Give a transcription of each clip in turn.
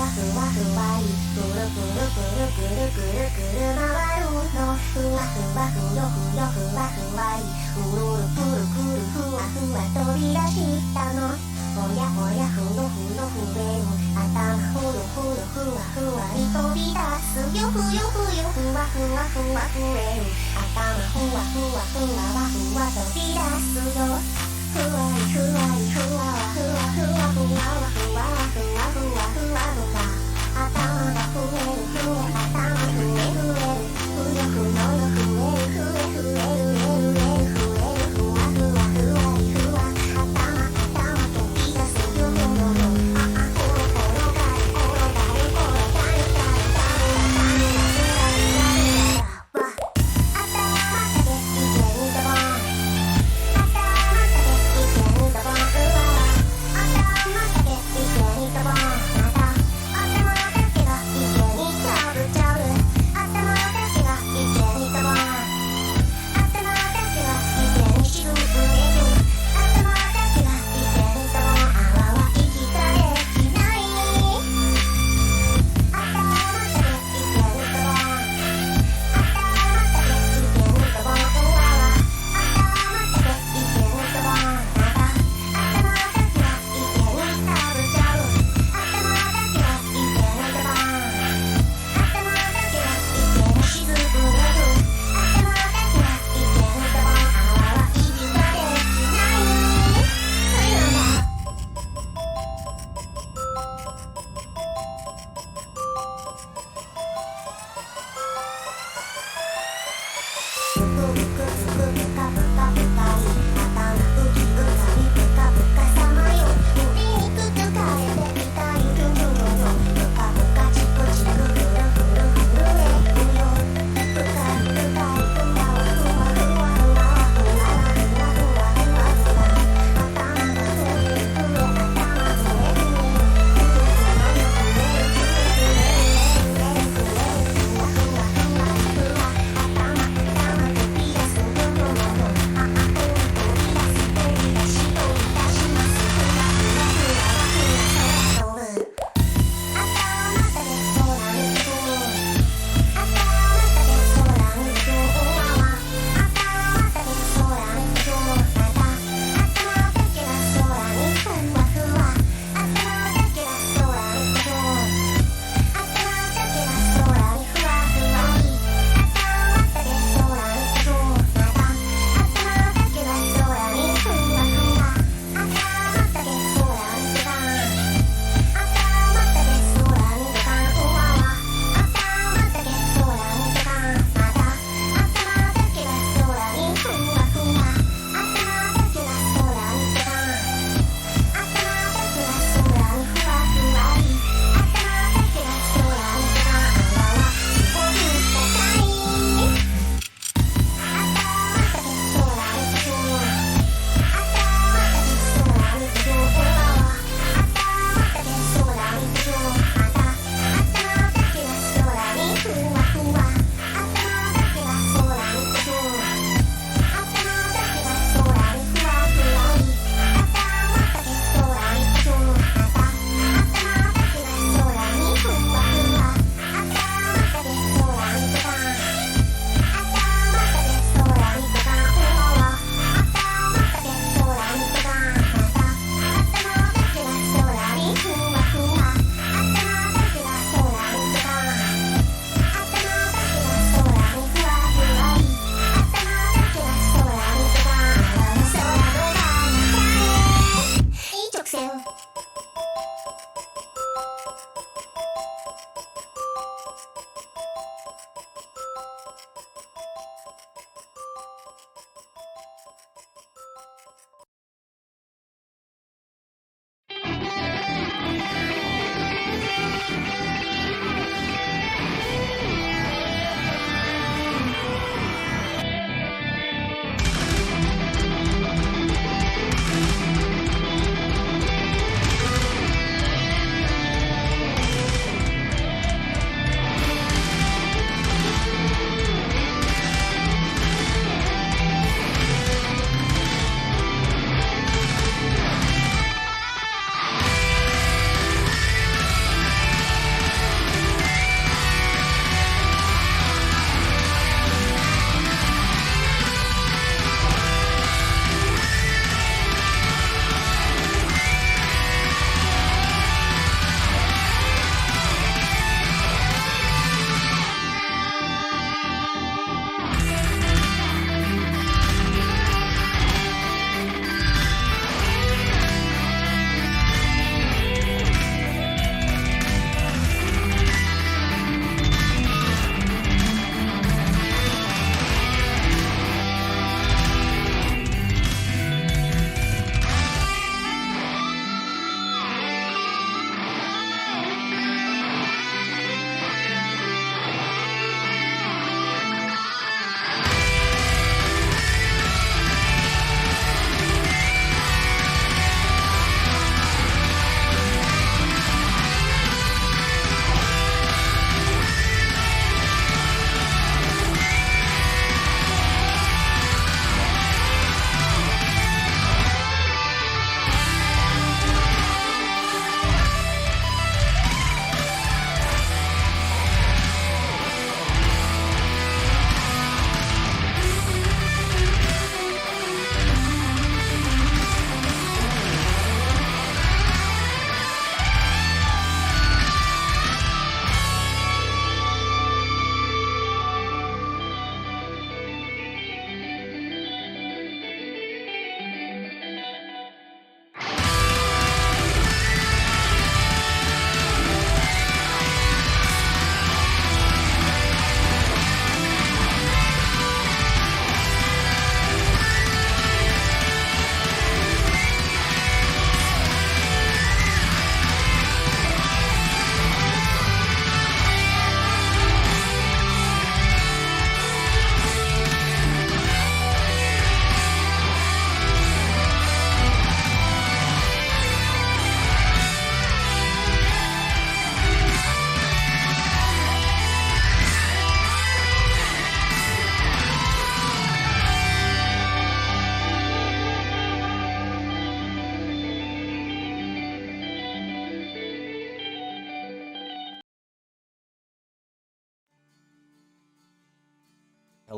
ふわふわりくるくるくるくるくるくる回るのふわふわふよふよふわふわりうるるくるくるふわふわ飛び出したのほやほやふよふよふれる頭ふるふるふわふわり飛び出すよふよふよふわふわふわふれる頭ふわふわふわわふわ飛び出すよふわりふわりふわわふわふわふわわふわわふわふわふわふわ頭がふえるふえ頭ふえふえるふよふのよふえるふえふえるえるえるふえるふわふわふわりふわ頭飛び出すよよよよああ転がる転がる転がるたるたるたるたるたるたるわ頭またでいけるでも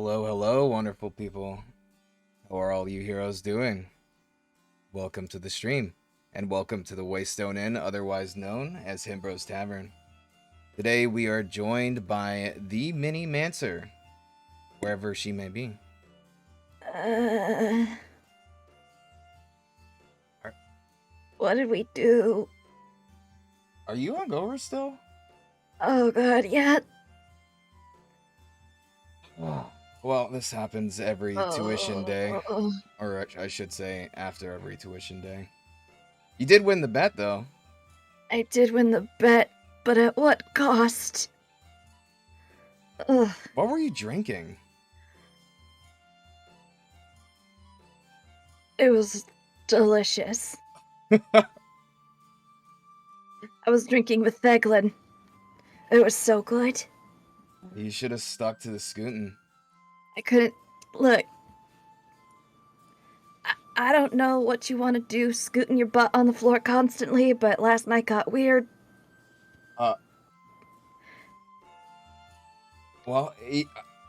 Hello, hello, wonderful people. How are all you heroes doing? Welcome to the stream, and welcome to the Waystone Inn, otherwise known as Himbro's Tavern. Today we are joined by the Mini Mancer, wherever she may be. Uh, Are, what did we do? are you hungover still? Oh god, yeah. Well, this happens every tuition day, Oh, or I should say, after every tuition day. You did win the bet, though. I did win the bet, but at what cost? Ugh, What were you drinking? it was delicious. I was drinking with Theglin. It was so good. You should have stuck to the scootin'. I couldn't. Look, I don't know what you want to do, scooting your butt on the floor constantly, but last night got weird. Uh, Well,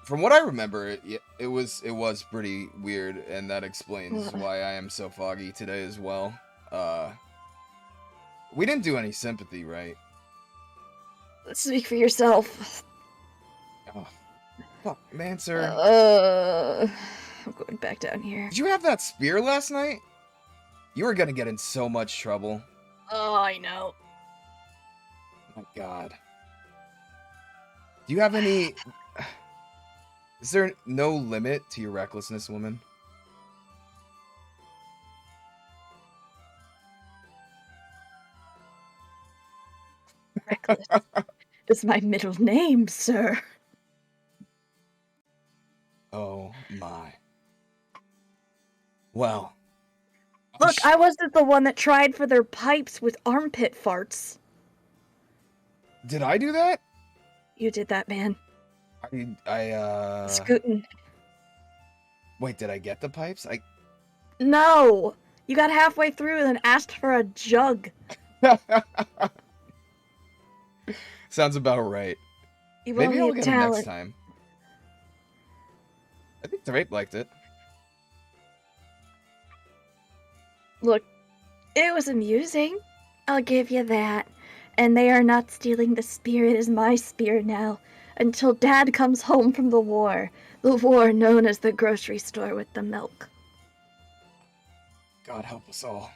from what I remember, it was pretty weird, and that explains Ugh. why I am so foggy today as well. Uh, we didn't do any sympathy, right? Speak for yourself. Oh, fuck, man, sir. I'm going back down here. Did you have that spear last night? You were gonna get in so much trouble. Oh, I know. Oh my God. Do you have any? Is there no limit to your recklessness, woman? Reckless is my middle name, sir. Oh my. Well. Look, I wasn't the one that tried for their pipes with armpit farts. Did I do that? You did that, man. Scootin'. Wait, did I get the pipes? No! You got halfway through and then asked for a jug. Sounds about right. You've Maybe only I'll a get it next talent. time. I think the rape liked it. Look, it was amusing. I'll give you that. And they are not stealing the spear. It is my spear now. Until Dad comes home from the war. The war known as the grocery store with the milk. God help us all.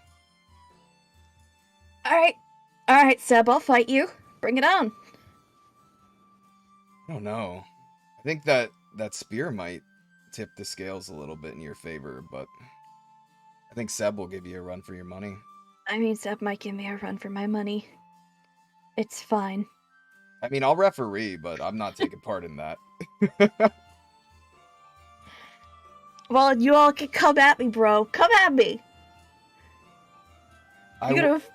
Alright, Seb, I'll fight you. Bring it on. I don't know. I think that spear might tip the scales a little bit in your favor, but I think Seb will give you a run for your money. I mean, Seb might give me a run for my money. It's fine. I mean, I'll referee, but I'm not taking part in that. Well, you all can come at me, bro. Come at me.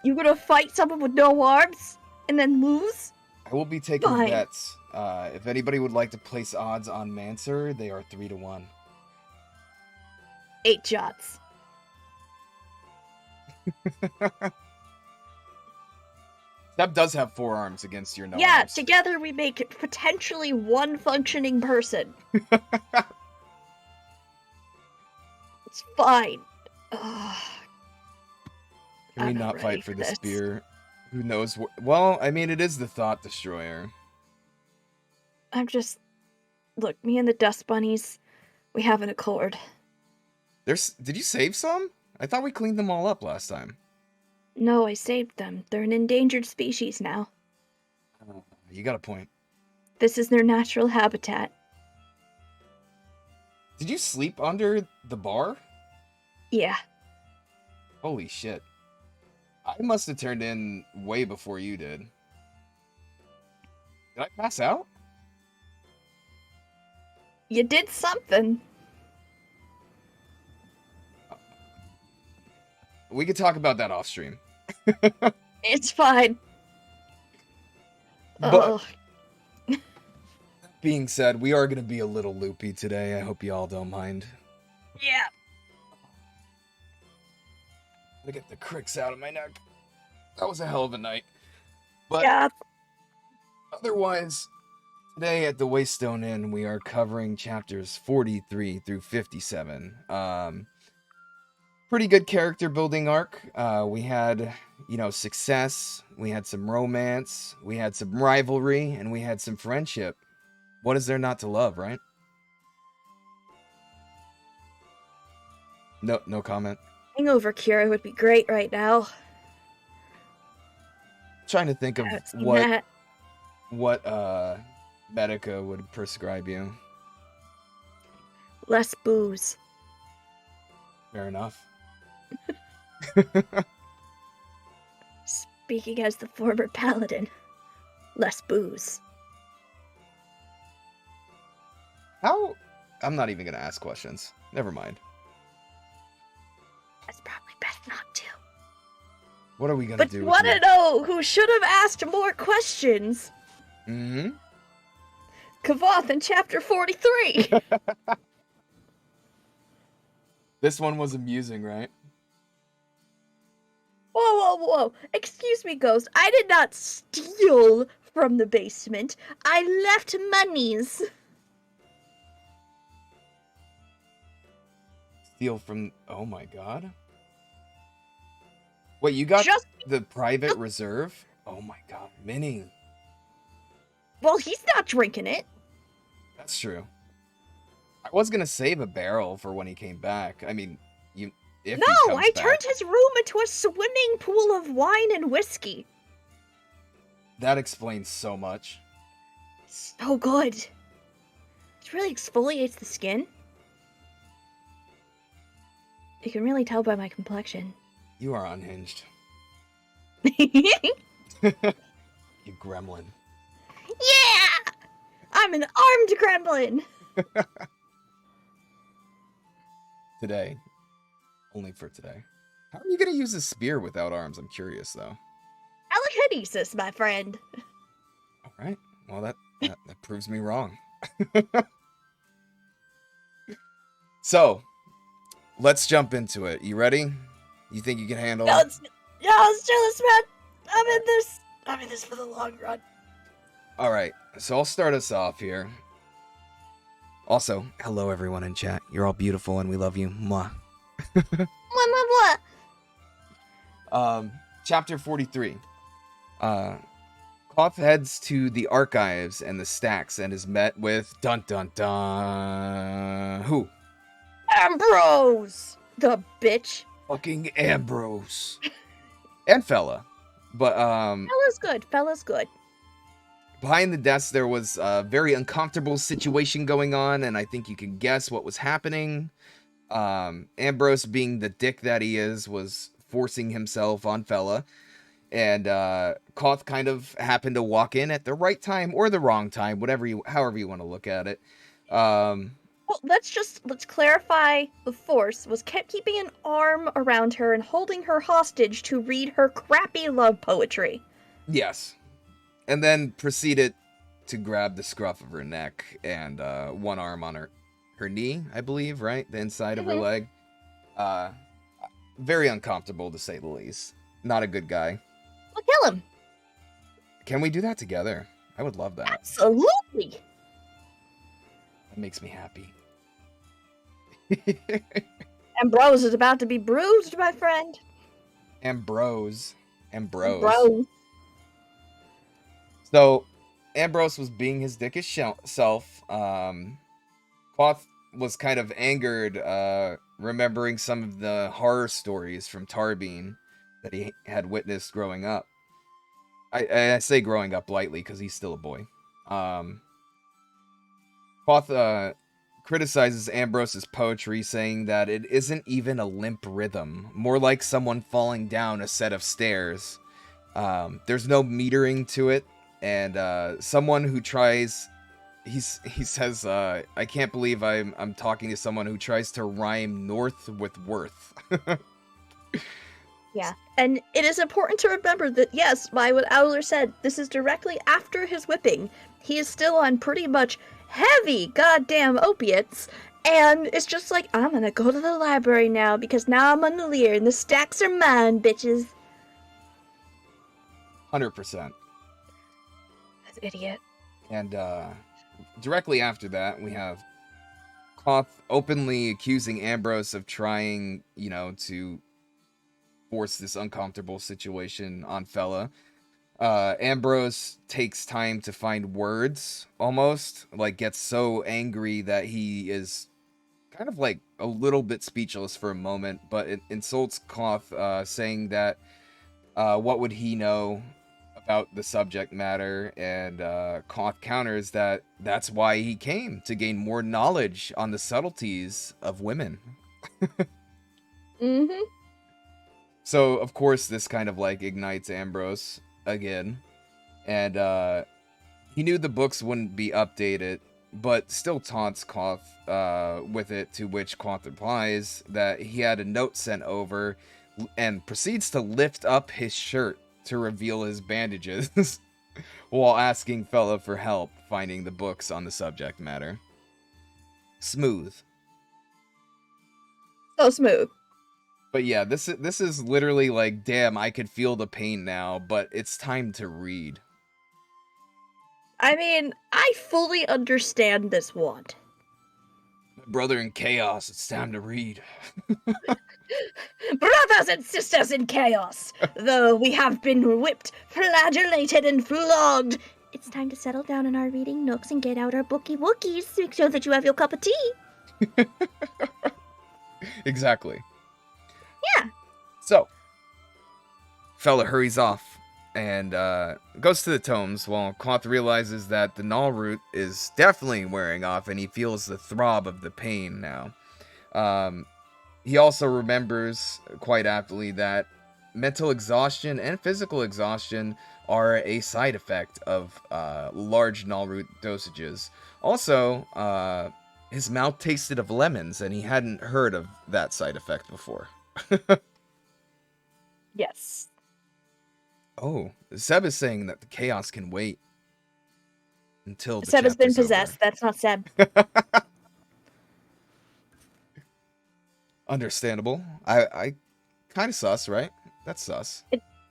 You gonna fight someone with no arms and then lose? I will be taking Fine. bets. If anybody would like to place odds on Mancer, they are 3-1. 8 shots. Seb does have 4 arms against your no Yeah, arms. together we make potentially one functioning person. It's fine. Ugh. Can we not fight for the spear? Who knows? Well, I mean, it is the Thought Destroyer. Look, me and the Dust Bunnies, we have an accord. Did you save some? I thought we cleaned them all up last time. No, I saved them. They're an endangered species now. You got a point. This is their natural habitat. Did you sleep under the bar? Yeah. Holy shit. I must have turned in way before you did. Did I pass out? You did something. We could talk about that off stream. It's fine. But being said, we are going to be a little loopy today. I hope you all don't mind. Yeah. To get the cricks out of my neck. That was a hell of a night. But yeah. Otherwise, Today at the Waystone Inn, we are covering chapters 43 through 57. Pretty good character building arc. We had, success. We had some romance. We had some rivalry, and we had some friendship. What is there not to love, right? No comment. Hangover cure would be great right now. Trying to think of I haven't seen that. what Medica would prescribe you. Less booze. Fair enough. Speaking as the former paladin, less booze. How? I'm not even gonna ask questions. Never mind. That's probably best not to. What are we gonna But do? you with want to you? know who should have asked more questions? Mm-hmm. Kavoth in chapter 43. This one was amusing, right? Whoa. Excuse me, Ghost. I did not steal from the basement. I left monies. Steal from... Oh my god. Wait, you got Just... the private reserve? Oh my god, Minnie. Well, he's not drinking it. That's true. I was gonna save a barrel for when he came back. I mean, if he No, comes I back. turned his room into a swimming pool of wine and whiskey. That explains so much. So good. It really exfoliates the skin. You can really tell by my complexion. You are unhinged. Yeah! You gremlin. I'm an armed gremlin! Today. Only for today. How are you gonna use a spear without arms? I'm curious, though. Telekinesis, my friend. Alright. Well, that proves me wrong. So, let's jump into it. You ready? You think you can handle it? Let's do this, man. I'm in this for the long run. Alright, so I'll start us off here. Also, hello everyone in chat. You're all beautiful and we love you. Mwah. Chapter 43. Koth heads to the archives and the stacks and is met with dun dun dun. Who? Ambrose! The bitch. Fucking Ambrose. And Fella. But Fella's good. behind the desk there was a very uncomfortable situation going on, and I think you can guess what was happening. Ambrose, being the dick that he is, was forcing himself on Fella, and Koth kind of happened to walk in at the right time or the wrong time, however you want to look at it. Well, let's clarify the force was kept keeping an arm around her and holding her hostage to read her crappy love poetry. Yes. And then proceeded to grab the scruff of her neck and one arm on her knee, I believe, right? The inside of her leg. Very uncomfortable, to say the least. Not a good guy. Well, kill him. Can we do that together? I would love that. Absolutely. That makes me happy. Ambrose is about to be bruised, my friend. Ambrose. Ambrose. So, Ambrose was being his dickish self. Koth was kind of angered, remembering some of the horror stories from Tarbeen that he had witnessed growing up. I say growing up lightly because he's still a boy. Koth criticizes Ambrose's poetry, saying that it isn't even a limp rhythm, more like someone falling down a set of stairs. There's no metering to it, and someone who tries, he says, I can't believe I'm talking to someone who tries to rhyme north with worth. Yeah, and it is important to remember that, yes, by what Owler said, this is directly after his whipping. He is still on pretty much heavy goddamn opiates, and it's just like, I'm gonna go to the library now, because now I'm on the leer, and the stacks are mine, bitches. 100%. That's idiot. And directly after that, we have Koth openly accusing Ambrose of trying, to force this uncomfortable situation on Fella. Ambrose takes time to find words, almost, like, gets so angry that he is kind of like a little bit speechless for a moment, but it insults Koth, saying that what would he know about the subject matter, and Koth counters that that's why he came, to gain more knowledge on the subtleties of women. Mm-hmm. So, of course, this kind of like ignites Ambrose again, and he knew the books wouldn't be updated, but still taunts Koth with it, to which Koth replies that he had a note sent over and proceeds to lift up his shirt to reveal his bandages while asking Fella for help finding the books on the subject matter. Smooth. So smooth. But yeah, this is literally like, damn, I could feel the pain now, but it's time to read. I mean, I fully understand this want. My brother in chaos, it's time to read. Brothers and sisters in chaos, though we have been whipped, flagellated, and flogged, it's time to settle down in our reading nooks and get out our bookie wookies to make sure that you have your cup of tea. Exactly. Yeah. So, Fella hurries off and goes to the tomes, while Koth realizes that the null root is definitely wearing off, and he feels the throb of the pain now. He also remembers quite aptly that mental exhaustion and physical exhaustion are a side effect of large null root dosages. Also, his mouth tasted of lemons, and he hadn't heard of that side effect before. Yes. Oh, Seb is saying that the chaos can wait until the Seb has been chapter's possessed. That's not Seb. over. Understandable. I kind of sus, right? That's sus.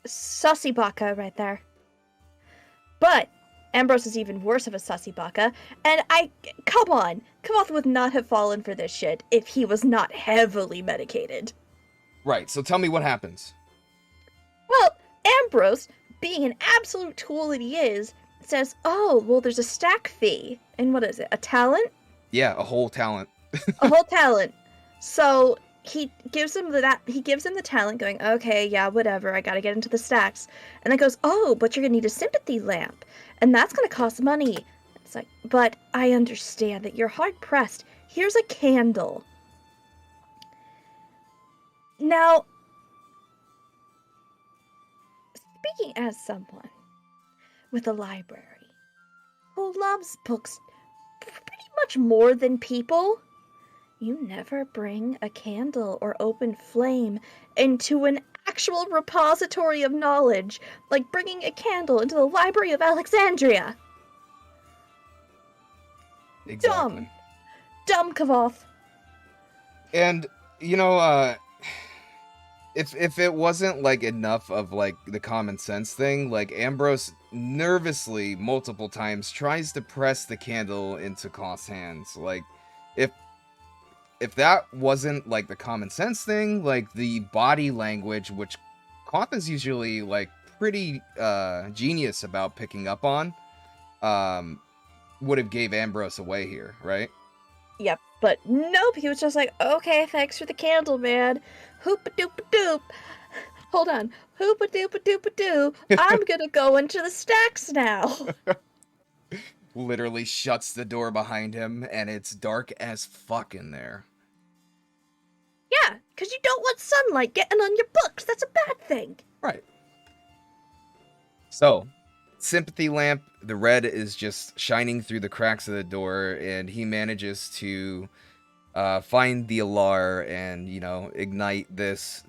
Sussy baka right there. But Ambrose is even worse of a sussy baka, and come on, Kamoth would not have fallen for this shit if he was not heavily medicated. Right, so tell me what happens. Well, Ambrose, being an absolute tool that he is, says, "Oh, well, there's a stack fee, and what is it? A talent? Yeah, a whole talent. A whole talent." So he gives him the talent, going, "Okay, yeah, whatever. I gotta get into the stacks." And then goes, "Oh, but you're gonna need a sympathy lamp, and that's gonna cost money." It's like, "But I understand that you're hard pressed. Here's a candle." Now, speaking as someone with a library who loves books pretty much more than people, you never bring a candle or open flame into an actual repository of knowledge, like bringing a candle into the Library of Alexandria. Exactly. Dumb Kavoth. And if it wasn't like enough of like the common sense thing, like Ambrose nervously multiple times tries to press the candle into Koth's hands. Like if that wasn't like the common sense thing, like the body language, which Koth is usually like pretty genius about picking up on, would have gave Ambrose away here, right? Yep, but nope, he was just like, "Okay, thanks for the candle, man. Hoop-a-doop-a-doop. Hold on. Hoop-a-doop-a-doop-a-doo. I'm gonna go into the stacks now." Literally shuts the door behind him, and it's dark as fuck in there. Yeah, because you don't want sunlight getting on your books. That's a bad thing. Right. So, sympathy lamp, the red is just shining through the cracks of the door, and he manages to find the alar and ignite this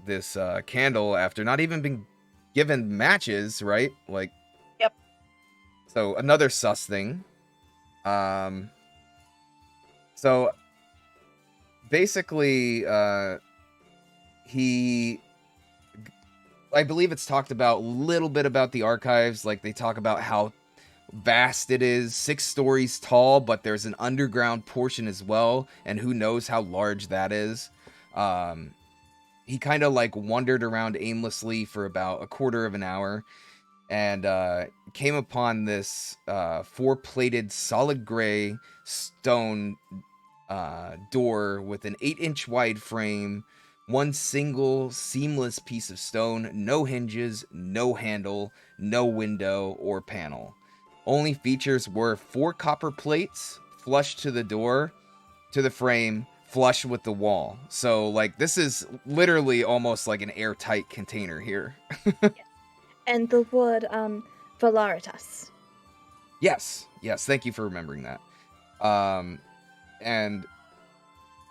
candle after not even being given matches, right? Like, Yep. So another sus thing. So basically, I believe it's talked about a little bit about the archives. Like, they talk about how vast it is, 6 stories tall, but there's an underground portion as well, and who knows how large that is. He kind of like wandered around aimlessly for about a quarter of an hour, and came upon this 4-plated solid gray stone door with an 8-inch wide frame, one single seamless piece of stone, no hinges, no handle, no window or panel. Only features were 4 copper plates flush to the door, to the frame, flush with the wall. So, like, this is literally almost like an airtight container here. And the wood, Valaritas. Yes, thank you for remembering that. And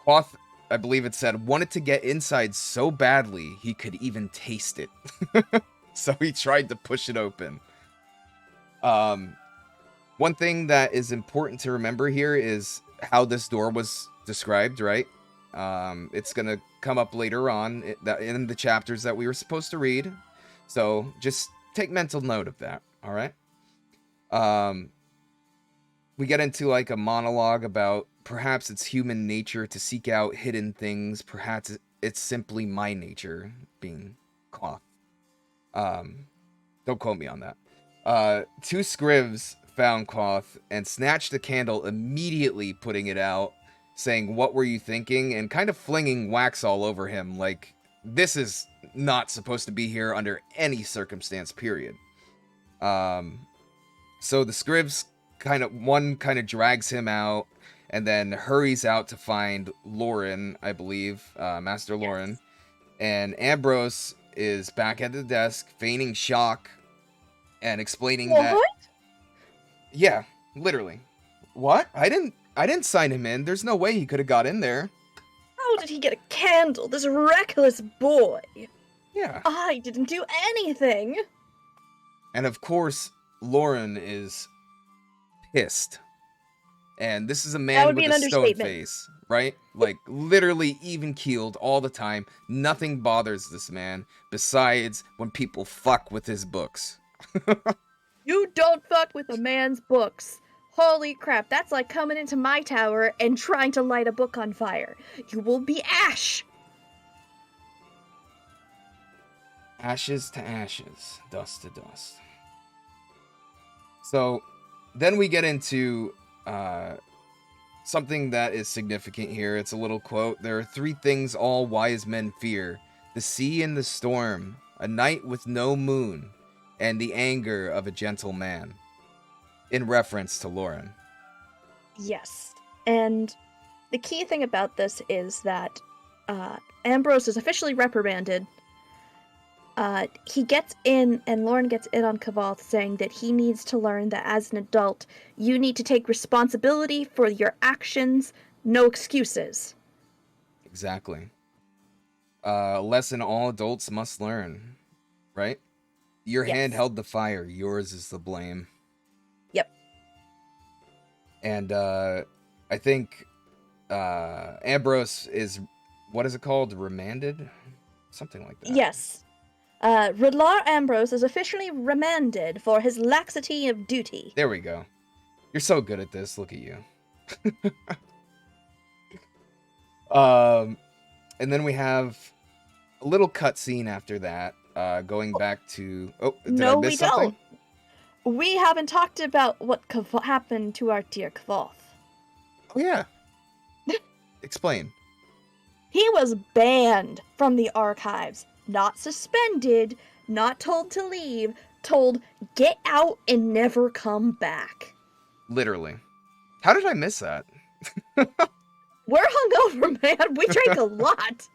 Quoth, I believe it said, wanted to get inside so badly he could even taste it. So he tried to push it open. One thing that is important to remember here is how this door was described, right? It's going to come up later on in the chapters that we were supposed to read. So just take mental note of that, all right? We get into like a monologue about perhaps it's human nature to seek out hidden things. Perhaps it's simply my nature, being Cloth. Don't quote me on that. 2 scrivs found Cloth and snatched the candle, immediately putting it out, saying, "What were you thinking?" and kind of flinging wax all over him, like, this is not supposed to be here under any circumstance, period. So the scrivs kind of drags him out and then hurries out to find Lauren, I believe, Master Lauren. Yes. And Ambrose is back at the desk, feigning shock and explaining that. What? Yeah, literally. What? I didn't sign him in. There's no way he could have got in there. How did he get a candle? This reckless boy. Yeah. I didn't do anything. And of course, Lauren is pissed. And this is a man with a stone face, right? Like, literally even-keeled all the time. Nothing bothers this man, besides when people fuck with his books. You don't fuck with a man's books. Holy crap, that's like coming into my tower and trying to light a book on fire. You will be ash. Ashes to ashes, dust to dust. So, then we get into something that is significant here. It's a little quote. There are 3 things all wise men fear: the sea and the storm, a night with no moon, and the anger of a gentle man. In reference to Lauren. Yes. And the key thing about this is that Ambrose is officially reprimanded. He gets in, and Lauren gets in on Kavoth, saying that he needs to learn that as an adult, you need to take responsibility for your actions, no excuses. Exactly. A lesson all adults must learn, right? Your hand held the fire, yours is the blame. Yep. And I think Ambrose is, what is it called? Remanded? Something like that. Yes. Ridlar Ambrose is officially remanded for his laxity of duty. There we go. You're so good at this. Look at you. And then we have a little cutscene after that, going back to... Oh, did I miss something? Don't. We haven't talked about what happened to our dear Kavoth. Oh, yeah. Explain. He was banned from the archives. Not suspended, not told to leave, told get out and never come back. Literally. How did I miss that? We're hungover, man. We drank a lot.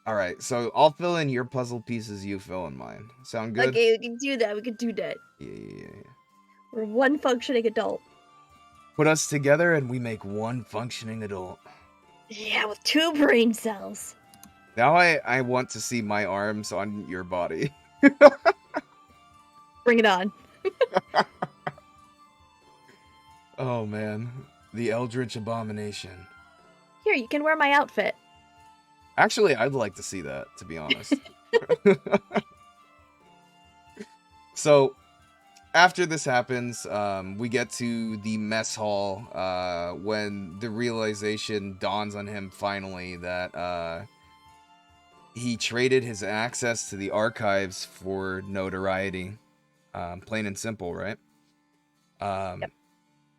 Alright, so I'll fill in your puzzle pieces, you fill in mine. Sound good? Okay, we can do that. Yeah. We're one functioning adult. Put us together and we make one functioning adult. Yeah, with 2 brain cells. Now I want to see my arms on your body. Bring it on. Oh man, the Eldritch Abomination. Here, you can wear my outfit. Actually, I'd like to see that, to be honest. So after this happens, we get to the mess hall when the realization dawns on him finally that he traded his access to the archives for notoriety. Plain and simple, right? Yep.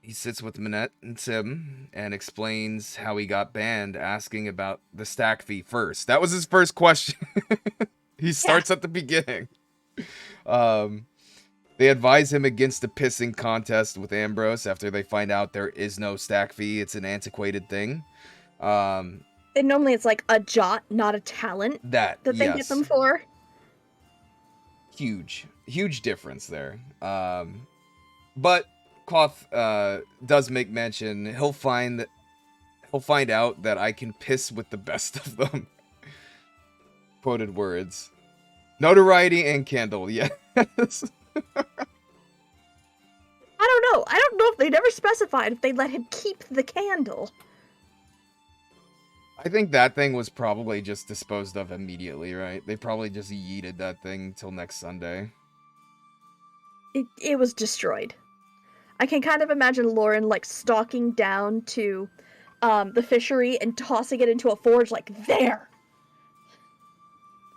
He sits with Minette and Tim and explains how he got banned, asking about the stack fee first. That was his first question. He starts at the beginning. Um, they advise him against the pissing contest with Ambrose after they find out there is no stack fee. It's an antiquated thing. And normally it's like a jot, not a talent that they get Yes. them for. Huge difference there. But Koth does make mention he'll find out that I can piss with the best of them. Quoted words. Notoriety and candle, yes. I don't know. I don't know if they never specified if they let him keep the candle. I think that thing was probably just disposed of immediately, right? They probably just yeeted that thing till next Sunday. It was destroyed. I can kind of imagine Lauren like stalking down to the fishery and tossing it into a forge like, there!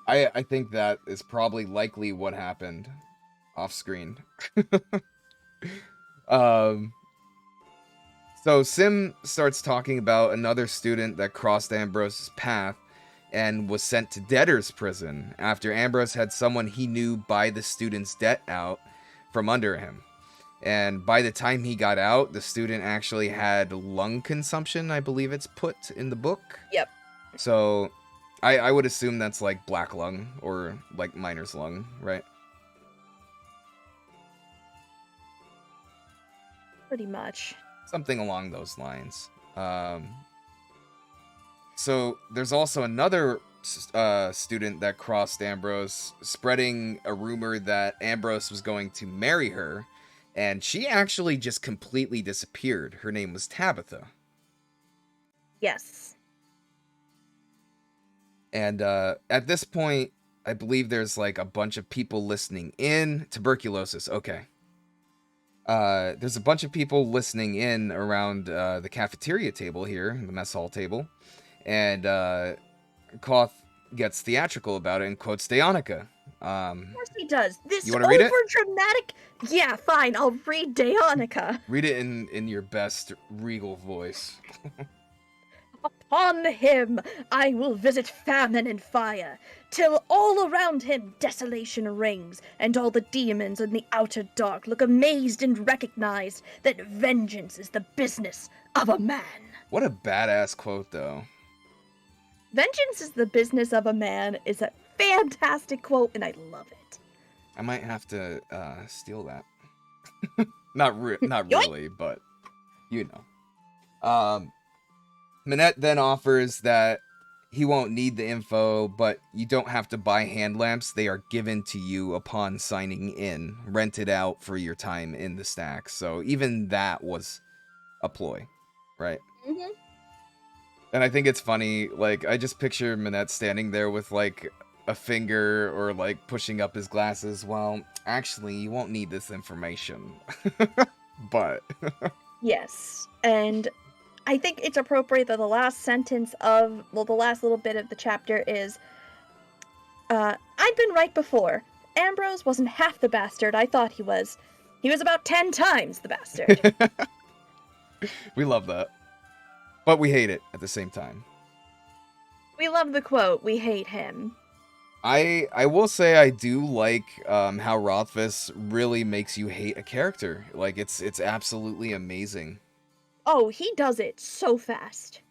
I think that is probably likely what happened off screen. So Sim starts talking about another student that crossed Ambrose's path and was sent to debtor's prison after Ambrose had someone he knew buy the student's debt out from under him. And by the time he got out, the student actually had lung consumption, I believe it's put in the book. Yep. So I would assume that's like black lung or like miner's lung, right? Pretty much. Something along those lines. So there's also another student that crossed Ambrose, spreading a rumor that Ambrose was going to marry her, and she actually just completely disappeared. Her name was Tabitha. Yes. And at this point, I believe there's like a bunch of people listening in. Tuberculosis, okay. There's a bunch of people listening in around the cafeteria table here, the mess hall table, and Koth gets theatrical about it and quotes Daonica. Of course he does. This You wanna read it? over-dramatic... Yeah, fine, I'll read Daonica. Read it in your best regal voice. Upon him I will visit famine and fire, till all around him desolation rings, and all the demons in the outer dark look amazed and recognize that vengeance is the business of a man. What a badass quote, though. Vengeance is the business of a man is a fantastic quote, and I love it. I might have to steal that. Not really, but you know. Minette then offers that he won't need the info, but you don't have to buy hand lamps. They are given to you upon signing in, rented out for your time in the stack. So even that was a ploy, right? Mm-hmm. And I think it's funny, like, I just picture Minette standing there with, like, a finger or, like, pushing up his glasses. Well, actually, you won't need this information. But... Yes, and I think it's appropriate that the last sentence of, well, the last little bit of the chapter is, I'd been right before. Ambrose wasn't half the bastard I thought he was. He was about 10 times the bastard. We love that. But we hate it at the same time. We love the quote, we hate him. I will say I do like how Rothfuss really makes you hate a character. Like, it's absolutely amazing. Oh, he does it so fast.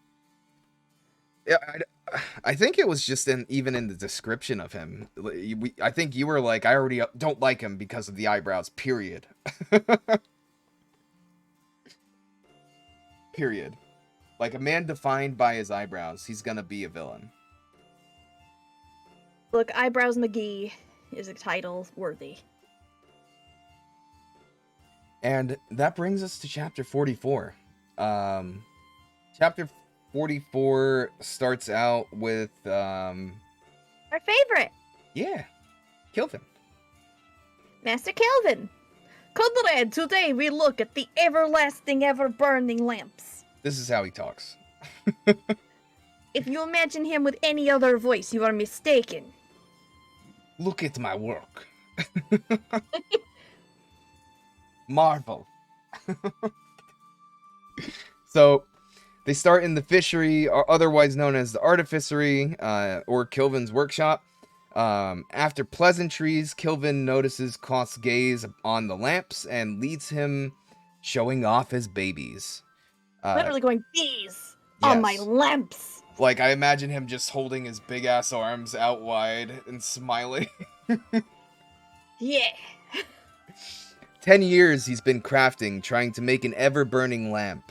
Yeah, I think it was just even in the description of him. I think you were like, I already don't like him because of the eyebrows, period. Period. Like, a man defined by his eyebrows, he's gonna be a villain. Look, Eyebrows McGee is a title worthy. And that brings us to chapter 44. Chapter 44 starts out with Our favorite! yeah, Kilvin. Master Kelvin, Conrad, today we look at the everlasting, ever-burning lamps. This is how he talks. If you imagine him with any other voice, you are mistaken. Look at my work. Marvel. So, they start in the fishery, or otherwise known as the artificery, or Kilvin's workshop. After pleasantries, Kilvin notices Koth's gaze on the lamps and leads him showing off his babies. Literally going, these are my Yes. lamps. Like, I imagine him just holding his big-ass arms out wide and smiling. Yeah. 10 years he's been crafting, trying to make an ever-burning lamp.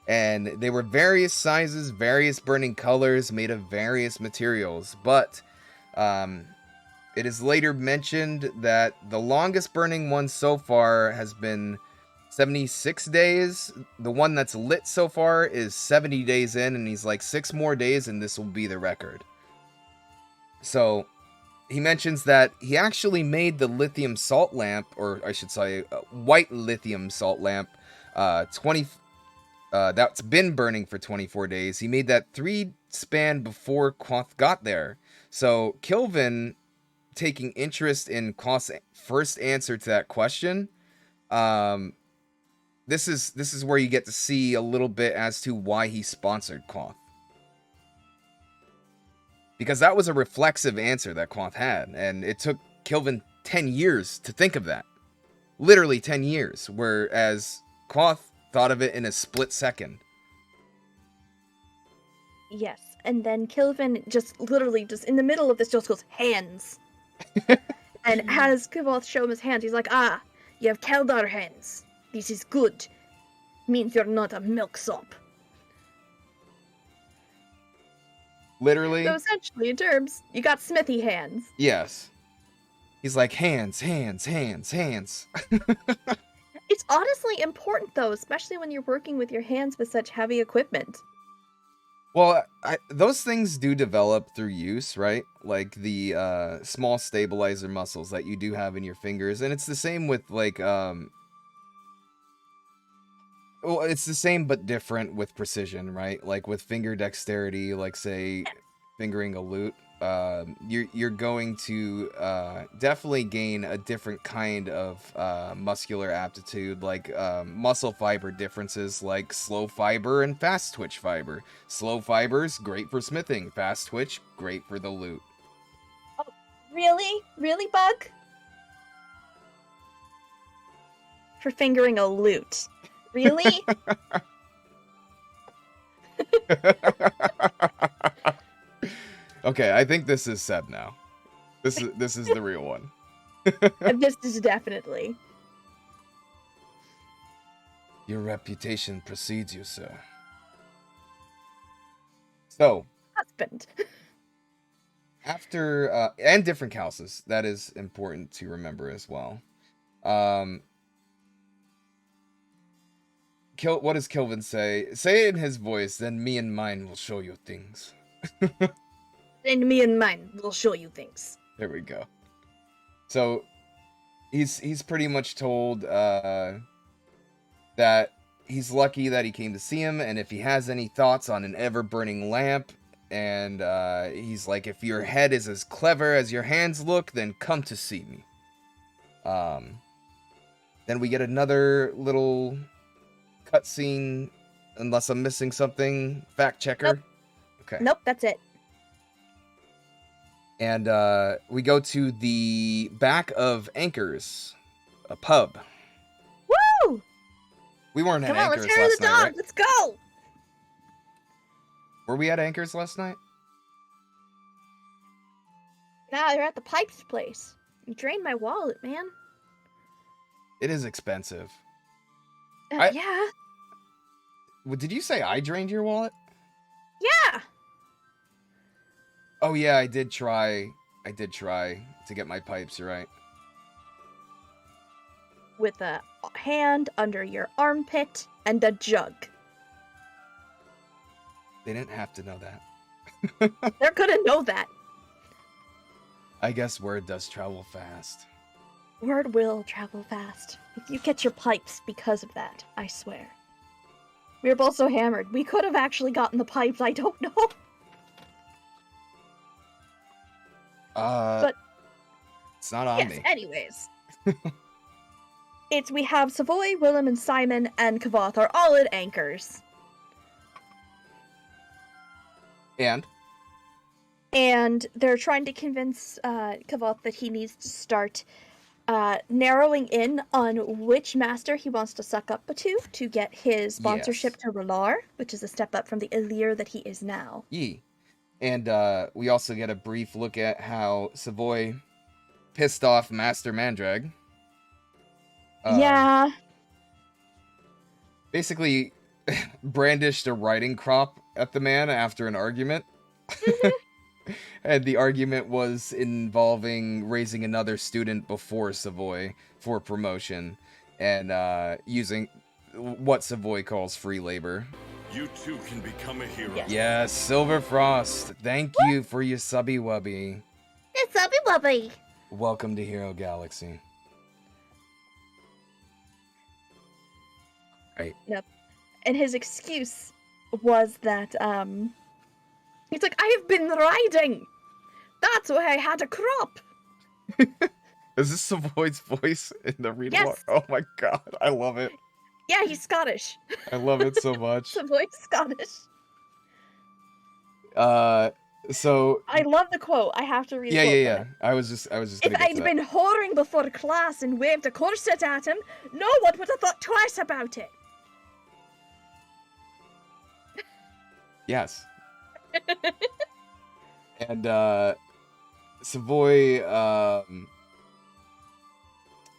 And they were various sizes, various burning colors, made of various materials. But it is later mentioned that the longest burning one so far has been 76 days. The one that's lit so far is 70 days in, and he's like 6 more days and this will be the record. So he mentions that he actually made the lithium salt lamp, or I should say white lithium salt lamp, that's been burning for 24 days. He made that 3 span before Koth got there. So Kilvin, taking interest in Koth's first answer to that question, this is where you get to see a little bit as to why he sponsored Koth. Because that was a reflexive answer that Koth had, and it took Kilvin 10 years to think of that. Literally 10 years, whereas Koth thought of it in a split second. Yes, and then Kilvin just literally just in the middle of this just goes, hands. And as Kivoth show him his hands, he's like, you have Keldar hands. This is good. Means you're not a milksop. Literally? So essentially, in terms, you got smithy hands. Yes. He's like, hands, hands, hands, hands. It's honestly important, though, especially when you're working with your hands with such heavy equipment. Well, those things do develop through use, right? Like the small stabilizer muscles that you do have in your fingers. And it's the same with, like, well, it's the same but different with precision, right? Like with finger dexterity, like, say, fingering a lute. You're going to definitely gain a different kind of muscular aptitude, like muscle fiber differences, like slow fiber and fast twitch fiber. Slow fibers, great for smithing. Fast twitch, great for the lute. Oh, really? Really, Bug? For fingering a lute. Really? Okay, I think this is Seb now. This is the real one. This is definitely. Your reputation precedes you, sir. So, Husband. after and different houses, that is important to remember as well. What does Kilvin say? Say it in his voice, then me and mine will show you things. And me and mine will show you things. There we go. So he's pretty much told that he's lucky that he came to see him, and if he has any thoughts on an ever-burning lamp, and he's like, if your head is as clever as your hands look, then come to see me. Then we get another little cutscene, unless I'm missing something. Fact checker. Nope. Okay. Nope, that's it. And we go to the back of Anchors, a pub. Woo! We weren't Come at on, Anchors let's carry last the night, dog. right? Let's go. Were we at Anchors last night? Nah, they're at the Pipes place. You drained my wallet, man. It is expensive. Yeah. Did you say I drained your wallet? Yeah. Oh yeah, I did try to get my pipes, you're right. With a hand under your armpit and a jug. They didn't have to know that. They're gonna know that. I guess word does travel fast. Word will travel fast. If you get your pipes because of that, I swear. We were both so hammered. We could have actually gotten the pipes, I don't know. But it's not on yes, me. anyways. We have Savoy, Willem, and Simon, and Kavoth are all at anchors. And they're trying to convince Kavoth that he needs to start narrowing in on which master he wants to suck up to get his sponsorship to Relar, which is a step up from the Elir that he is now. Yee. And we also get a brief look at how Savoy pissed off Master Mandrag. Yeah. Basically brandished a riding crop at the man after an argument. And the argument was involving raising another student before Savoy for promotion and using what Savoy calls free labor. You too can become a hero. Yes, Silverfrost. Thank you for your subby wubby. It's Ubby Wubby. Welcome to Hero Galaxy. Right. Yep. And his excuse was that he's like, I have been riding. That's why I had a crop. Is this Savoy's voice in the read along? Yes. Oh my god, I love it. Yeah, he's Scottish. I love it so much. Savoy's Scottish. So I love the quote. I have to read. yeah. I was just gonna If get to I'd that. been whoring before class and waved a corset at him, no one would have thought twice about it. Yes. And Savoy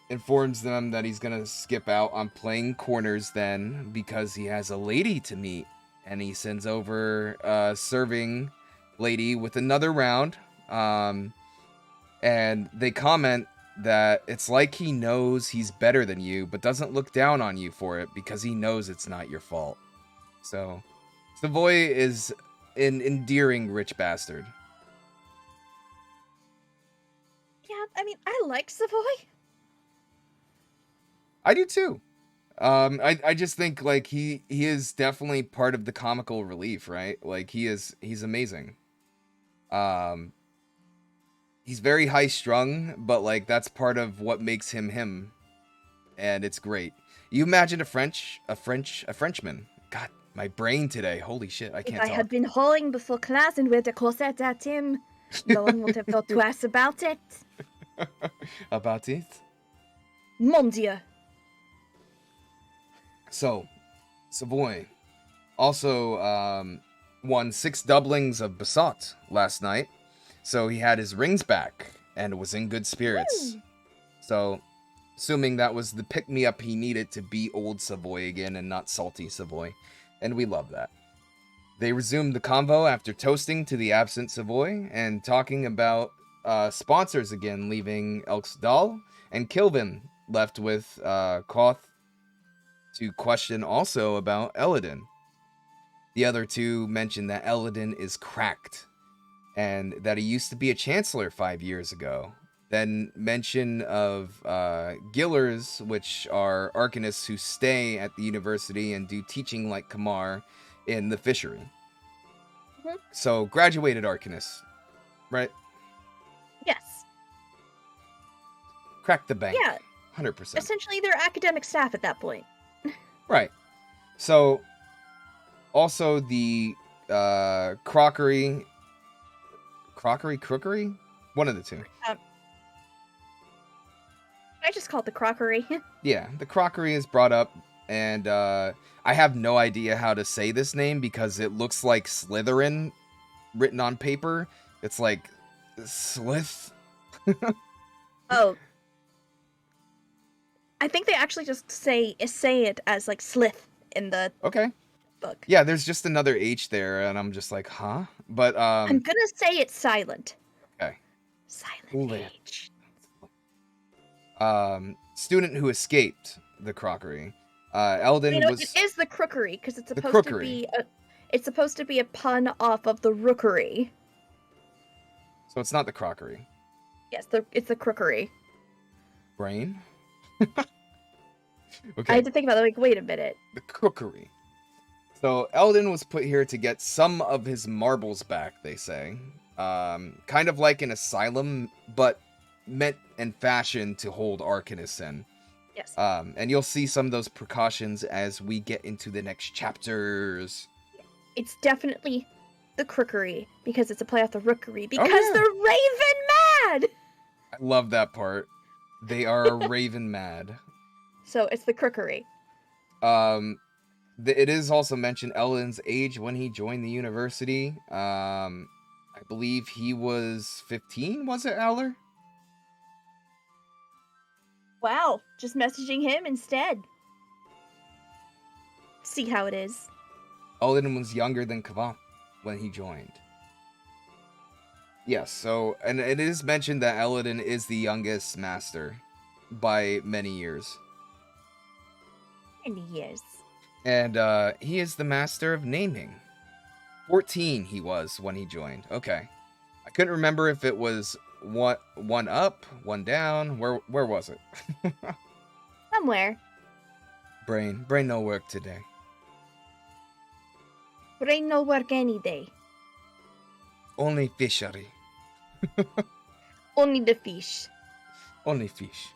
informs them that he's gonna skip out on playing corners then because he has a lady to meet, and he sends over a serving lady with another round. And they comment that it's like he knows he's better than you, but doesn't look down on you for it because he knows it's not your fault. So Savoy is an endearing rich bastard. Yeah, I mean, I like Savoy. I do too. I just think like he is definitely part of the comical relief, right? Like he's amazing. He's very high strung, but like that's part of what makes him him, and it's great. You imagine a Frenchman. God, my brain today. Holy shit, I If can't I talk. had been whoring before class and waved a corset at him, no one would have thought twice about it. About it. Mon Dieu. So, Savoy also won 6 doublings of Basalt last night. So he had his rings back and was in good spirits. Woo. So, assuming that was the pick-me-up he needed to be old Savoy again and not salty Savoy. And we love that. They resumed the convo after toasting to the absent Savoy and talking about sponsors again, leaving Elksdal and Kilvin left with Koth to question also about Eladin. The other two mentioned that Eladin is cracked and that he used to be a chancellor 5 years ago. Then mention of Gillers, which are arcanists who stay at the university and do teaching like Kamar in the fishery. Mhm. So, graduated arcanists, right? Yes. Crack the bank. Yeah. 100%. Essentially, they're academic staff at that point. Right. So, also the crockery? One of the two. I just call it the crockery. Yeah, the crockery is brought up, and I have no idea how to say this name because it looks like Slytherin written on paper. It's like Slith. Oh. I think they actually just say it as like Slith in the Okay. book. Yeah, there's just another H there, and I'm just like, huh? But I'm gonna say it's silent. Okay. Silent Lit. H. Student who escaped the crockery. Eldon You know, was it is the crookery because it's The supposed to crookery. be it's supposed to be a pun off of the rookery. So it's not the crockery. Yes, it's the crookery. Brain? I Okay, had to think about it, like, wait a minute. the cookery. So Eldon was put here to get some of his marbles back, they say. Kind of like an asylum, but meant and fashioned to hold Arcanus in. Yes. And you'll see some of those precautions as we get into the next chapters. It's definitely the crookery, because it's a play off the rookery, because yeah. they're raven mad! I love that part. They are raven mad. So it's the crookery. It is also mentioned Eldon's age when he joined the university. I believe he was 15, was it, Eller? Wow, just messaging him instead. See how it is. Eldon was younger than Kavath when he joined. Yes, so, and it is mentioned that Eldon is the youngest master by many years. Many years. And he is the master of naming. 14 he was when he joined. Okay. I couldn't remember if it was one up, one down. Where was it? Somewhere. Brain no work today. Brain no work any day. Only fishery. Only the fish. Only fish.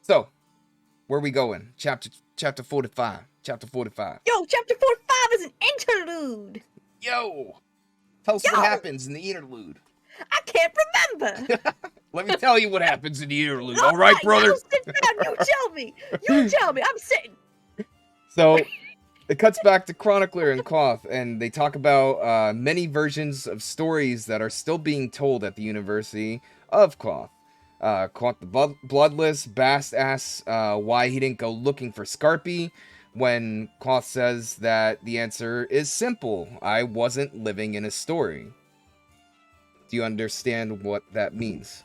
So, where we going? Chapter 45. Chapter 45. Yo, chapter 45 is an interlude. Yo! Tell us Yo! what happens in the interlude. I can't remember. Let me tell you what happens in the interlude. All right, brother? Now sit down. You tell me. You tell me. I'm sitting. So, it cuts back to Chronicler and Quoth, and they talk about many versions of stories that are still being told at the University of Quoth. Quoth the Bloodless, Bast asks why he didn't go looking for Scarpy, when Quoth says that the answer is simple. I wasn't living in a story. Do you understand what that means?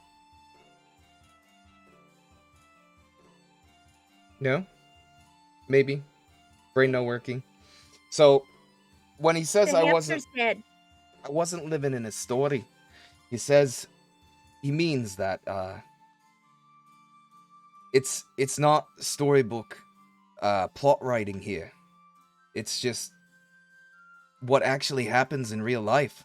No? Maybe? Brain no working. So, when he says The I hamster's dead. wasn't living in a story, he says he means that it's not storybook plot writing here. It's just what actually happens in real life.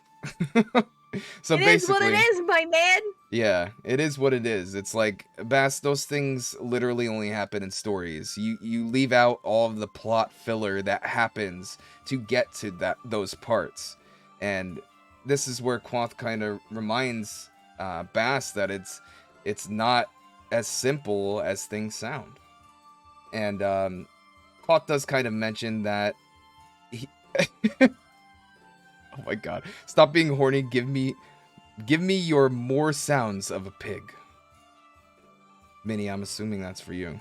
So It basically, is what it is, my man. yeah, it is what it is. It's like, Bass, those things literally only happen in stories. You leave out all of the plot filler that happens to get to those parts. And this is where Quoth kind of reminds Bass that it's not as simple as things sound. And Quoth does kind of mention that he oh my god. Stop being horny. Give me your more sounds of a pig. Minnie, I'm assuming that's for you.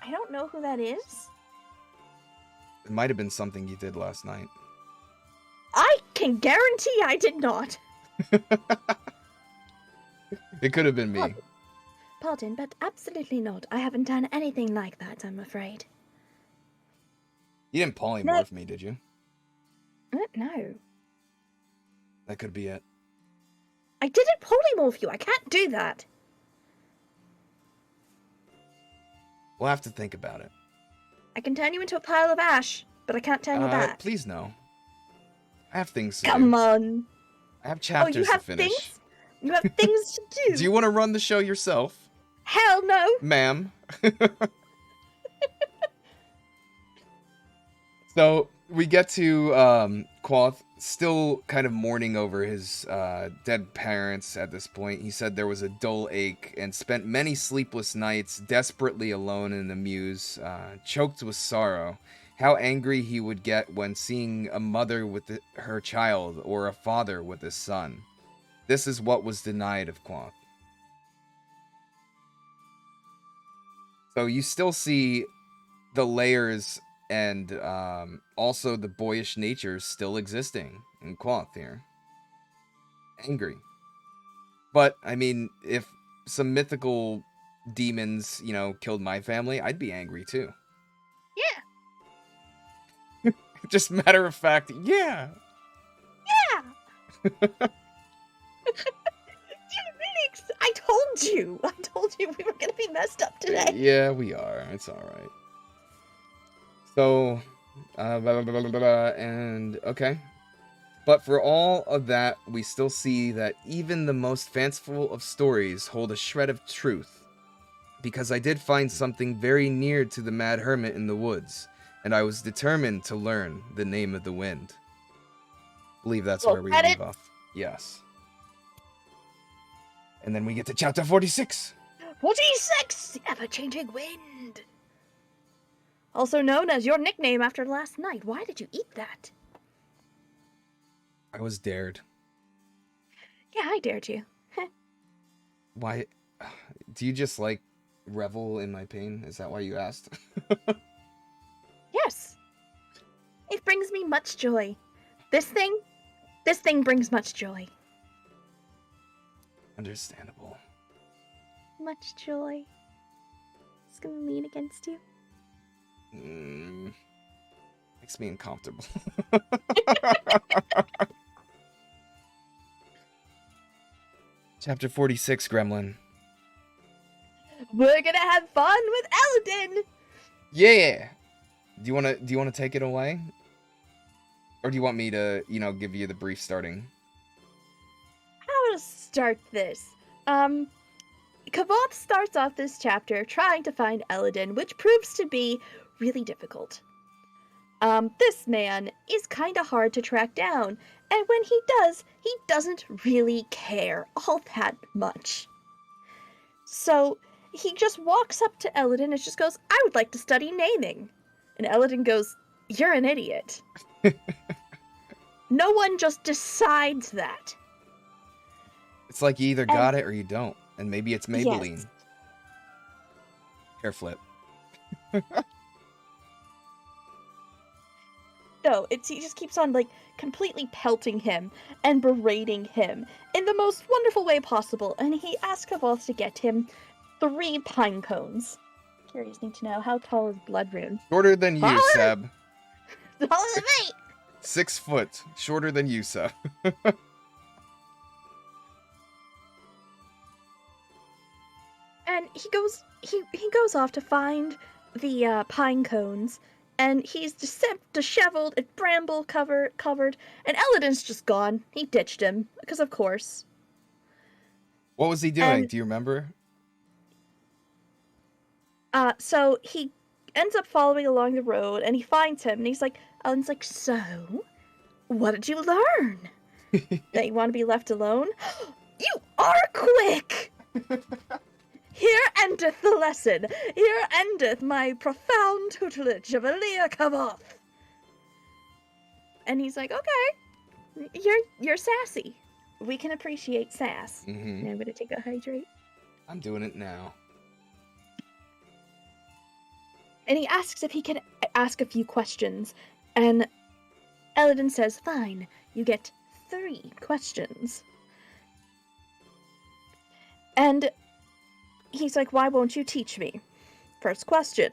I don't know who that is. It might have been something you did last night. I can guarantee I did not. It could have been me. Pardon, but absolutely not. I haven't done anything like that, I'm afraid. You didn't polymorph me, did you? No. That could be it. I didn't polymorph you. I can't do that. We'll have to think about it. I can turn you into a pile of ash, but I can't turn you back. Please no. I have things to Come do. on. I have chapters you have to finish. things? You have things to do. Do you want to run the show yourself? Hell no. Ma'am. So we get to Quoth still kind of mourning over his dead parents at this point. He said there was a dull ache and spent many sleepless nights desperately alone in the Muse, choked with sorrow. How angry he would get when seeing a mother with her child or a father with his son. This is what was denied of Quoth. So you still see the layers and also the boyish natures still existing in Quoth here. Angry. But, I mean, if some mythical demons, killed my family, I'd be angry too. Yeah. Just matter of fact, yeah. Yeah. You really told you. I told you we were gonna be messed up today. Yeah, we are. It's alright. So, blah, blah, blah, blah, blah, and okay. But for all of that, we still see that even the most fanciful of stories hold a shred of truth. Because I did find something very near to the mad hermit in the woods, and I was determined to learn the name of the wind. I believe that's Roll where we credits. leave off. Yes. And then we get to chapter 46. 46! The ever-changing wind! Also known as your nickname after last night. Why did you eat that? I was dared. Yeah, I dared you. Why? Do you just like revel in my pain? Is that why you asked? Yes. It brings me much joy. This thing brings much joy. Understandable. Much joy. It's gonna lean against you. Makes me uncomfortable. Chapter 46, Gremlin. We're gonna have fun with Eldin! Yeah. Do you wanna take it away? Or do you want me to, give you the brief starting? How to start this? Kavoth starts off this chapter trying to find Eldin, which proves to be really difficult. This man is kinda hard to track down, and when he does, he doesn't really care all that much. So, he just walks up to Eldin and just goes, I would like to study naming. And Eldin goes, you're an idiot. No one just decides that. It's like you either got it or you don't. And maybe it's Maybelline. Yes. Hair flip. No, he just keeps on, completely pelting him and berating him in the most wonderful way possible, and he asks Kavoth to get him 3 pine cones. Curious need to know, how tall is Bloodrune? Shorter than you, Taller? Seb. Taller than me! 6 foot. Shorter than you, Seb. And he goes off to find the pine cones, and he's disheveled and bramble covered, and Eldin's just gone. He ditched him, because of course. What was he doing? And- Do you remember? So he ends up following along the road, and he finds him, and Eldin's like, so, what did you learn? That you want to be left alone? You are quick! Here endeth the lesson. Here endeth my profound tutelage of Elia Kavoth. And he's like, okay, you're sassy. We can appreciate sass. Mm-hmm. Now I'm gonna take a hydrate. I'm doing it now. And he asks if he can ask a few questions. And Eldin says, fine, you get 3 questions. And he's like, why won't you teach me? First question.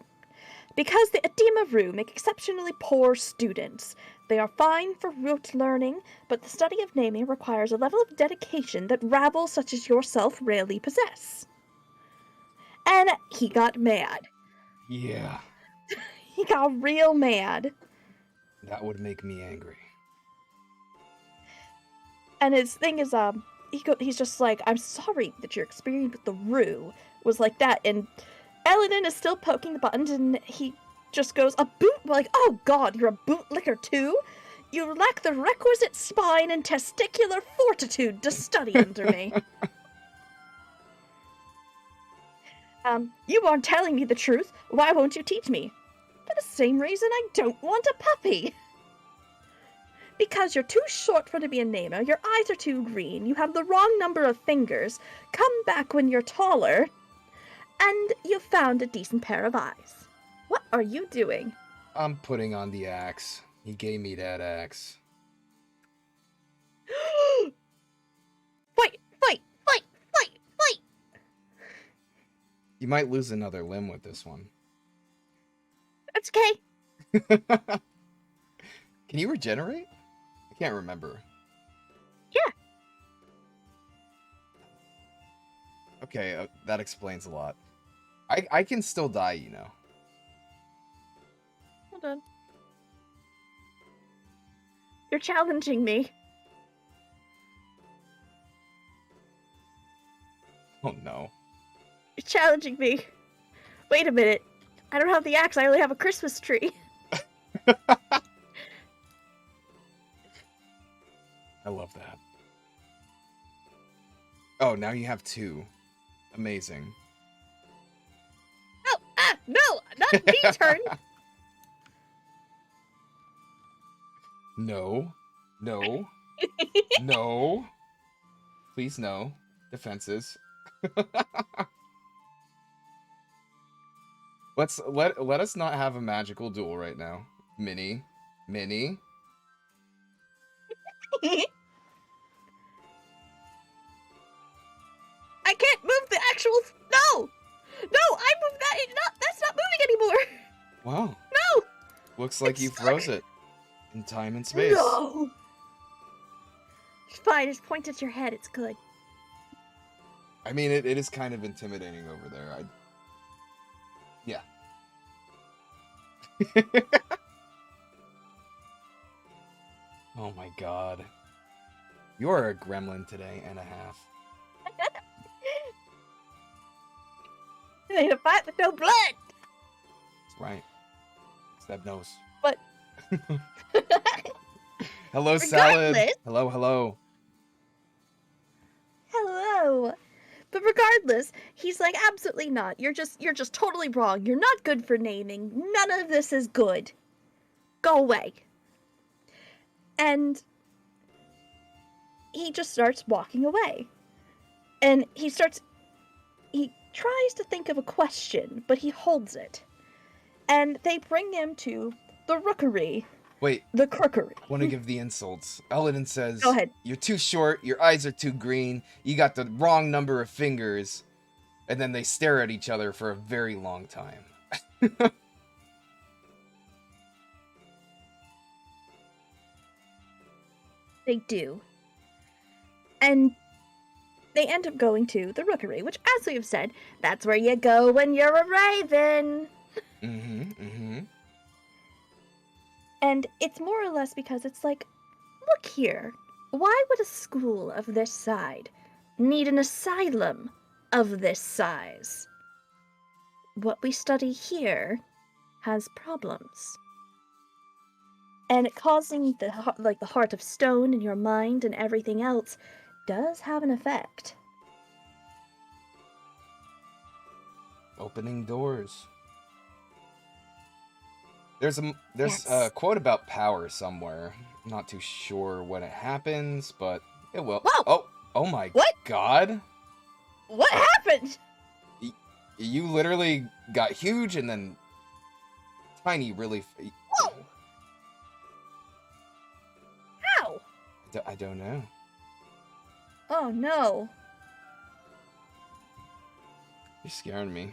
Because the Edema Rue make exceptionally poor students. They are fine for rote learning, but the study of naming requires a level of dedication that rabbles such as yourself rarely possess. And he got mad. Yeah. He got real mad. That would make me angry. And his thing is, he's just like, I'm sorry that your experience with the Rue was like that. And Eldin is still poking the buttons, and he just goes, a boot? Like, oh god, you're a bootlicker too? You lack the requisite spine and testicular fortitude to study under me. You aren't telling me the truth. Why won't you teach me? For the same reason I don't want a puppy. Because you're too short for to be a namer, your eyes are too green, you have the wrong number of fingers, come back when you're taller, and you've found a decent pair of eyes. What are you doing? I'm putting on the axe. He gave me that axe. Fight! Fight! Fight! Fight! Fight! You might lose another limb with this one. That's okay. Can you regenerate? I can't remember. Yeah. Okay, that explains a lot. I can still die, you know. Hold on. You're challenging me. Oh no. You're challenging me. Wait a minute. I don't have the axe, I only have a Christmas tree. I love that. Oh, now you have 2. Amazing. Oh, no! Not me turn! No. No. No. Please no. Defenses. Let us not have a magical duel right now. Minnie. I can't move the actual... No! No, I moved that... That's not moving anymore! Wow. No! Looks like It's you stuck. froze it. In time and space. No! It's fine, just point at your head, it's good. I mean, it is kind of intimidating over there. Yeah. Oh my god. You're a gremlin today and a half. It ain't a fight with no blood! That's right. Stab nose. But... Hello, Salad. Regardless- Hello. Hello. But regardless, he's like, absolutely not. You're just totally wrong. You're not good for naming. None of this is good. Go away. And he just starts walking away. And he tries to think of a question, but he holds it. And they bring him to the rookery. Wait, The crookery. want to give the insults. Eladin says, Go ahead. You're too short, your eyes are too green, you got the wrong number of fingers. And then they stare at each other for a very long time. They do. And they end up going to the rookery, which, as we have said, that's where you go when you're a raven. And it's more or less because it's like, look here, why would a school of this side need an asylum of this size? What we study here has problems. And causing the heart of stone in your mind and everything else does have an effect. Opening doors. There's Yes. a quote about power somewhere. I'm not too sure when it happens, but it will. Whoa! Oh my What? god. What happened? You literally got huge and then tiny really... Whoa! How? I don't know. Oh no. You're scaring me.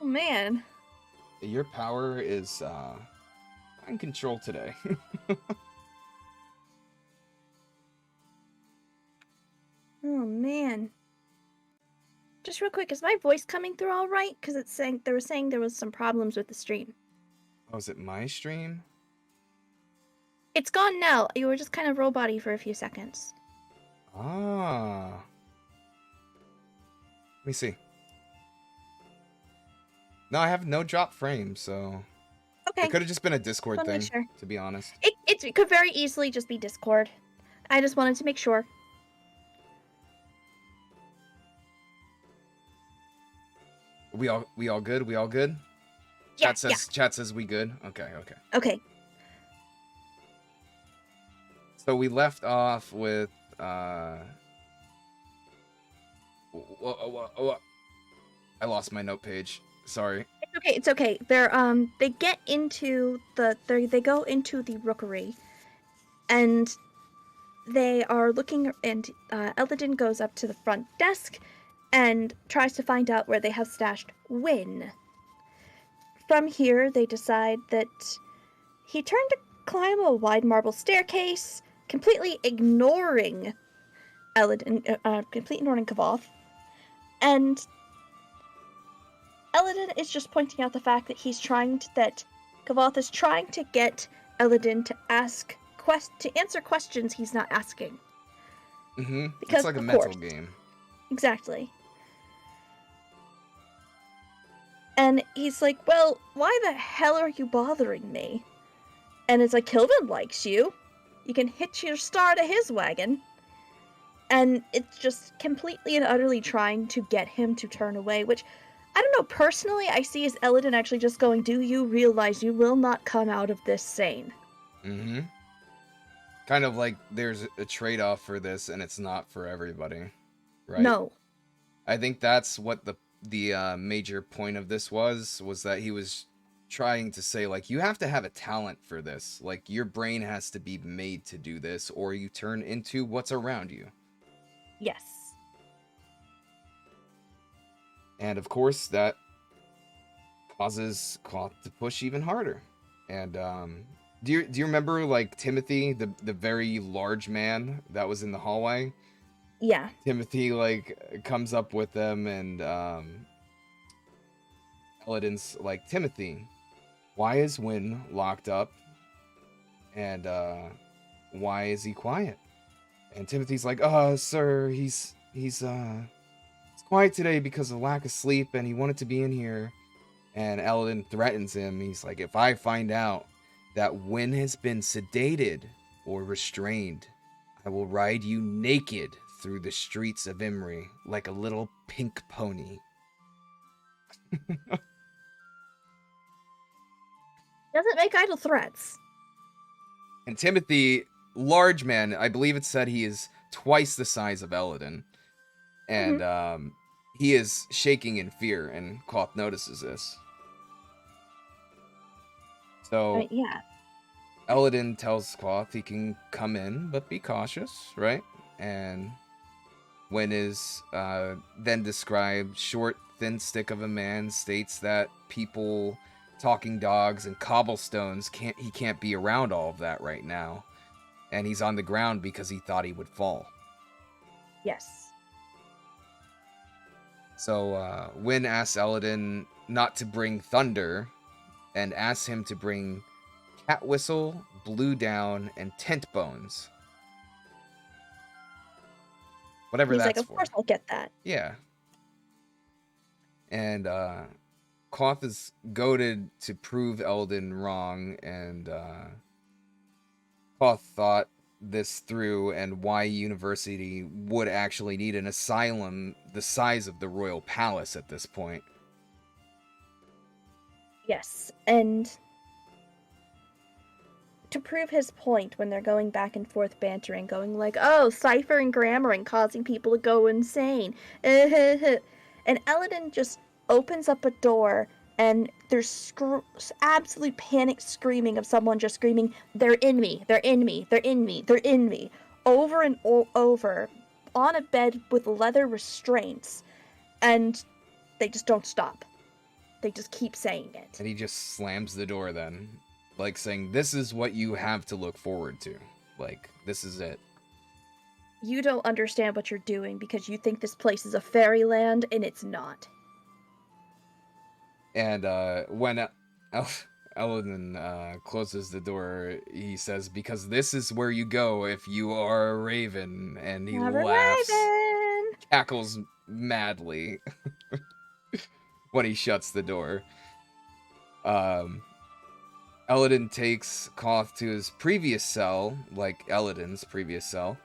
Oh man. Your power is in control today. Oh man. Just real quick, is my voice coming through all right? Because they were saying there was some problems with the stream. Oh, is it my stream? It's gone now. You were just kind of robot-y for a few seconds. Ah. Let me see. No, I have no drop frame, so... Okay. It could have just been a Discord Wanna thing, make sure. to be honest. It could very easily just be Discord. I just wanted to make sure. We all good? We all good? Yeah, Chat says we good. Okay. Okay. So we left off with I lost my note page. Sorry. It's okay. They get into they go into the rookery, and they are looking, and Eladin goes up to the front desk and tries to find out where they have stashed Wynn. From here, they decide that he turned to climb a wide marble staircase, completely ignoring complete ignoring Kavoth. And Eladin is just pointing out the fact that that Kavoth is trying to get Eladin to answer questions he's not asking. Mm-hmm. Because, It's like a of mental course. game. Exactly. And he's like, well, why the hell are you bothering me? And it's like, Kilvin likes you. You can hitch your star to his wagon. And it's just completely and utterly trying to get him to turn away, which, I don't know, personally, I see as Eladin actually just going, do you realize you will not come out of this sane? Mm-hmm. Kind of like there's a trade-off for this, and it's not for everybody, right? No. I think that's what the major point of this was that he was trying to say, like, you have to have a talent for this. Like, your brain has to be made to do this, or you turn into what's around you. Yes. And of course, that causes Cloth to push even harder. And do you remember, like, Timothy, the very large man that was in the hallway? Yeah. Timothy, like, comes up with them, and Eladin's like, Timothy, why is Wynn locked up? And why is he quiet? And Timothy's like, sir, he's quiet today because of lack of sleep, and he wanted to be in here. And Eladin threatens him. He's like, if I find out that Wynn has been sedated or restrained, I will ride you naked through the streets of Imri like a little pink pony. Doesn't make idle threats. And Timothy, large man, I believe it said he is twice the size of Eladin. And he is shaking in fear, and Cloth notices this. So yeah. Eladin tells Cloth he can come in, but be cautious, right? And Wynn is then described, short, thin stick of a man, states that people, talking dogs, and cobblestones he can't be around all of that right now. And he's on the ground because he thought he would fall. Yes. So Wynn asks Eladin not to bring thunder, and asks him to bring cat whistle, blue down, and tent bones. Whatever He's that's like, of for. course I'll get that. Yeah. And Cloth is goaded to prove Eldin wrong, and Cloth thought this through and why University would actually need an asylum the size of the royal palace at this point. Yes, and to prove his point when they're going back and forth bantering, going like, oh, cipher and grammar and causing people to go insane. And Eladin just opens up a door, and there's absolute panic screaming of someone just screaming, they're in me, they're in me, they're in me, they're in me, over and over, on a bed with leather restraints, and they just don't stop. They just keep saying it. And he just slams the door then, like saying, this is what you have to look forward to. Like, this is it. You don't understand what you're doing because you think this place is a fairyland, and it's not. And when Eladin closes the door, he says, because this is where you go if you are a raven. And he laughs, Raven! cackles madly when he shuts the door. Eladin takes Koth to his previous cell, like Eladin's previous cell.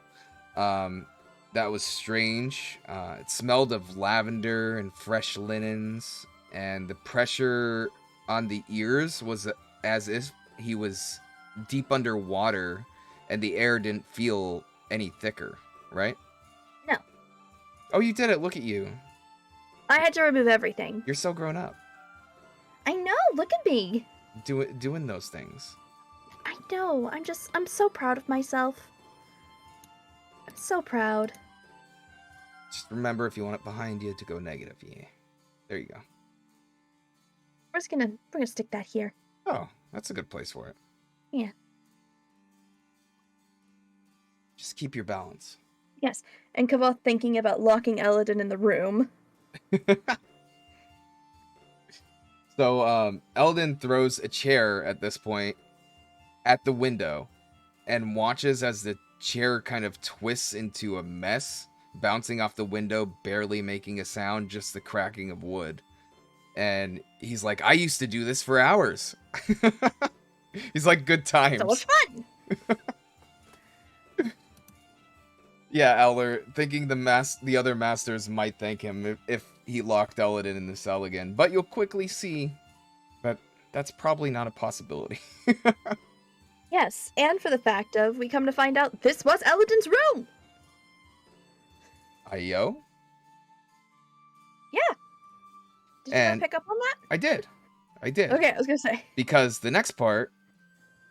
That was strange. It smelled of lavender and fresh linens, and the pressure on the ears was as if he was deep underwater, and the air didn't feel any thicker, right? No. Oh, you did it. Look at you. I had to remove everything. You're so grown up. I know, look at me. Doing those things. I know, I'm so proud of myself. I'm so proud. Just remember, if you want it behind you, to go negative. Yeah. There you go. We're gonna stick that here. Oh, that's a good place for it. Yeah. Just keep your balance. Yes, And Kavoth thinking about locking Eladin in the room. So, Eldon throws a chair at this point at the window and watches as the chair kind of twists into a mess, bouncing off the window, barely making a sound, just the cracking of wood. And he's like, I used to do this for hours. He's like, good times. So much fun! Yeah, Eller, thinking the other masters might thank him if he locked Eladin in the cell again. But you'll quickly see that that's probably not a possibility. Yes, and for the fact of, we come to find out this was Eladin's room! Ayo? Yeah. Did you not pick up on that? I did. Okay, I was gonna say. Because the next part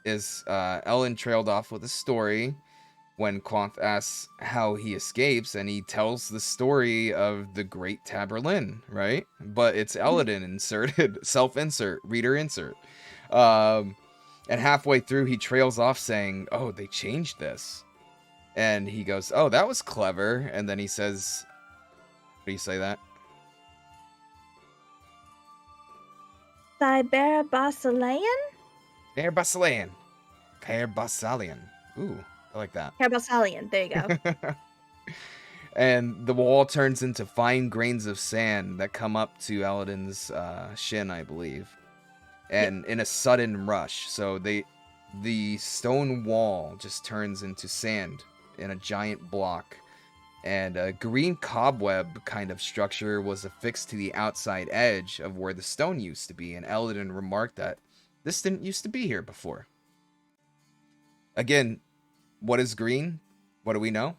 is Ellen trailed off with a story when Quanth asks how he escapes, and he tells the story of the Great Taberlin, right? But it's Eladin inserted, self-insert, reader insert. And halfway through, he trails off saying, oh, they changed this. And he goes, oh, that was clever. And then he says, how do you say that? Cybera Basilean? Per Basilian. Per Basalian. Ooh, I like that. Basalian, there you go. And the wall turns into fine grains of sand that come up to Aladdin's shin, I believe. And in a sudden rush. So the stone wall just turns into sand in a giant block. And a green cobweb kind of structure was affixed to the outside edge of where the stone used to be. And Eladin remarked that this didn't used to be here before. Again, what is green? What do we know?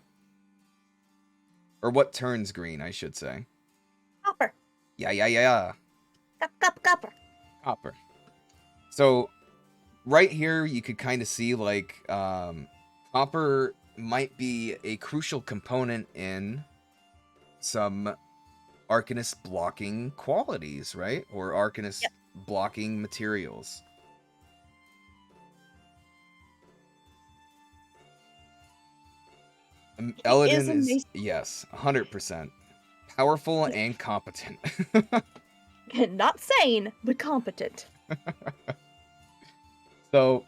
Or what turns green, I should say. Copper. Yeah. Copper. Copper. So, right here, you could kind of see, like, copper might be a crucial component in some Arcanist blocking qualities, right? Or Arcanist blocking materials. Eladin is, yes, 100%. Powerful and competent. Not sane, but competent. So,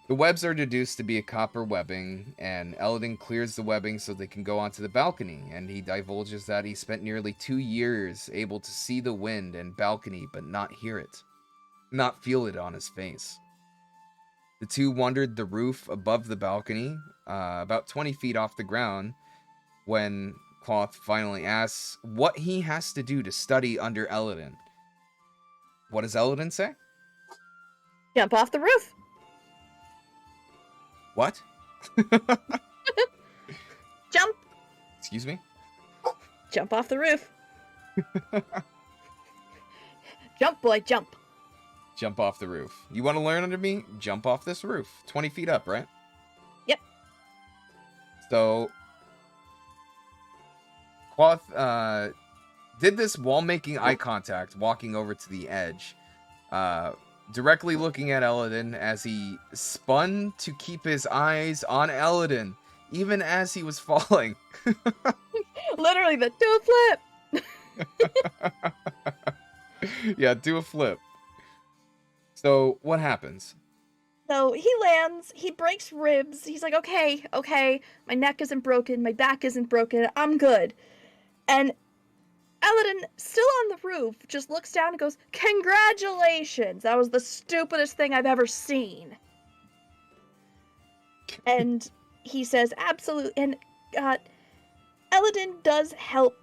the webs are deduced to be a copper webbing, and Eladin clears the webbing so they can go onto the balcony, and he divulges that he spent nearly 2 years able to see the wind and balcony but not hear it, not feel it on his face. The two wandered the roof above the balcony, about 20 feet off the ground, when Quoth finally asks what he has to do to study under Eladin. What does Eladin say? Jump off the roof. What? Jump. Excuse me? Jump off the roof. Jump, boy, jump. Jump off the roof. You want to learn under me? Jump off this roof. 20 feet up, right? Yep. So, Quoth did this while making eye contact, walking over to the edge, directly looking at Eladin as he spun to keep his eyes on Eladin, even as he was falling. Literally, the do a flip. Yeah, do a flip. So, what happens? So he lands, he breaks ribs, he's like, okay, my neck isn't broken, my back isn't broken, I'm good. And Eladin, still on the roof, just looks down and goes, congratulations, that was the stupidest thing I've ever seen. And he says, absolutely, and Eladin does help,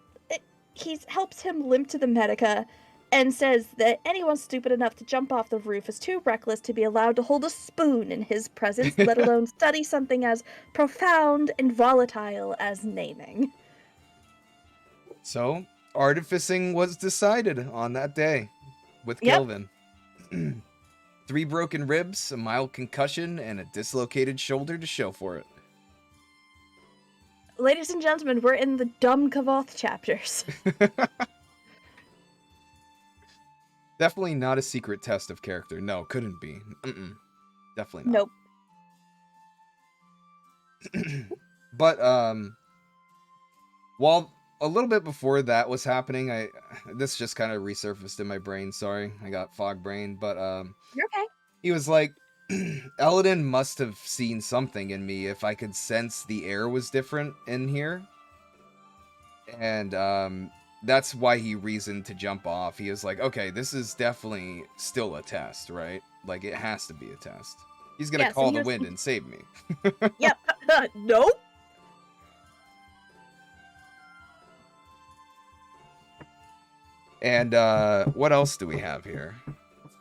he helps him limp to the Medica, and says that anyone stupid enough to jump off the roof is too reckless to be allowed to hold a spoon in his presence, let alone study something as profound and volatile as naming. So, artificing was decided on that day with Kelvin. 3 broken ribs, a mild concussion, and a dislocated shoulder to show for it. Ladies and gentlemen, we're in the dumb Kavoth chapters. Definitely not a secret test of character. No, couldn't be. Definitely not. Nope. But, While a little bit before that was happening, this just kind of resurfaced in my brain. Sorry, I got fog brain, but You're okay. he was like, Eldon must have seen something in me if I could sense the air was different in here, and that's why he reasoned to jump off. He was like, okay, this is definitely still a test, right? Like, it has to be a test. He's gonna Yes, call and the he was- wind and save me. Yep. Nope. And what else do we have here?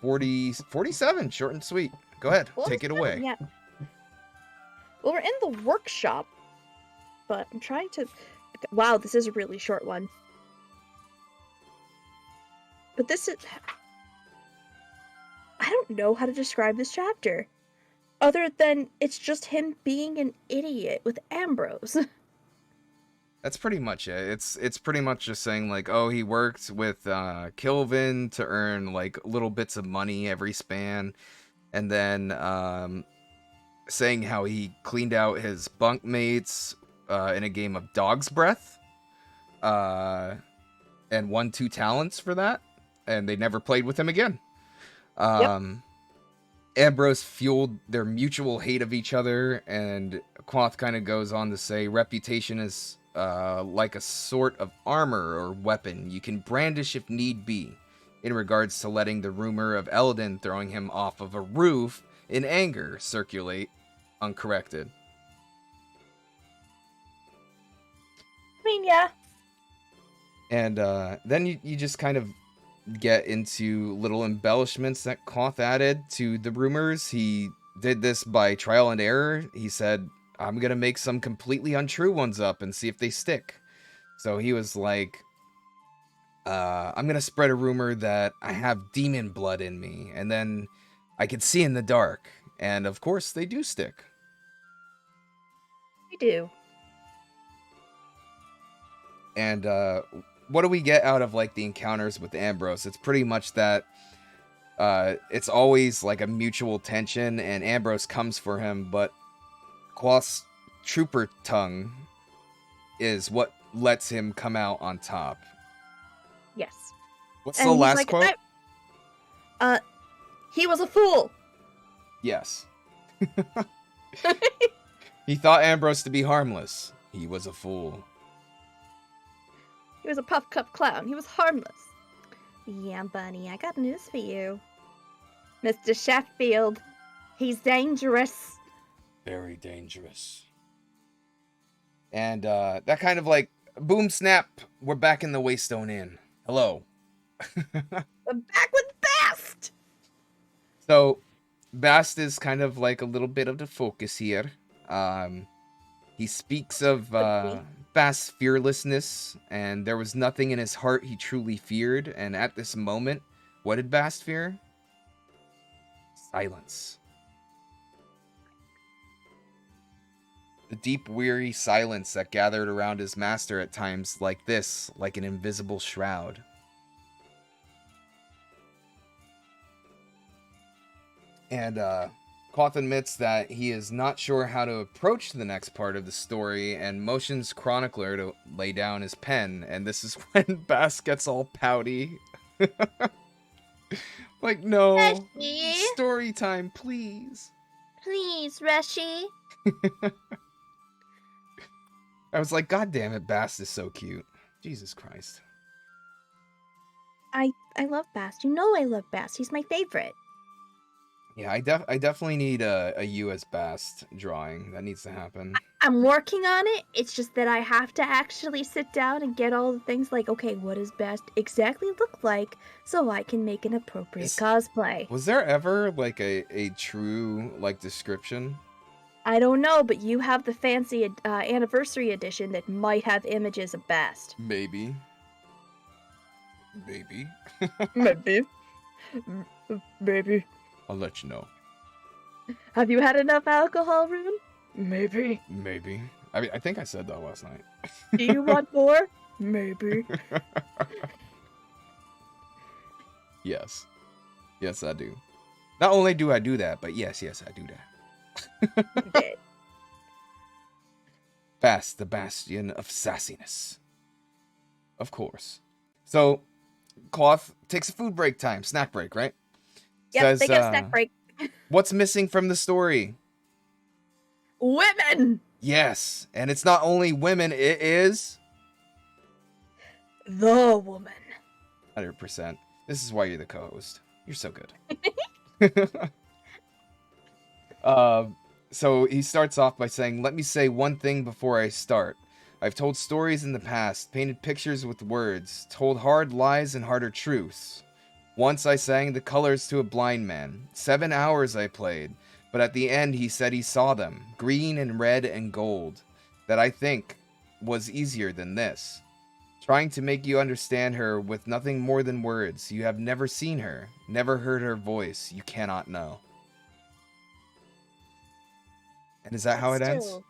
47, short and sweet. Go ahead, take it away. Yeah. Well, we're in the workshop, but I'm trying to... Wow, this is a really short one. But this is... I don't know how to describe this chapter. Other than it's just him being an idiot with Ambrose. That's pretty much it. It's pretty much just saying like, oh, he worked with Kilvin to earn like little bits of money every span, and then saying how he cleaned out his bunkmates in a game of Dog's Breath, and won 2 talents for that, and they never played with him again. Ambrose fueled their mutual hate of each other, and Quoth kind of goes on to say, reputation is like a sort of armor or weapon you can brandish if need be, in regards to letting the rumor of Eldon throwing him off of a roof in anger circulate uncorrected. I mean, yeah. And then you just kind of get into little embellishments that Koth added to the rumors. He did this by trial and error. He said, I'm going to make some completely untrue ones up and see if they stick. So he was like, I'm going to spread a rumor that I have demon blood in me, and then I can see in the dark. And of course, they do stick. We do. And what do we get out of like the encounters with Ambrose? It's pretty much that it's always like a mutual tension, and Ambrose comes for him, but Quoth's trooper tongue is what lets him come out on top. Yes. What's And the he's last like, quote? He was a fool. Yes. He thought Ambrose to be harmless. He was a fool. He was a puff cup clown. He was harmless. Yeah, Bunny, I got news for you. Mr. Sheffield, he's dangerous. Very dangerous. And that kind of like, boom, snap, we're back in the Waystone Inn. Hello. I'm back with Bast! So, Bast is kind of like a little bit of the focus here. He speaks of Bast's fearlessness, and there was nothing in his heart he truly feared, and at this moment, what did Bast fear? Silence. The deep, weary silence that gathered around his master at times like this, like an invisible shroud. And Koth admits that he is not sure how to approach the next part of the story and motions Chronicler to lay down his pen, and this is when Bast gets all pouty. Like, no, Reshi? story time, please. Please, Reshi. I was like, God damn it, Bast is so cute. Jesus Christ. I love Bast. You know I love Bast. He's my favorite. Yeah, I definitely need a you as Bast drawing. That needs to happen. I'm working on it. It's just that I have to actually sit down and get all the things like, okay, what does Bast exactly look like so I can make an appropriate cosplay. Was there ever like a true like description? I don't know, but you have the fancy anniversary edition that might have images of Bast. Maybe. Maybe. Maybe. Maybe. I'll let you know. Have you had enough alcohol, Rune? Maybe. Maybe. I mean, I think I said that last night. Do you want more? Maybe. Yes. Yes, I do. Not only do I do that, but yes, I do that. You did. Bast, the bastion of sassiness. Of course. So, Cloth takes a food break time, snack break, right? Yep, Says, they get a snack break. what's missing from the story? Women! Yes, and it's not only women, it is The woman. 100%. This is why you're the co-host. You're so good. So he starts off by saying, "Let me say one thing before I start. I've told stories in the past, painted pictures with words, told hard lies and harder truths. Once I sang the colors to a blind man. 7 hours I played, but at the end he said he saw them, green and red and gold. That I think was easier than this. Trying to make you understand her with nothing more than words. You have never seen her, never heard her voice. You cannot know." And is that how it ends? Okay.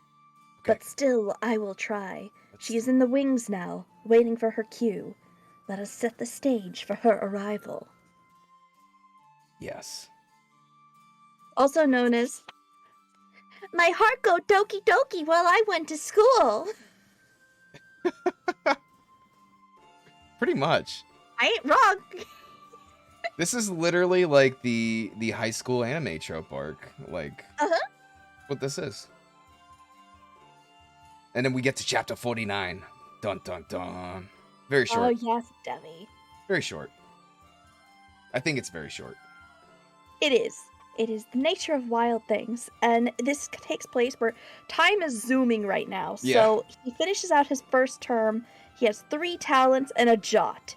But still, I will try. She is in the wings now, waiting for her cue. Let us set the stage for her arrival. Yes. Also known as, my heart go doki doki while I went to school. Pretty much. I ain't wrong. This is literally like the high school anime trope arc. Like, what this is. And then we get to chapter 49. Dun dun dun. Very Oh, short. yes, Debbie. Very short. I think it's very short. It is. It is the nature of wild things. And this takes place where time is zooming right now. Yeah. So he finishes out his first term. He has 3 talents and a jot.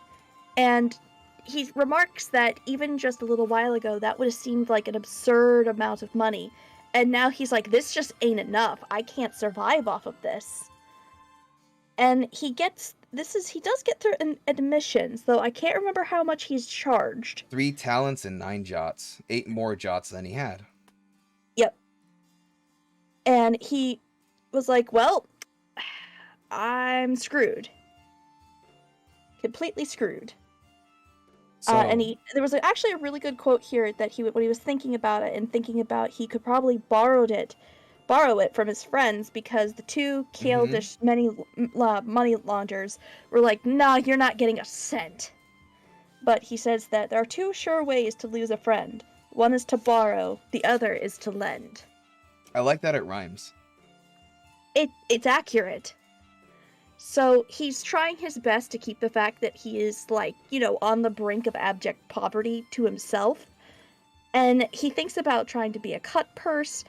And he remarks that even just a little while ago, that would have seemed like an absurd amount of money. And now he's like, this just ain't enough. I can't survive off of this. And he does get through admissions, though I can't remember how much he's charged. 3 talents and 9 jots. 8 more jots than he had. Yep. And he was like, well, I'm screwed. Completely screwed. So, And there was actually a really good quote here that when he was thinking about it and thinking about he could probably borrow it from his friends, because the 2 Kael'dish money launderers were like, nah, you're not getting a cent. But he says that there are 2 sure ways to lose a friend. One is to borrow, the other is to lend. I like that it rhymes. It's accurate. So he's trying his best to keep the fact that he is, on the brink of abject poverty to himself. And he thinks about trying to be a cut purse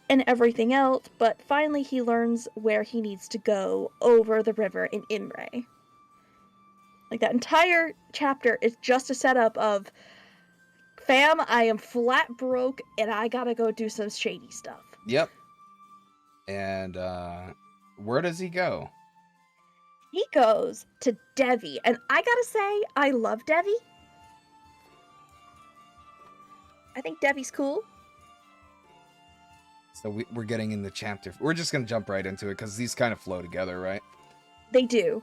and everything else, but finally he learns where he needs to go over the river in Imre. Like, that entire chapter is just a setup of, fam, I am flat broke and I gotta go do some shady stuff. Yep. And, where does he go? He goes to Devi, and I gotta say, I love Devi. I think Devi's cool. So we're getting in the chapter. We're just going to jump right into it because these kind of flow together, right? They do.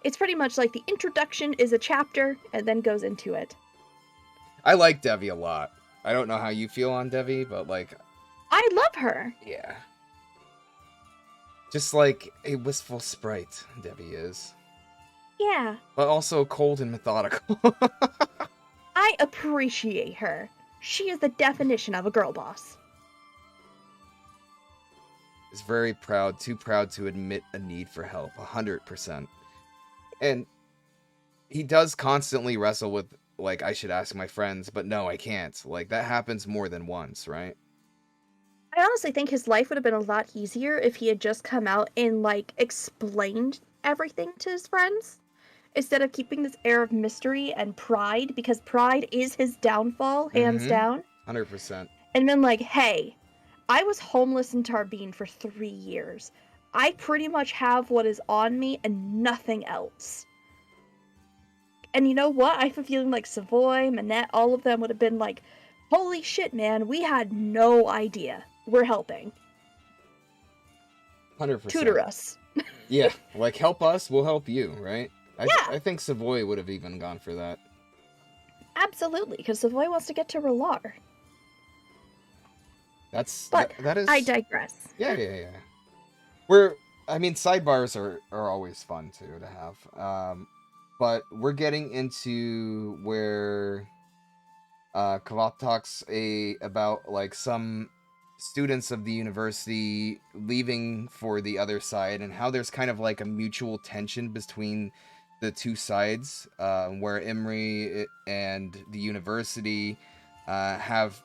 It's pretty much like the introduction is a chapter and then goes into it. I like Devi a lot. I don't know how you feel on Devi, but like... I love her. Yeah. Just like a wistful sprite, Devi is. Yeah. But also cold and methodical. I appreciate her. She is the definition of a girl boss. Is very proud, too proud to admit a need for help, 100%. And he does constantly wrestle with, like, I should ask my friends, but no, I can't. Like, that happens more than once, right? I honestly think his life would have been a lot easier if he had just come out and, explained everything to his friends, instead of keeping this air of mystery and pride, because pride is his downfall, hands down. 100%. And been like, hey, I was homeless in Tarbine for 3 years. I pretty much have what is on me and nothing else. And you know what? I have a feeling like Savoy, Manette, all of them would have been like, holy shit, man, we had no idea. We're helping. 100%. Tutor us. Yeah, like, help us, we'll help you, right? Yeah. I think Savoy would have even gone for that. Absolutely, because Savoy wants to get to Relar. That is... I digress. Yeah. Sidebars are always fun, too, to have. But we're getting into where Kavath talks about like some students of the university leaving for the other side, and how there's kind of like a mutual tension between the two sides, where Imri and the university have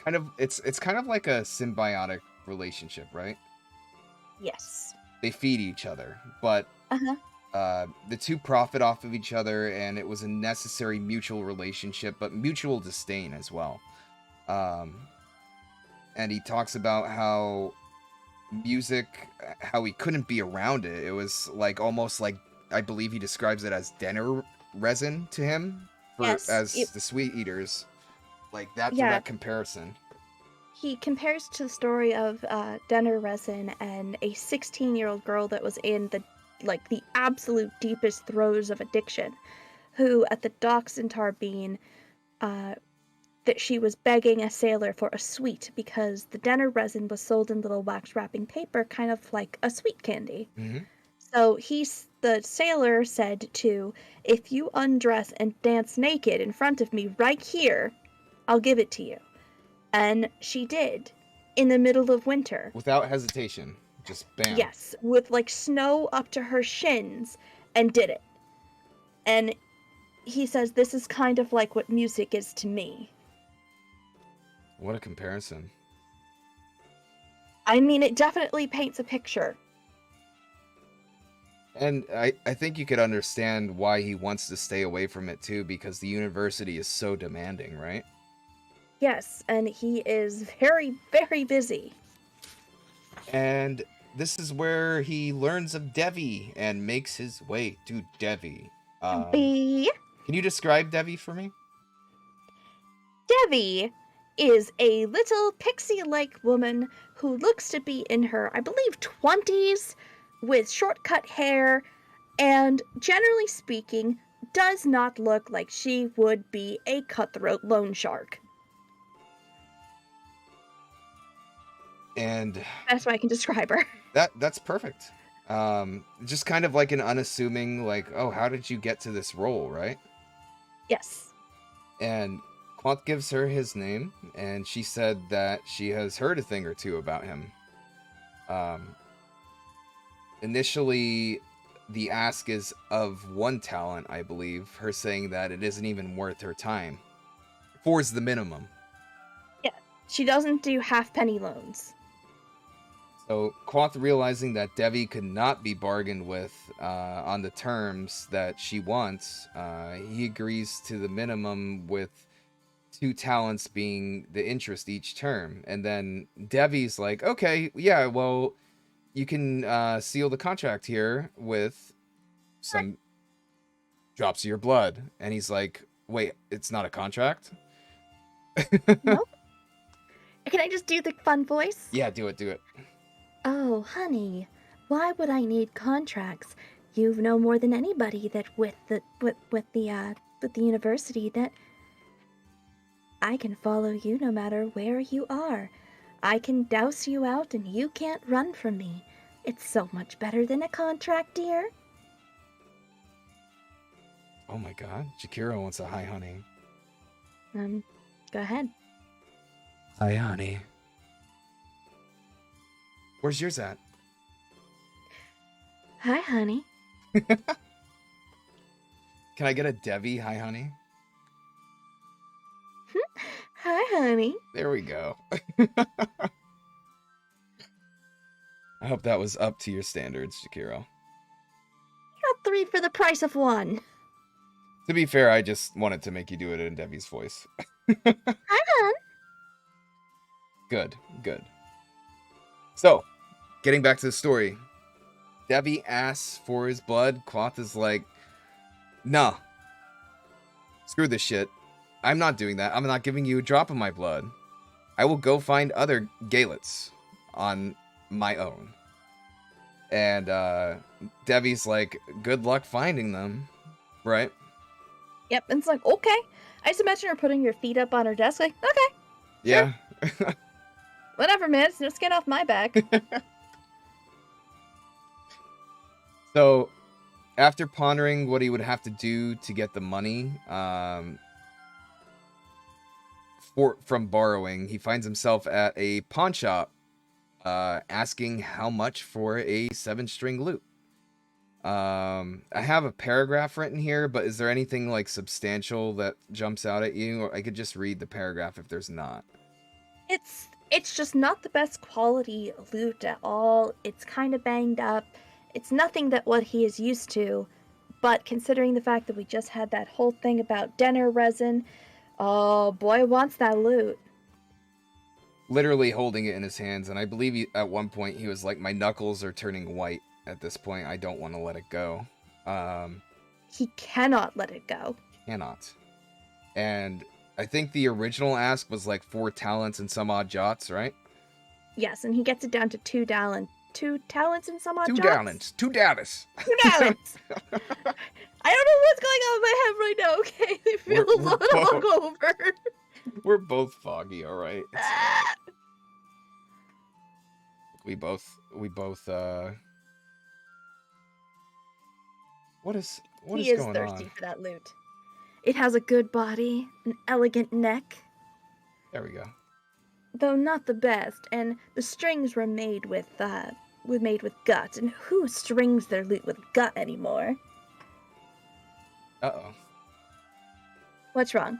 kind of it's kind of like a symbiotic relationship, right? Yes. They feed each other, but the two profit off of each other, and it was a necessary mutual relationship, but mutual disdain as well. And he talks about how music, how he couldn't be around it. It was like almost like, I believe he describes it as dinner resin to him for Yes. as the sweet eaters, like that Yeah. direct comparison. He compares to the story of Denner Resin and a 16-year-old girl that was in the absolute deepest throes of addiction, who at the docks in Tarbeen, that she was begging a sailor for a sweet because the Denner resin was sold in little wax wrapping paper, kind of like a sweet candy. Mm-hmm. So the sailor said to, if you undress and dance naked in front of me right here, I'll give it to you. And she did, in the middle of winter. Without hesitation, just bam. Yes, with like snow up to her shins, and did it. And he says this is kind of like what music is to me. What a comparison. I mean, it definitely paints a picture. And I think you could understand why he wants to stay away from it too, because the university is so demanding, right? Yes, and he is very, very busy. And this is where he learns of Devi and makes his way to Devi. B. Can you describe Devi for me? Devi is a little pixie-like woman who looks to be in her, I believe, 20s, with short-cut hair, and generally speaking, does not look like she would be a cutthroat loan shark. And That's how I can describe her. that's perfect. Just kind of like an unassuming, like, oh, how did you get to this role, right? Yes. And Quant gives her his name, and she said that she has heard a thing or two about him. Initially, the ask is of one talent, I believe, her saying that it isn't even worth her time. 4 is the minimum. Yeah. She doesn't do half-penny loans. So Quoth, realizing that Devi could not be bargained with on the terms that she wants, he agrees to the minimum, with 2 talents being the interest each term. And then Devi's like, okay, yeah, well, you can seal the contract here with some drops of your blood. And he's like, wait, it's not a contract? Nope. Can I just do the fun voice? Yeah, do it. Oh, honey, why would I need contracts? You know more than anybody that with the university that I can follow you no matter where you are. I can douse you out and you can't run from me. It's so much better than a contract, dear. Oh my god, Shakira wants a hi, honey. Go ahead. Hi, honey. Where's yours at? Hi, honey. Can I get a Devi hi, honey? Hi, honey. There we go. I hope that was up to your standards, Shakiro. Got 3 for the price of 1. To be fair, I just wanted to make you do it in Devi's voice. Hi, hon. Good. So, getting back to the story. Devi asks for his blood. Quoth is like, nah. Screw this shit. I'm not doing that. I'm not giving you a drop of my blood. I will go find other Gaelets on my own. And Devi's like, good luck finding them. Right? Yep, and it's like, okay. I just imagine her putting your feet up on her desk, like, okay. Yeah. Whatever, man. It's no skin off my back. So, After pondering what he would have to do to get the money from borrowing, he finds himself at a pawn shop asking how much for a 7-string lute. I have a paragraph written here, but is there anything like substantial that jumps out at you? Or I could just read the paragraph if there's not. It's just not the best quality loot at all. It's kind of banged up. It's nothing that what he is used to, but considering the fact that we just had that whole thing about Denner resin, oh boy wants that loot. Literally holding it in his hands, and I believe at one point he was like, my knuckles are turning white at this point. I don't want to let it go. He cannot let it go. Cannot. And I think the original ask was like 4 talents and some odd jots, right? Yes, and he gets it down to 2 talents. 2 talents and some odd 2 jots? talents. 2 talents. 2 talents. I don't know what's going on in my head right now, okay? I feel a little hungover. We're both foggy, alright? We both, What is going on? He is thirsty for that loot. It has a good body, an elegant neck. There we go. Though not the best, and the strings were made with gut, and who strings their lute with gut anymore? Uh-oh. What's wrong?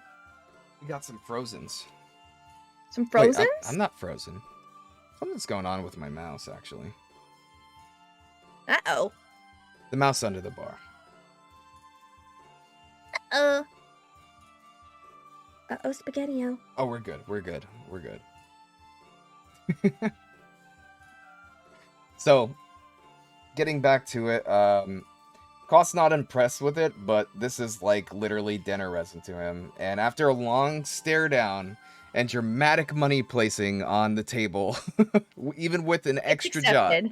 We got some frozens. Some Wait, frozens? I'm not frozen. Something's going on with my mouse, actually. Uh-oh. The mouse under the bar. Uh-oh, Spaghetti-O. Oh, we're good. We're good. We're good. So, getting back to it, Cost's not impressed with it, but this is like literally dinner resin to him. And after a long stare down and dramatic money placing on the table, even with an extra jot.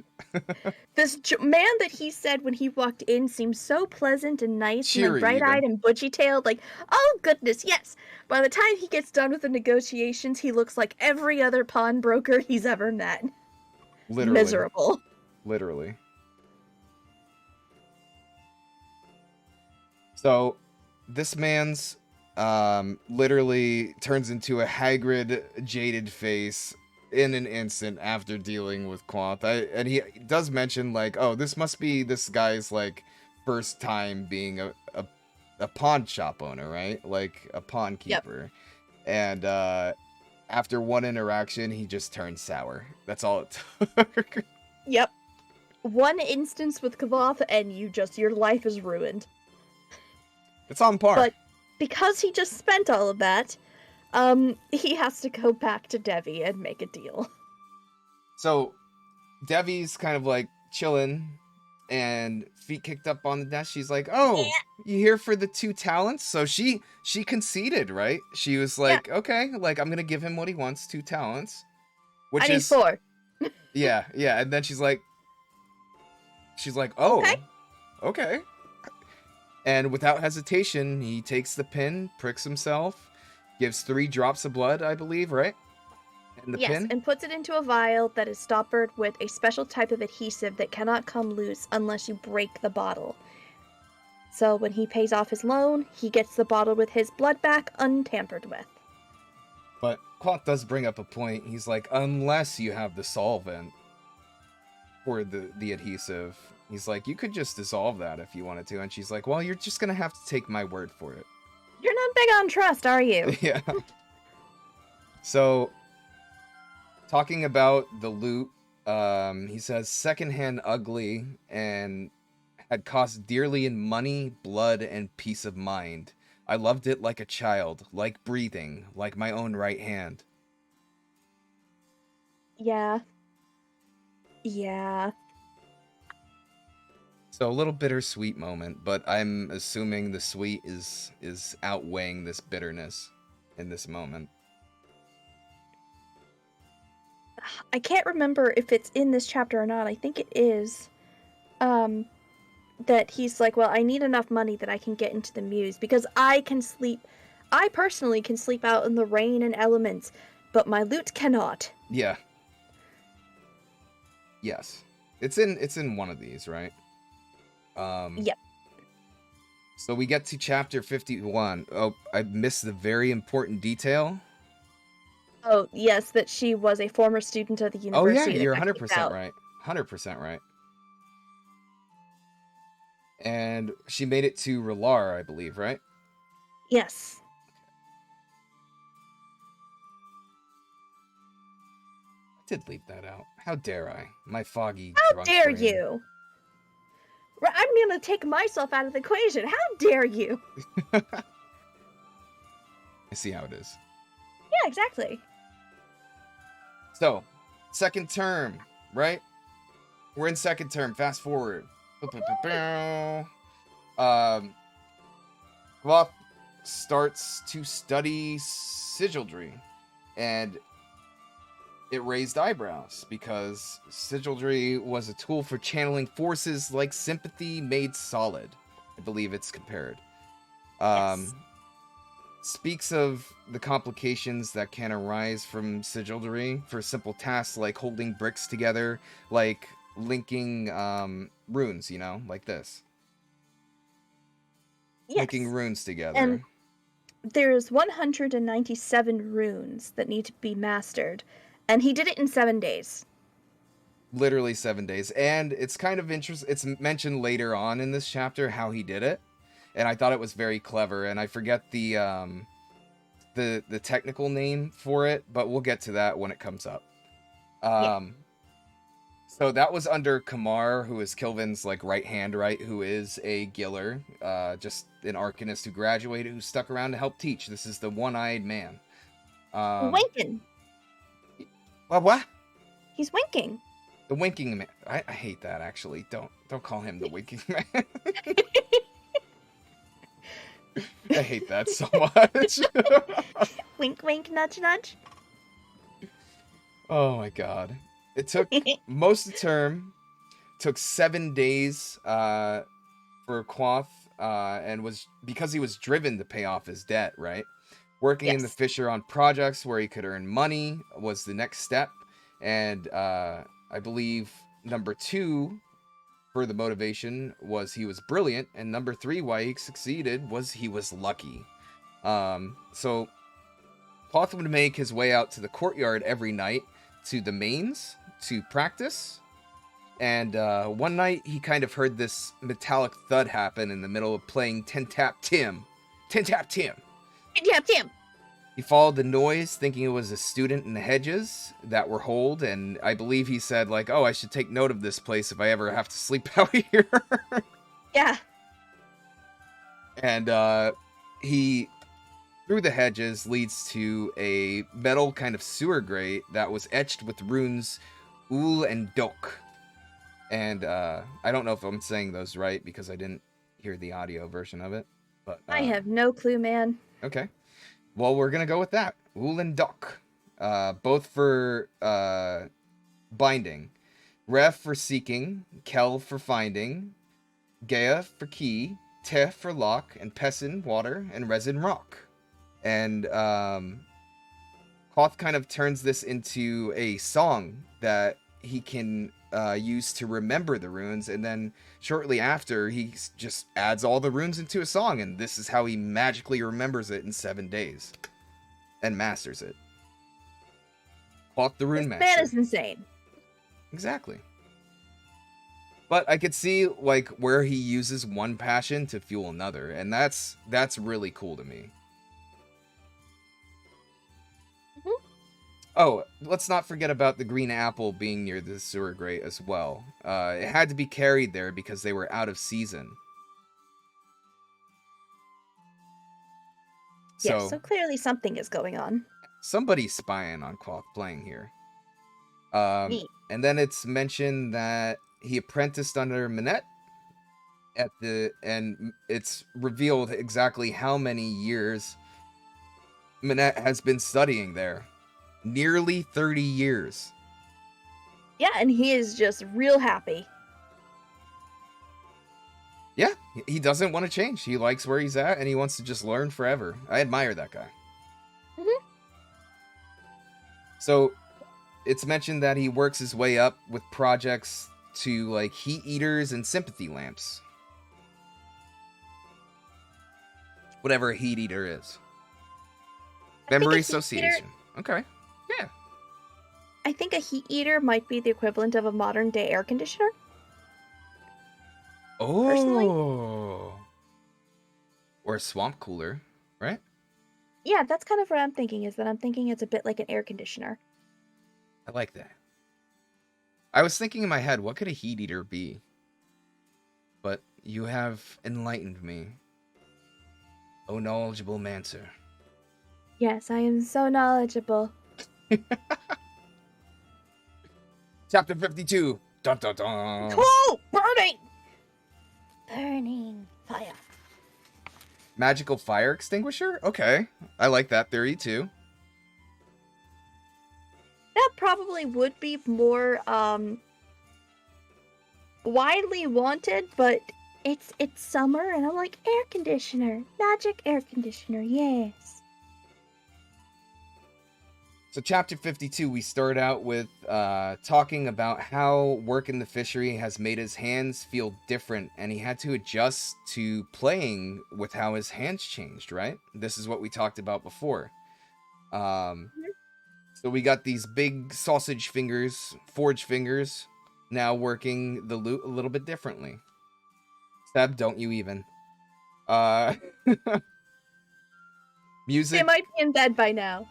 This man that he said when he walked in seemed so pleasant and nice, Cheery, and like bright-eyed and bushy-tailed, like, oh goodness, yes. By the time he gets done with the negotiations, he looks like every other pawnbroker he's ever met. Literally. Miserable. Literally. So, this man's literally turns into a haggard, jaded face in an instant after dealing with Quanth. And he does mention, like, oh, this must be this guy's, like, first time being a pawn shop owner, right? Like, a pawn keeper. Yep. And after one interaction, he just turned sour. That's all it took. Yep. One instance with Kavoth, and your life is ruined. It's on par. But because he just spent all of that, he has to go back to Devi and make a deal. So, Devi's kind of like chilling and feet kicked up on the desk. She's like, oh, you here for the 2 talents? So she conceded, right? She was like, okay, like, I'm going to give him what he wants, 2 talents. Which I need 4. yeah. And then she's like, oh, okay. And without hesitation, he takes the pin, pricks himself, gives 3 drops of blood, I believe, right? And the pin? And puts it into a vial that is stoppered with a special type of adhesive that cannot come loose unless you break the bottle. So when he pays off his loan, he gets the bottle with his blood back untampered with. But Quanth does bring up a point. He's like, unless you have the solvent for the adhesive. He's like, you could just dissolve that if you wanted to. And she's like, well, you're just going to have to take my word for it. You're not big on trust, are you? Yeah. So, talking about the loot, he says, secondhand ugly and had cost dearly in money, blood, and peace of mind. I loved it like a child, like breathing, like my own right hand. Yeah. So a little bittersweet moment, but I'm assuming the sweet is outweighing this bitterness in this moment. I can't remember if it's in this chapter or not. I think it is. That he's like, well, I need enough money that I can get into the Muse because I personally can sleep out in the rain and elements, but my loot cannot. Yeah. Yes. It's in one of these, right? Yep. So we get to chapter 51. Oh, I missed the very important detail. Oh, yes, that she was a former student of the Oh yeah, university that you're got kicked 100% out. right. 100% right. And she made it to Relar, I believe, right? Yes. I did leave that out. How dare I? My foggy, How drunk dare brain. you? I'm gonna take myself out of the equation. How dare you? I see how it is. Yeah, exactly. So, second term, right? We're in second term. Fast forward. Cloth starts to study sigildry, and it raised eyebrows because sigildry was a tool for channeling forces like sympathy made solid. I believe it's compared. Yes. Speaks of the complications that can arise from sigildry for simple tasks like holding bricks together, like linking runes, you know, like this. Linking Yes. runes together. And there's 197 runes that need to be mastered, and he did it in 7 days. Literally 7 days. And it's kind of interesting. It's mentioned later on in this chapter how he did it. And I thought it was very clever. And I forget the technical name for it, but we'll get to that when it comes up. Yeah. So that was under Kamar, who is Kilvin's like right hand, right? Who is a Giller, just an Arcanist who graduated, who stuck around to help teach. This is the one-eyed man. Winking. What? He's winking. The winking man. I hate that actually. Don't call him the winking man. I hate that so much. Wink, wink, nudge, nudge. Oh my god. It took most of the term, took 7 days for Quoth, and was because he was driven to pay off his debt, right? Working in the Yes. Fisher on projects where he could earn money was the next step. And I believe number 2 for the motivation was he was brilliant, and number 3 why he succeeded was he was lucky. So Quoth would make his way out to the courtyard every night to the mains to practice. And one night he kind of heard this metallic thud happen in the middle of playing Tin Tap Tim. Tin Tap Tim. Yeah, Tim. He followed the noise, thinking it was a student in the hedges that were holed, and I believe he said, like, oh, I should take note of this place if I ever have to sleep out here. Yeah. And he, through the hedges, leads to a metal kind of sewer grate that was etched with runes Ul and Dok. And I don't know if I'm saying those right because I didn't hear the audio version of it. But I have no clue, man. Okay. Well, we're going to go with that. Ul and Dok. Both for binding. Ref for seeking. Kel for finding. Gaia for key. Te for lock. And Pessin, water. And Resin, rock. And Koth kind of turns this into a song that he can use to remember the runes, and then shortly after he just adds all the runes into a song, and this is how he magically remembers it in 7 days and masters it. Koth the Rune Master. That is insane. Exactly. But I could see like where he uses one passion to fuel another, and that's really cool to me. Oh, let's not forget about the green apple being near the sewer grate as well. It had to be carried there because they were out of season. Yeah, so clearly something is going on. Somebody's spying on Quoth playing here. Neat. And then it's mentioned that he apprenticed under Minette and it's revealed exactly how many years Minette has been studying there. Nearly 30 years. Yeah, and he is just real happy. Yeah, he doesn't want to change. He likes where he's at, and he wants to just learn forever. I admire that guy. Mm-hmm. So, it's mentioned that he works his way up with projects to, like, heat eaters and sympathy lamps. Whatever a heat eater is. I think a Memory heat eater- association. Okay. Yeah. I think a heat eater might be the equivalent of a modern day air conditioner. Personally? Oh. Or a swamp cooler, right? Yeah, that's kind of what I'm thinking, is that I'm thinking it's a bit like an air conditioner. I like that. I was thinking in my head, what could a heat eater be? But you have enlightened me. Oh, knowledgeable Mancer. Yes, I am so knowledgeable. Chapter 52. Dun dun dun. Cool! Burning! Burning fire. Magical fire extinguisher? Okay. I like that theory too. That probably would be more, widely wanted, but it's summer, and I'm like, air conditioner. Magic air conditioner, yes. So chapter 52, we start out with talking about how work in the fishery has made his hands feel different, and he had to adjust to playing with how his hands changed, right? This is what we talked about before. So we got these big sausage fingers, forge fingers, now working the lute a little bit differently. Seb, don't you even. Music. They might be in bed by now.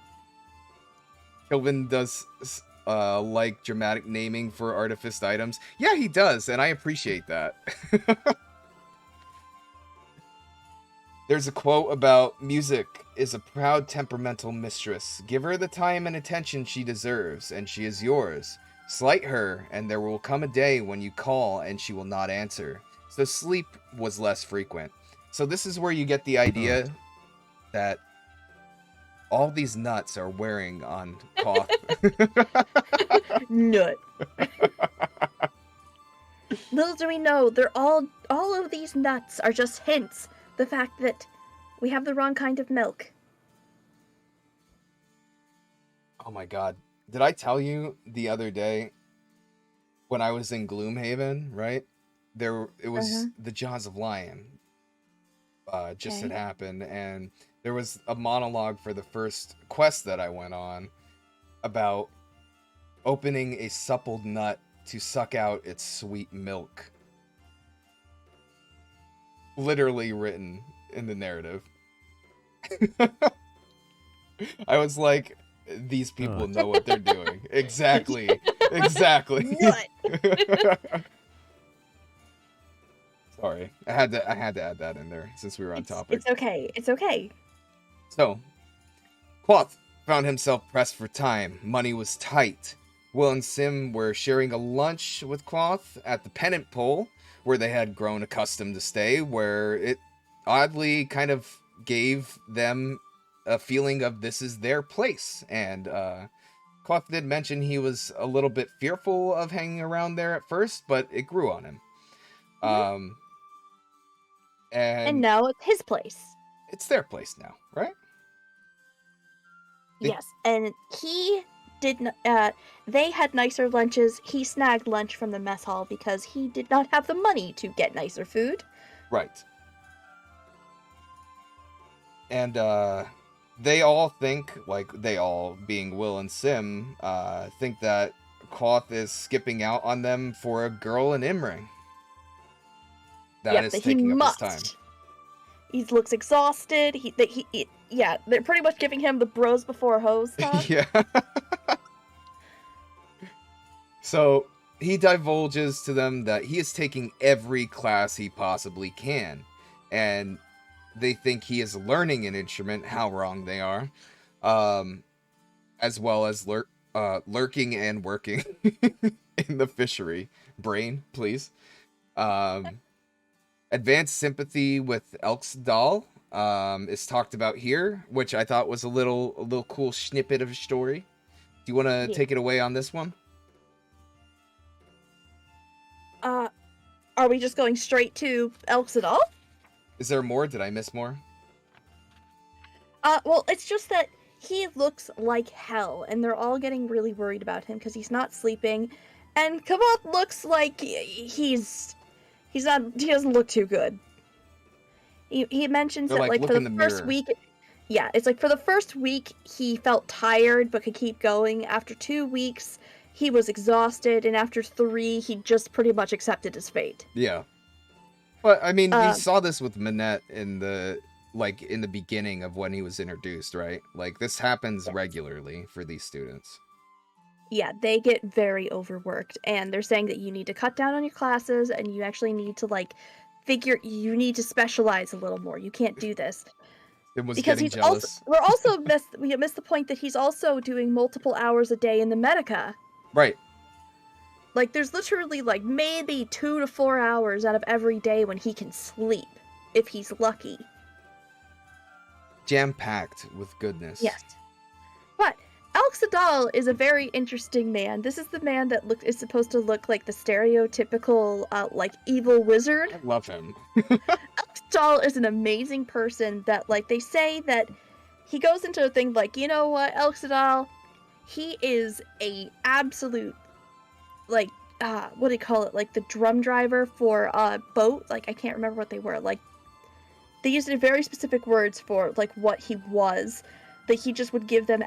Kelvin does like dramatic naming for artifice items. Yeah, he does, and I appreciate that. There's a quote about music is a proud temperamental mistress. Give her the time and attention she deserves, and she is yours. Slight her, and there will come a day when you call and she will not answer. So sleep was less frequent. So this is where you get the idea that all these nuts are wearing on Koth. Nut. Little do we know, they're all of these nuts are just hints. The fact that we have the wrong kind of milk. Oh my god. Did I tell you the other day when I was in Gloomhaven, right? It was the Jaws of Lion. Just had happened, and there was a monologue for the first quest that I went on about opening a suppled nut to suck out its sweet milk. Literally written in the narrative. I was like, these people know what they're doing. Exactly. Exactly. Sorry. I had to add that in there since we were on topic. It's okay. It's okay. So, Quoth found himself pressed for time. Money was tight. Will and Sim were sharing a lunch with Quoth at the pennant pole, where they had grown accustomed to stay, where it oddly kind of gave them a feeling of this is their place. And Quoth did mention he was a little bit fearful of hanging around there at first, but it grew on him. And now it's his place. It's their place now, right? Yes, and he did they had nicer lunches. He snagged lunch from the mess hall because he did not have the money to get nicer food. Right. And they all think, like they all being Will and Sim, think that Quoth is skipping out on them for a girl in Imring. That is taking up his time. He looks exhausted. They're pretty much giving him the bros before hoes talk. Yeah. So he divulges to them that he is taking every class he possibly can, and they think he is learning an instrument. How wrong they are, as well as lurking and working in the fishery. Brain, please. Advanced sympathy with Elksdal is talked about here, which I thought was a little cool snippet of a story. Do you want to take it away on this one? Are we just going straight to Elksdal? Is there more? Did I miss more? Well, it's just that he looks like hell, and they're all getting really worried about him because he's not sleeping, and Kavath looks like he doesn't look too good. He mentions They're that, like, like, look for in the the first mirror. week, yeah, it's like for the first week he felt tired but could keep going. After 2 weeks, he was exhausted, and after 3, he just pretty much accepted his fate. Yeah. But I mean, we Um, saw this with Minette in the beginning of when he was introduced, right? Like this happens yeah. regularly for these students. Yeah, they get very overworked, and they're saying that you need to cut down on your classes, and you actually need to, like, you need to specialize a little more. You can't do this. It was Because getting he's also jealous. we missed the point that he's also doing multiple hours a day in the Medica. Right. Like, there's literally, like, maybe 2 to 4 hours out of every day when he can sleep, if he's lucky. Jam-packed with goodness. Yes. But Alxadal is a very interesting man. This is the man that is supposed to look like the stereotypical, like, evil wizard. I love him. Alxadal is an amazing person that, like, they say that he goes into a thing like, you know what, Alxadal, he is a absolute, like, what do you call it? Like the drum driver for boat. Like, I can't remember what they were. Like, they used very specific words for like what he was. That he just would give them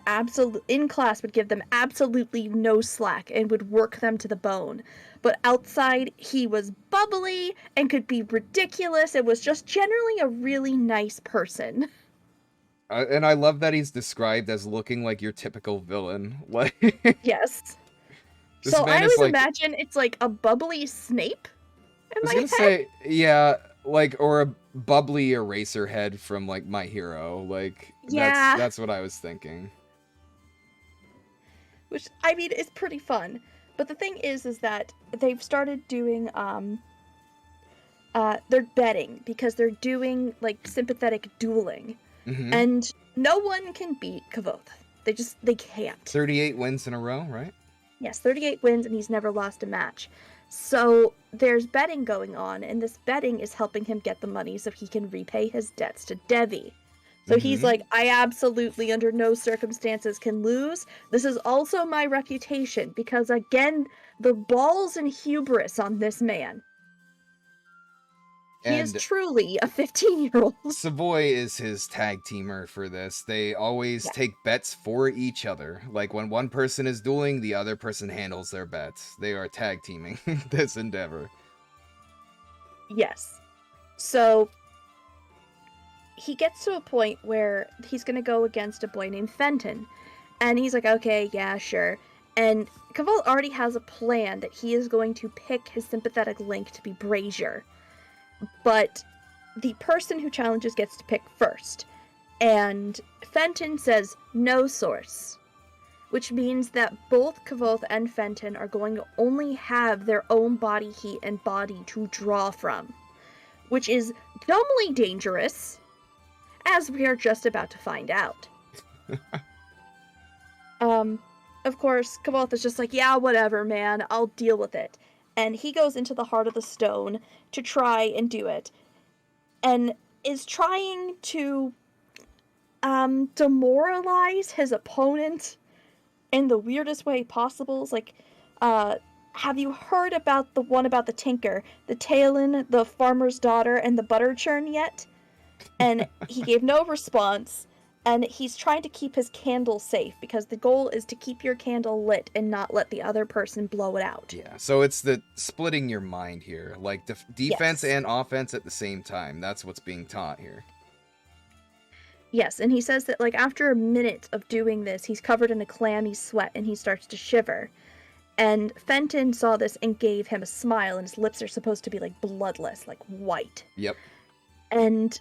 in class would give them absolutely no slack and would work them to the bone. But outside, he was bubbly and could be ridiculous. It was just generally a really nice person. And I love that he's described as looking like your typical villain. Like Yes. this So I man is always like, imagine it's like a bubbly Snape I in was my gonna head. say, yeah, like, or a bubbly eraser head from like My Hero. Like Yeah. that's what I was thinking. Which, I mean, is pretty fun. But the thing is that they've started doing they're betting because they're doing like sympathetic dueling, Mm-hmm. and no one can beat Kavoth. They can't. 38 wins in a row, right? Yes, 38 wins, and he's never lost a match. So there's betting going on, and this betting is helping him get the money so he can repay his debts to Devi. So he's Mhm. like, I absolutely, under no circumstances, can lose. This is also my reputation, because again, the balls and hubris on this man. He is And truly a 15-year-old. Savoy is his tag teamer for this. They always Yeah. take bets for each other. Like when one person is dueling, the other person handles their bets. They are tag teaming this endeavor. Yes. So he gets to a point where he's going to go against a boy named Fenton. And he's like, okay, yeah, sure. And Cavall already has a plan that he is going to pick his sympathetic link to be Brazier. But the person who challenges gets to pick first. And Fenton says no source. Which means that both Kavoth and Fenton are going to only have their own body heat and body to draw from. Which is dumbly dangerous, as we are just about to find out. Of course, Kavoth is just like, yeah, whatever, man, I'll deal with it. And he goes into the heart of the stone to try and do it. And is trying to demoralize his opponent in the weirdest way possible. It's like, have you heard about the one about the tinker, the Talon, the farmer's daughter, and the butter churn yet? And he gave no response, and he's trying to keep his candle safe, because the goal is to keep your candle lit and not let the other person blow it out. Yeah, so it's the splitting your mind here. Like defense Yes. and offense at the same time. That's what's being taught here. Yes, and he says that, like, after a minute of doing this, he's covered in a clammy sweat and he starts to shiver. And Fenton saw this and gave him a smile, and his lips are supposed to be, like, bloodless, like white. Yep. And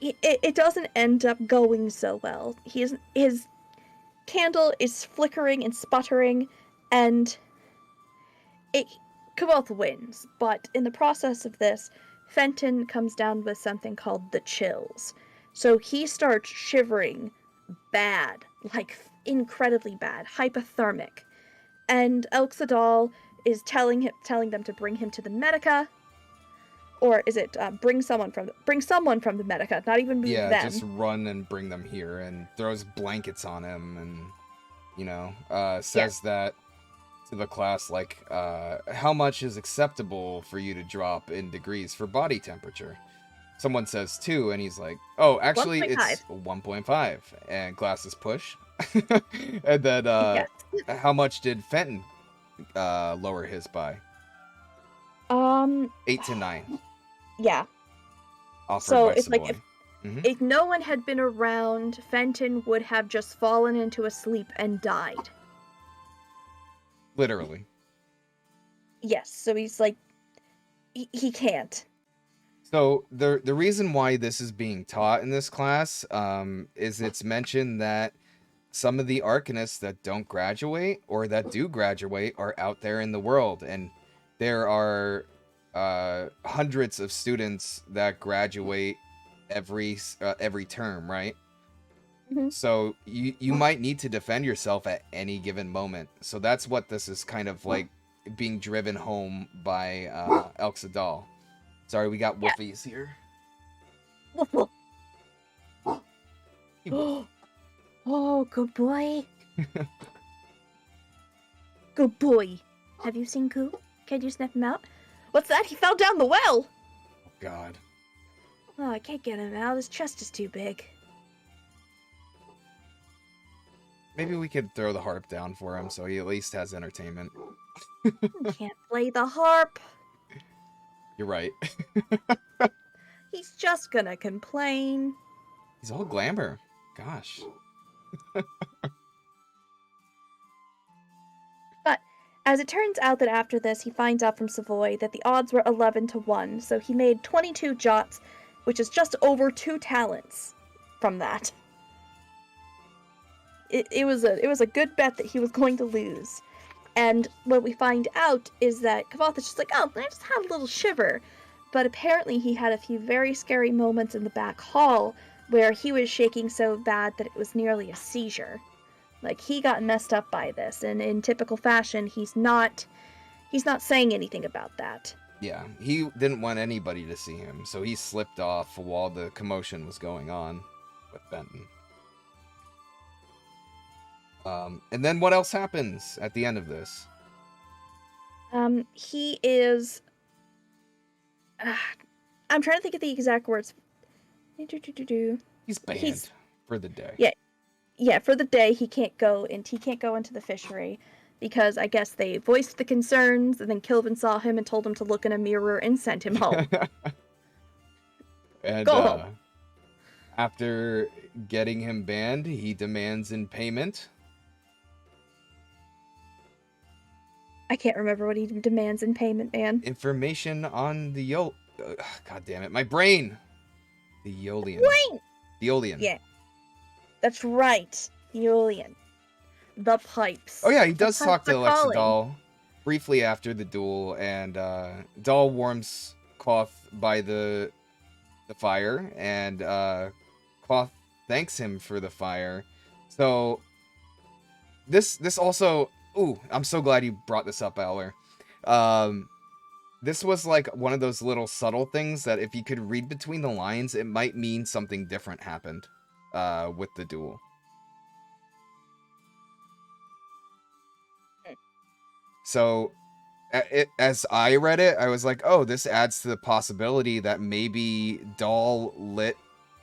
it doesn't end up going so well. His candle is flickering and sputtering, and Kavoth wins. But in the process of this, Fenton comes down with something called the chills. So he starts shivering bad, like incredibly bad, hypothermic. And Elxadal is telling them to bring him to the Medica, or is it bring someone from the Medica, not even move Yeah, them. just run and bring them here, and throws blankets on him, and says that to the class, like, how much is acceptable for you to drop in degrees for body temperature? Someone says 2, and he's like, oh, actually, 1.5. it's 1.5. And glasses push. And then, Yes. how much did Fenton lower his by? 8 to 9. Yeah. Offered So by it's like Savoy. Mhm. if no one had been around, Fenton would have just fallen into a sleep and died. Literally. Yes, so he's like, he can't. So the reason why this is being taught in this class is it's mentioned that some of the Arcanists that don't graduate or that do graduate are out there in the world, and there are hundreds of students that graduate every term, right? Mhm. So you might need to defend yourself at any given moment. So that's what this is kind of like being driven home by Elxadal. Sorry, we got Yeah. Wolfies here. Woof, woof. Hey, Wolf. Oh, good boy. Good boy. Have you seen Coo? Can you sniff him out? What's that? He fell down the well! Oh, God. Oh, I can't get him out. His chest is too big. Maybe we could throw the harp down for him so he at least has entertainment. He can't play the harp. You're right. He's just gonna complain. He's all glamour. Gosh. But as it turns out that after this, he finds out from Savoy that the odds were 11 to 1, so he made 22 jots, which is just over 2 talents from that. It was a good bet that he was going to lose. And what we find out is that Kavath is just like, oh, I just had a little shiver. But apparently he had a few very scary moments in the back hall where he was shaking so bad that it was nearly a seizure. Like, he got messed up by this, and in typical fashion, he's not saying anything about that. Yeah, he didn't want anybody to see him, so he slipped off while the commotion was going on with Benton. And then what else happens at the end of this? He is... I'm trying to think of the exact words. He's banned for the day. Yeah, for the day he can't go into the fishery because I guess they voiced the concerns and then Kilvin saw him and told him to look in a mirror and sent him home. And Go home. after getting him banned, he demands in payment. I can't remember what he demands in payment, man. Information on the God damn it, my brain! The Eolian. Wait! The Eolian. Yeah. That's right. Eolian. The pipes. Oh yeah, he The does talk pipes to are Alexa calling. Dahl briefly after the duel, and Dahl warms Quoth by the fire, and Quoth thanks him for the fire. So this also, ooh, I'm so glad you brought this up, Owler. This was like one of those little subtle things that if you could read between the lines, it might mean something different happened with the duel. So, as I read it, I was like, oh, this adds to the possibility that maybe Dahl lit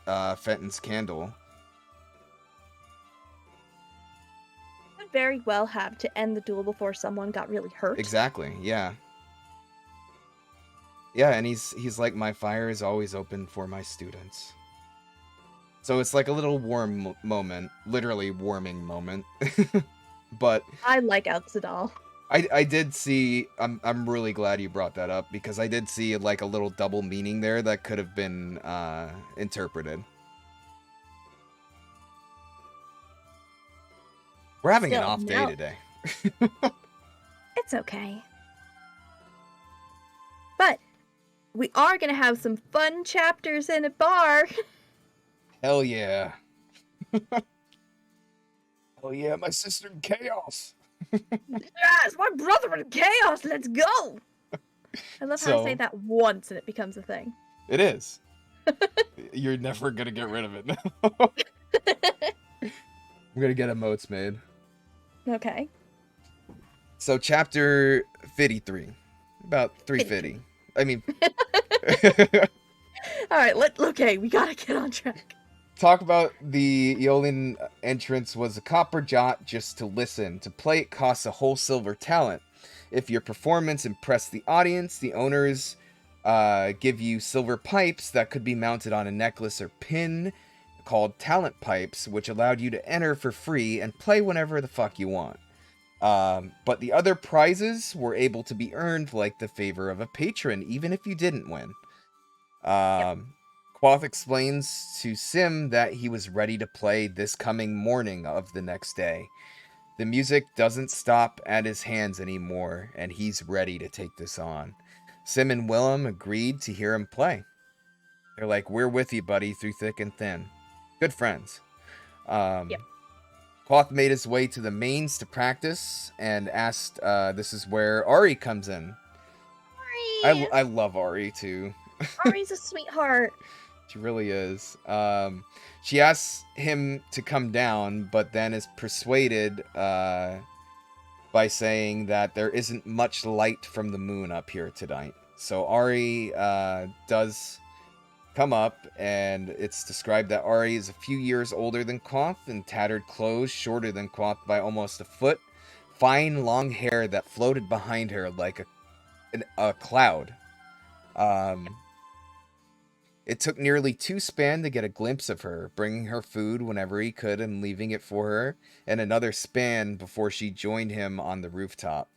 Fenton's candle. Could very well have to end the duel before someone got really hurt. Exactly, yeah. Yeah, and he's like, my fire is always open for my students. So it's like a little warm moment, literally warming moment. But I like Elxadal. I did see, I'm really glad you brought that up, because I did see like a little double meaning there that could have been interpreted. We're having an Still, off day no. today. It's okay. But we are going to have some fun chapters in a bar. Hell yeah. Hell yeah, my sister in chaos. Yes, my brother in chaos, let's go! I love how I say So- that once and it becomes a thing. It is. You're never gonna get rid of it now. I'm gonna get emotes made. Okay. So chapter 53, about 350. I mean, All right, okay, we gotta get on track. talk about the Eolian entrance was a copper jot just to listen. To play it costs a whole silver talent. If your performance impressed the audience, the owners give you silver pipes that could be mounted on a necklace or pin called talent pipes, which allowed you to enter for free and play whenever the fuck you want. But the other prizes were able to be earned like the favor of a patron, even if you didn't win. Quoth explains to Sim that he was ready to play this coming morning of the next day. The music doesn't stop at his hands anymore, and he's ready to take this on. Sim and Willem agreed to hear him play. They're like, we're with you, buddy, through thick and thin. Good friends. Yep. Quoth made his way to the mains to practice and asked, this is where Ari comes in. Ari! I love Ari, too. Ari's a sweetheart. She really is. She asks him to come down, but then is persuaded by saying that there isn't much light from the moon up here tonight. So Ari does come up, and it's described that Ari is a few years older than Quoth, in tattered clothes, shorter than Quoth by almost a foot, fine long hair that floated behind her like a cloud. It took nearly 2 span to get a glimpse of her, bringing her food whenever he could and leaving it for her, and another span before she joined him on the rooftop.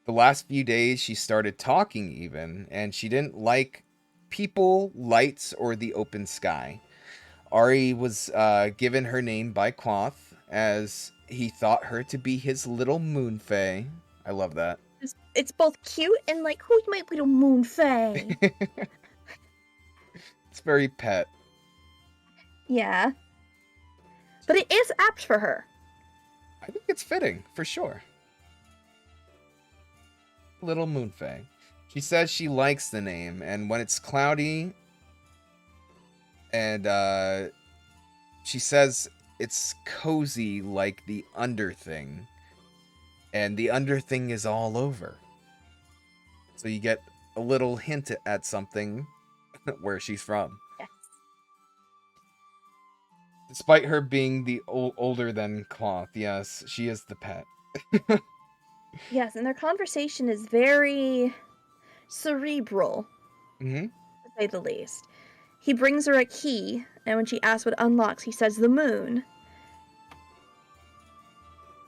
The last few days she started talking even, and she didn't like people, lights, or the open sky. Ari was given her name by Quoth, as he thought her to be his little moon fae. I love that. It's both cute and like, who's my little moon fae? It's very pet. Yeah. But it is apt for her. I think it's fitting, for sure. Little moon fae. She says she likes the name, and when it's cloudy, and she says it's cozy like the underthing, and the underthing is all over. So you get a little hint at something where she's from. Yes. Despite her being the older than Cloth, yes, she is the pet. Yes, and their conversation is very cerebral, Mm-hmm. to say the least. He brings her a key, and when she asks what unlocks, he says the moon.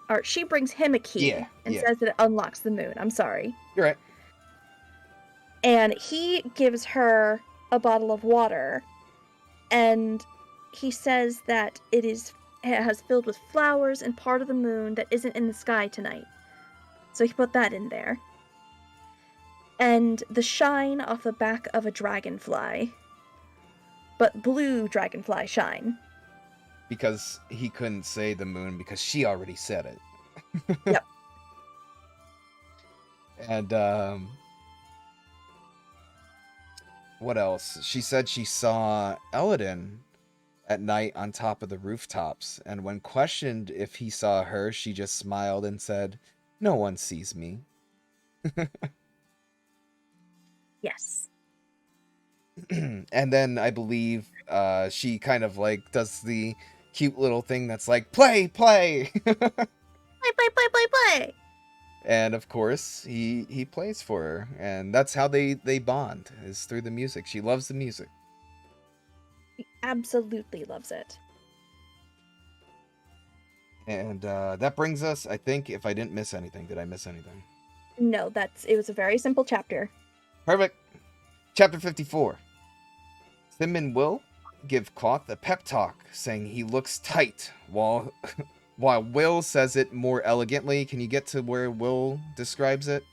Or she brings him a key and says that it unlocks the moon. I'm sorry. You're right. And he gives her a bottle of water, and he says that it has filled with flowers and part of the moon that isn't in the sky tonight. So he put that in there. And the shine off the back of a dragonfly. But blue dragonfly shine. Because he couldn't say the moon because she already said it. Yep. And, what else? She said she saw Eladin at night on top of the rooftops, and when questioned if he saw her, she just smiled and said, "No one sees me." Yes. And then I believe she kind of like does the cute little thing that's like, play! Play, play, play, play, play! And of course, he plays for her, and that's how they bond, is through the music. She loves the music. He absolutely loves it. And that brings us, I think, if I didn't miss anything, did I miss anything? No, it was a very simple chapter. Perfect. Chapter 54. Sim and Will give Cloth a pep talk, saying he looks tight, while Will says it more elegantly. Can you get to where Will describes it?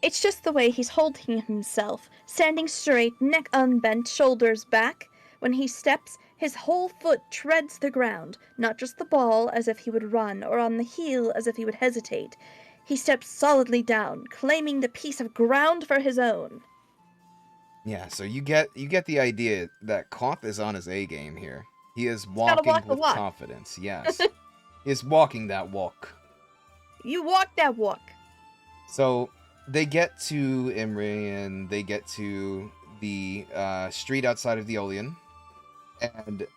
It's just the way he's holding himself, standing straight, neck unbent, shoulders back. When he steps, his whole foot treads the ground, not just the ball as if he would run, or on the heel as if he would hesitate. He steps solidly down, claiming the piece of ground for his own. Yeah, so you get the idea that Cloth is on his A game here. He is walking with confidence, yes. He is walking that walk. You walk that walk. So they get to Imri and they get to the street outside of the Olean, and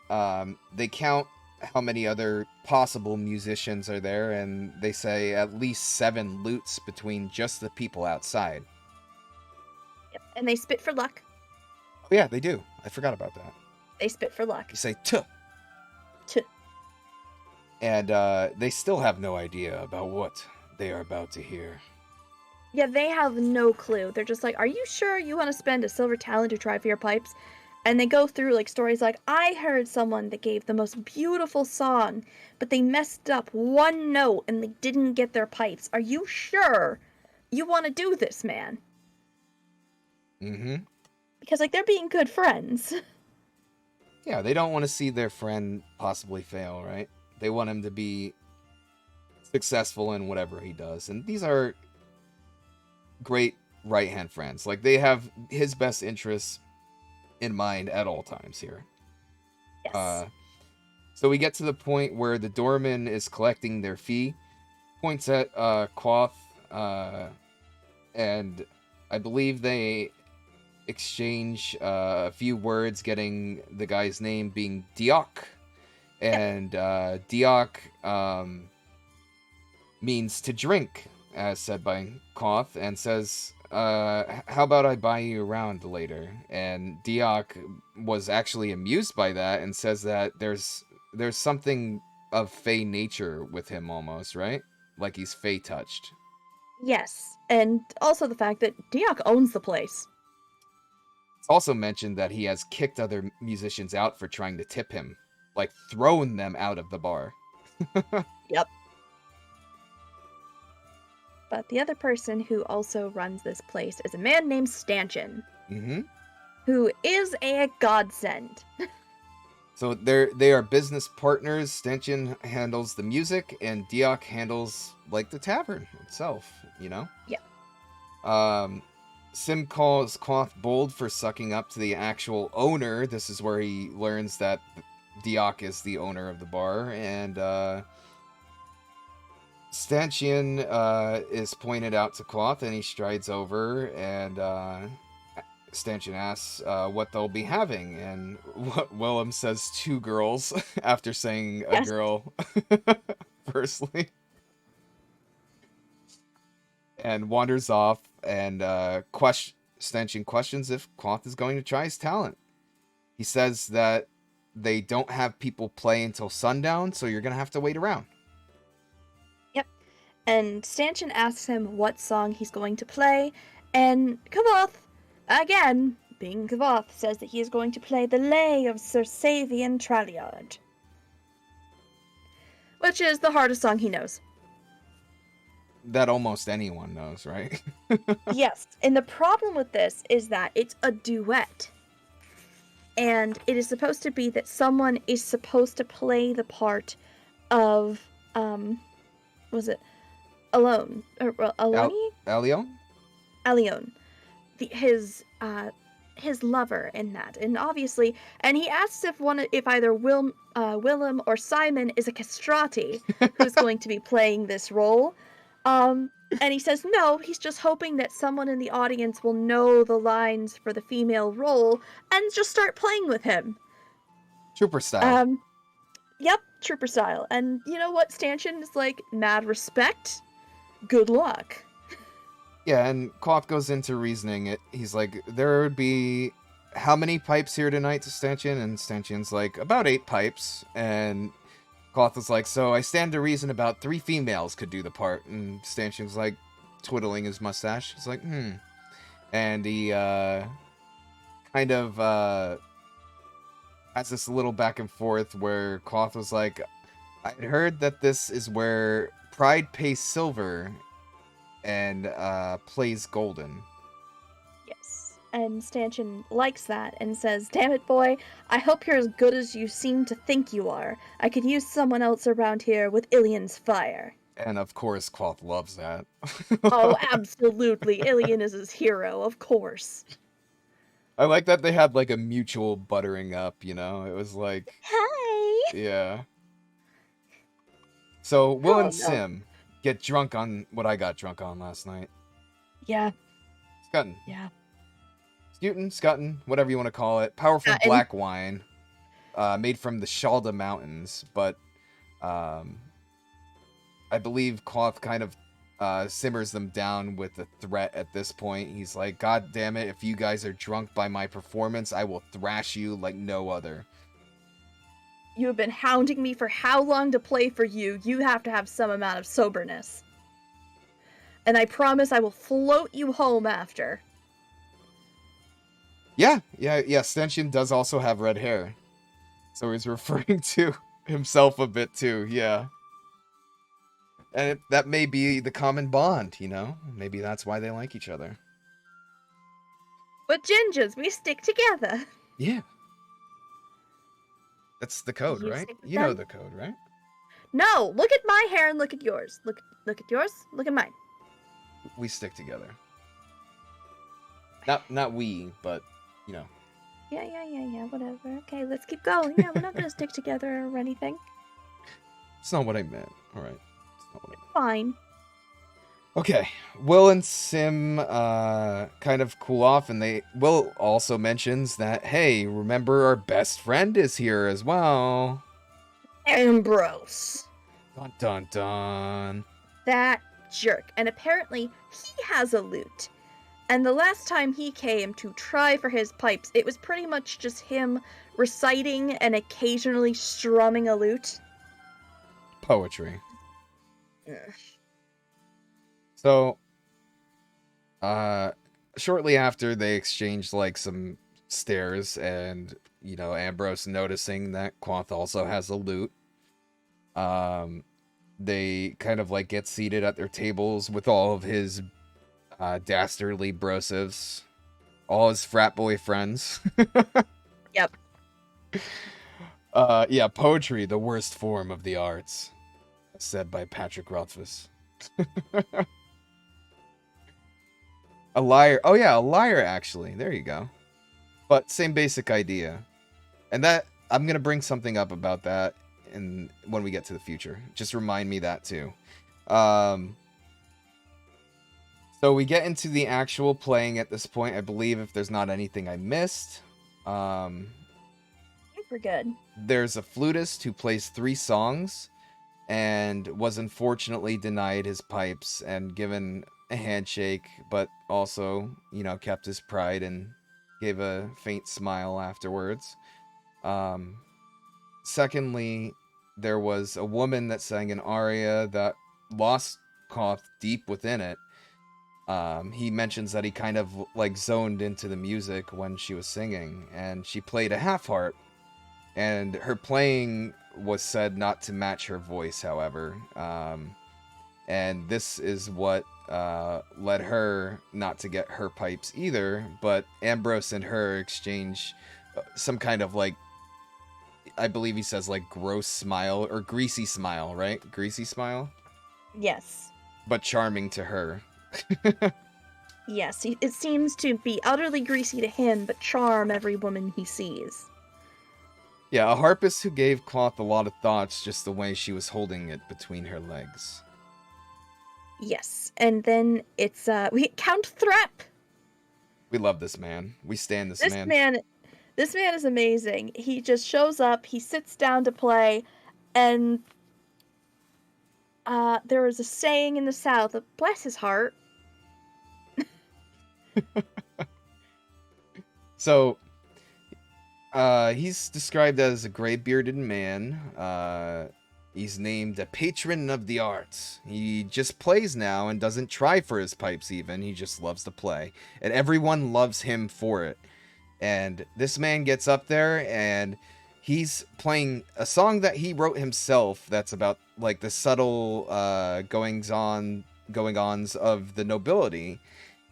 they count how many other possible musicians are there, and they say at least 7 lutes between just the people outside. Yep. And they spit for luck. Oh yeah, they do. I forgot about that. They spit for luck. You say tuh. Tuh. And they still have no idea about what they are about to hear. Yeah, they have no clue. They're just like, are you sure you want to spend a silver talent to try for your pipes? And they go through like stories like, I heard someone that gave the most beautiful song, but they messed up one note and they didn't get their pipes. Are you sure you want to do this, man? Mm-hmm. Because like they're being good friends. Yeah, they don't want to see their friend possibly fail, right? They want him to be successful in whatever he does. And these are great right-hand friends. Like, they have his best interests in mind at all times here. Yes. So we get to the point where the doorman is collecting their fee, points at Quoth, and I believe they exchange a few words, getting the guy's name being Diok. And Diok means to drink, as said by Koth, and says, how about I buy you around later? And Diok was actually amused by that and says that there's something of Fey nature with him almost, right? Like he's Fey touched. Yes. And also the fact that Diok owns the place. It's also mentioned that he has kicked other musicians out for trying to tip him. Like, thrown them out of the bar. Yep. But the other person who also runs this place is a man named Stanchion. Mm-hmm. Who is a godsend. So they are business partners. Stanchion handles the music, and Diok handles, like, the tavern itself, you know? Yeah. Sim calls Quoth bold for sucking up to the actual owner. This is where he learns that Diok is the owner of the bar, and Stanchion is pointed out to Quoth, and he strides over, and Stanchion asks what they'll be having, and Willem says 2 girls after saying a Yes. girl firstly, and wanders off, and Stanchion questions if Quoth is going to try his talent. He says that they don't have people play until sundown, so you're going to have to wait around. Yep. And Stanchion asks him what song he's going to play, and Kavoth, again, being Kavoth, says that he is going to play the Lay of Sir Savian Traliard. Which is the hardest song he knows. That almost anyone knows, right? Yes, and the problem with this is that it's a duet. And it is supposed to be that someone is supposed to play the part of, was it Alone? Or Aloni? Alion? Alion. His lover in that. And obviously, and he asks if either Willem or Simon is a castrati who's going to be playing this role. And he says no, he's just hoping that someone in the audience will know the lines for the female role and just start playing with him. Trooper style. Yep, trooper style. And you know what? Stanchion is like, mad respect, good luck. Yeah, and Quoth goes into reasoning it. He's like, there would be how many pipes here tonight to Stanchion? And Stanchion's like, about 8 pipes. And Quoth is like, so I stand to reason about 3 females could do the part. And Stanchion's like, twiddling his mustache. He's like, And he kind of has this little back and forth where Quoth was like, I'd heard that this is where pride pays silver and plays golden. Yes. And Stanchion likes that and says, damn it, boy, I hope you're as good as you seem to think you are. I could use someone else around here with Ilian's fire. And of course, Quoth loves that. Oh, absolutely. Ilian is his hero, of course. I like that they had like a mutual buttering up, you know? It was like, Hi! yeah. So Will Oh, and no. Sim get drunk on what I got drunk on last night. Yeah, Scutton. yeah. Scutton, whatever you want to call it. Powerful And black wine, made from the Shalda Mountains, but I believe Cloth kind of simmers them down with a threat at this point. He's like, God damn it, if you guys are drunk by my performance, I will thrash you like no other. you have been hounding me for how long to play for you? You have to have some amount of soberness. And I promise I will float you home after. Yeah. Stenchian does also have red hair. So he's referring to himself a bit too, yeah. And that may be the common bond, you know? Maybe that's why they like each other. But gingers, we stick together. Yeah. That's the code, You right? stick with You know them? the code, right? No, look at my hair and look at yours. Look at yours, look at mine. We stick together. Not we, but, you know. Yeah, whatever. Okay, let's keep going. Yeah, we're not gonna stick together or anything. It's not what I meant, alright? It's not what I meant. Fine. Okay, Will and Sim kind of cool off, and Will also mentions that, hey, remember our best friend is here as well. Ambrose. Dun dun dun. That jerk. And apparently he has a lute. And the last time he came to try for his pipes, it was pretty much just him reciting and occasionally strumming a lute. Poetry. Ugh. So, shortly after they exchanged like some stares, and you know, Ambrose noticing that Quanth also has a lute, they kind of like get seated at their tables with all of his dastardly brosives, all his frat boy friends. Yep. Yeah, poetry, the worst form of the arts, said by Patrick Rothfuss. A liar. Oh yeah, a liar actually. There you go. But same basic idea. And that I'm going to bring something up about that when we get to the future. Just remind me that too. So we get into the actual playing at this point, I believe, if there's not anything I missed. I think we're good. There's a flutist who plays 3 songs and was unfortunately denied his pipes and given a handshake, but also, you know, kept his pride and gave a faint smile afterwards. Secondly, there was a woman that sang an aria that lost Koth deep within it. He mentions that he kind of like zoned into the music when she was singing, and she played a half harp, and her playing was said not to match her voice, however. And this is what led her not to get her pipes either, but Ambrose and her exchange some kind of like, I believe he says like gross smile or greasy smile, right? Greasy smile? Yes. But charming to her. Yes, it seems to be utterly greasy to him, but charm every woman he sees. Yeah, a harpist who gave Cloth a lot of thoughts just the way she was holding it between her legs. Yes, and then it's we Count Threp. We love this man. We stand this This man. This man is amazing. He just shows up, he sits down to play, and there was a saying in the South, bless his heart. So, he's described as a gray-bearded man. He's named a patron of the arts. He just plays now and doesn't try for his pipes even. He just loves to play. And everyone loves him for it. And this man gets up there and he's playing a song that he wrote himself that's about like the subtle goings-ons of the nobility.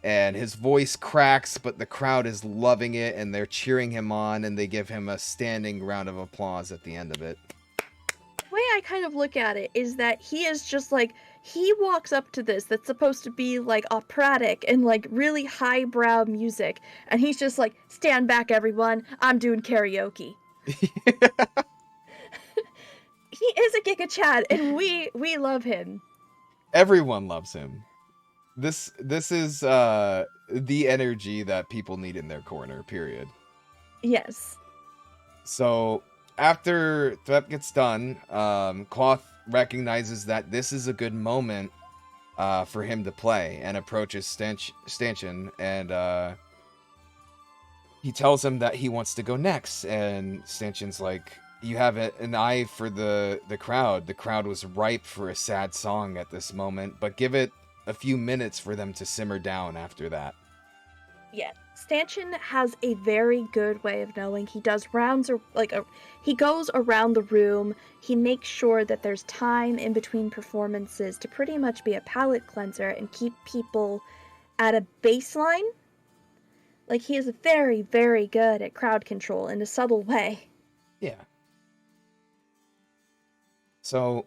And his voice cracks, but the crowd is loving it and they're cheering him on and they give him a standing round of applause at the end of it. The way I kind of look at it is that he is just like, he walks up to this that's supposed to be like operatic and like really highbrow music, and he's just like, stand back everyone, I'm doing karaoke. He is a Giga Chad, and we love him. Everyone loves him. This is the energy that people need in their corner, period. Yes. So after Thwep gets done, Cloth recognizes that this is a good moment for him to play and approaches Stanchion, and he tells him that he wants to go next. And Stanchion's like, you have an eye for the crowd. The crowd was ripe for a sad song at this moment, but give it a few minutes for them to simmer down after that. Yeah. Stanchion has a very good way of knowing. He does rounds, or he goes around the room. He makes sure that there's time in between performances to pretty much be a palate cleanser and keep people at a baseline. Like, he is very, very good at crowd control in a subtle way. Yeah. So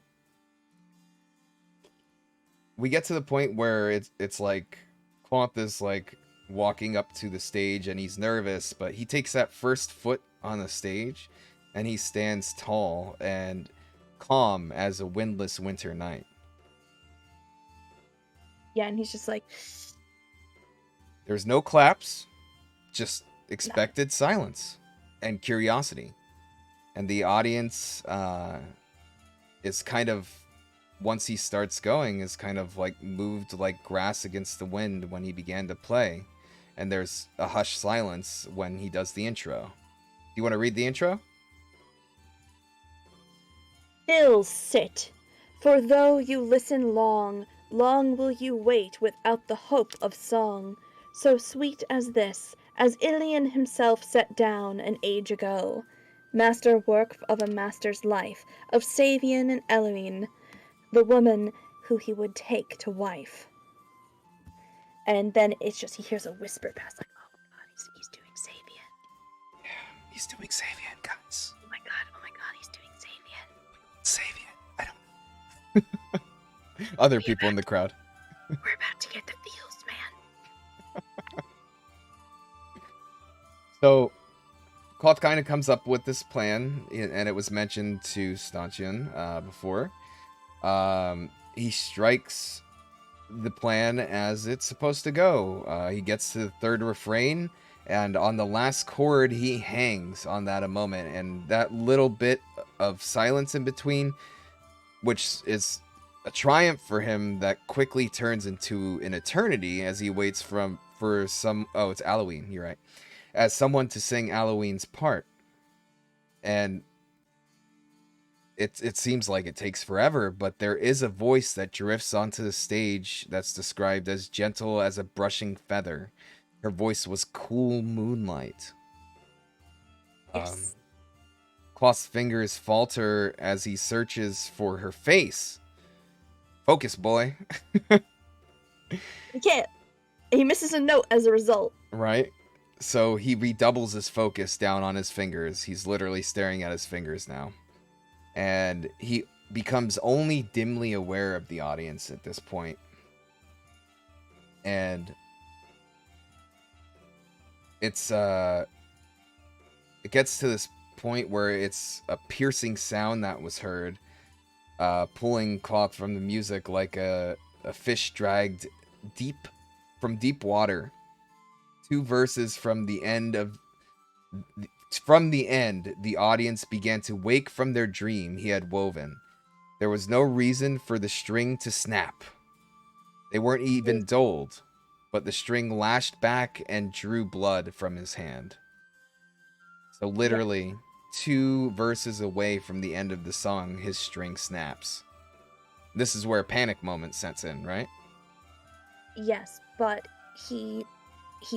we get to the point where it's like Cloth is like walking up to the stage and he's nervous, but he takes that first foot on the stage and he stands tall and calm as a windless winter night. Yeah, and he's just like, There's no claps, just expected silence and curiosity. And the audience is kind of, once he starts going, is kind of like moved like grass against the wind when he began to play. And there's a hushed silence when he does the intro. Do you want to read the intro? still sit, for though you listen long, long will you wait without the hope of song, so sweet as this, as Ilion himself set down an age ago, master work of a master's life, of Savian and Eloine, the woman who he would take to wife. And then it's just, he hears a whisper pass, like, oh my god, he's doing Savian. Yeah, he's doing Savian, guys. Oh my god, he's doing Savian. Savian, I don't... Other people in the crowd. We're about to get the feels, man. So, Cloth kind of comes up with this plan, and it was mentioned to Stanchion before. He strikes the plan as it's supposed to go. He gets to the third refrain, and on the last chord, he hangs on that a moment. And that little bit of silence in between, which is a triumph for him, that quickly turns into an eternity as he waits for some... Oh, it's Halloween, you're right. As someone to sing Halloween's part. And it seems like it takes forever, but there is a voice that drifts onto the stage that's described as gentle as a brushing feather. Her voice was cool moonlight. Yes. Cloth's fingers falter as he searches for her face. Focus, boy. He can't. He misses a note as a result. Right? So he redoubles his focus down on his fingers. He's literally staring at his fingers now. And he becomes only dimly aware of the audience at this point. And it's it gets to this point where it's a piercing sound that was heard, pulling Cloth from the music like a fish dragged from deep water. 2 verses from the end, the audience began to wake from their dream he had woven. There was no reason for the string to snap. They weren't even dulled, but the string lashed back and drew blood from his hand. So literally, 2 verses away from the end of the song, his string snaps. This is where a panic moment sets in, right? Yes, but he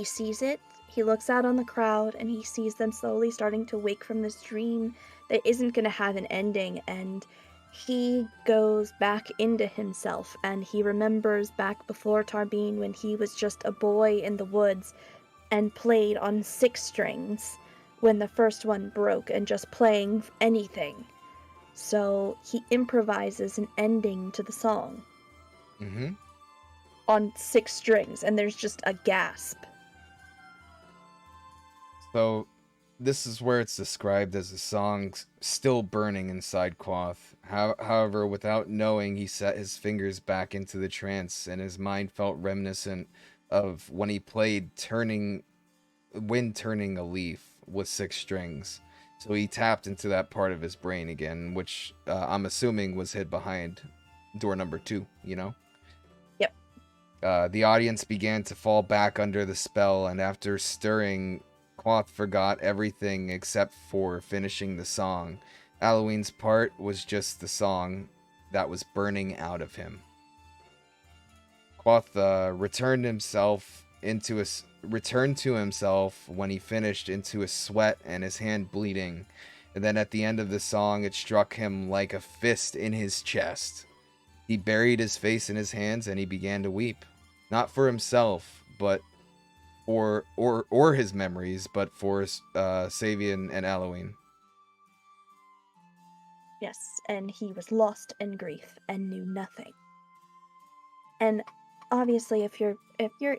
sees it. He looks out on the crowd and he sees them slowly starting to wake from this dream that isn't going to have an ending, and he goes back into himself and he remembers back before Tarbeen when he was just a boy in the woods and played on 6 strings when the first one broke and just playing anything. So he improvises an ending to the song. Mm-hmm. On 6 strings, and there's just a gasp. So this is where it's described as a song still burning inside Quoth. However, without knowing, he set his fingers back into the trance, and his mind felt reminiscent of when he played Wind Turning a Leaf with 6 strings. So he tapped into that part of his brain again, which I'm assuming was hid behind door number 2, you know? Yep. The audience began to fall back under the spell, and after stirring, Quoth forgot everything except for finishing the song. Halloween's part was just the song that was burning out of him. Quoth returned to himself when he finished into a sweat and his hand bleeding. And then at the end of the song, it struck him like a fist in his chest. He buried his face in his hands and he began to weep, not for himself, but or his memories, but for Savian and Halloween. Yes, and he was lost in grief and knew nothing. And obviously, if you're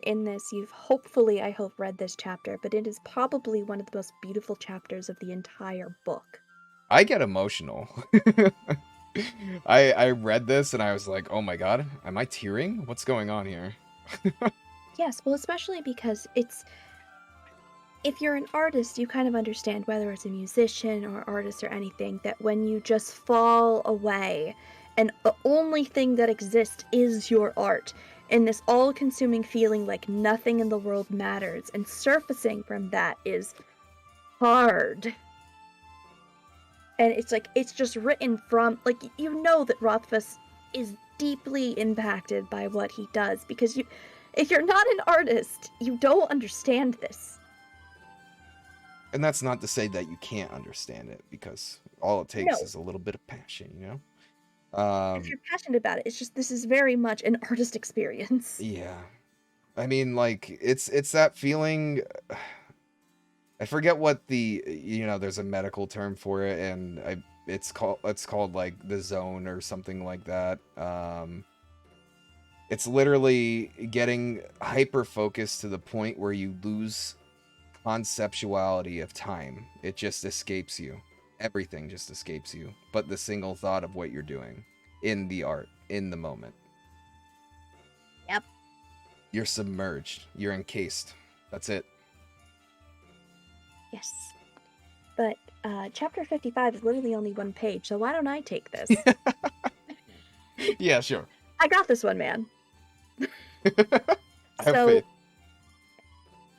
in this, you've hopefully, I hope, read this chapter, but it is probably one of the most beautiful chapters of the entire book. I get emotional. I read this and I was like, oh my god, am I tearing? What's going on here? Yes, well, especially because if you're an artist, you kind of understand, whether it's a musician or artist or anything, that when you just fall away and the only thing that exists is your art, and this all-consuming feeling like nothing in the world matters, and surfacing from that is hard. And it's like, it's just written from, like, you know that Rothfuss is deeply impacted by what he does, because if you're not an artist, you don't understand this. And that's not to say that you can't understand it, because all it takes is a little bit of passion, you know? If you're passionate about it, it's just, this is very much an artist experience. Yeah. I mean, like, it's that feeling... I forget what there's a medical term for it, and it's called like the zone or something like that. It's literally getting hyper focused to the point where you lose conceptuality of time. It just escapes you. Everything just escapes you, but the single thought of what you're doing in the art, in the moment. Yep. You're submerged. You're encased. That's it. Yes. But chapter 55 is literally only 1 page, so why don't I take this? Yeah, sure. I got this one, man. I have faith.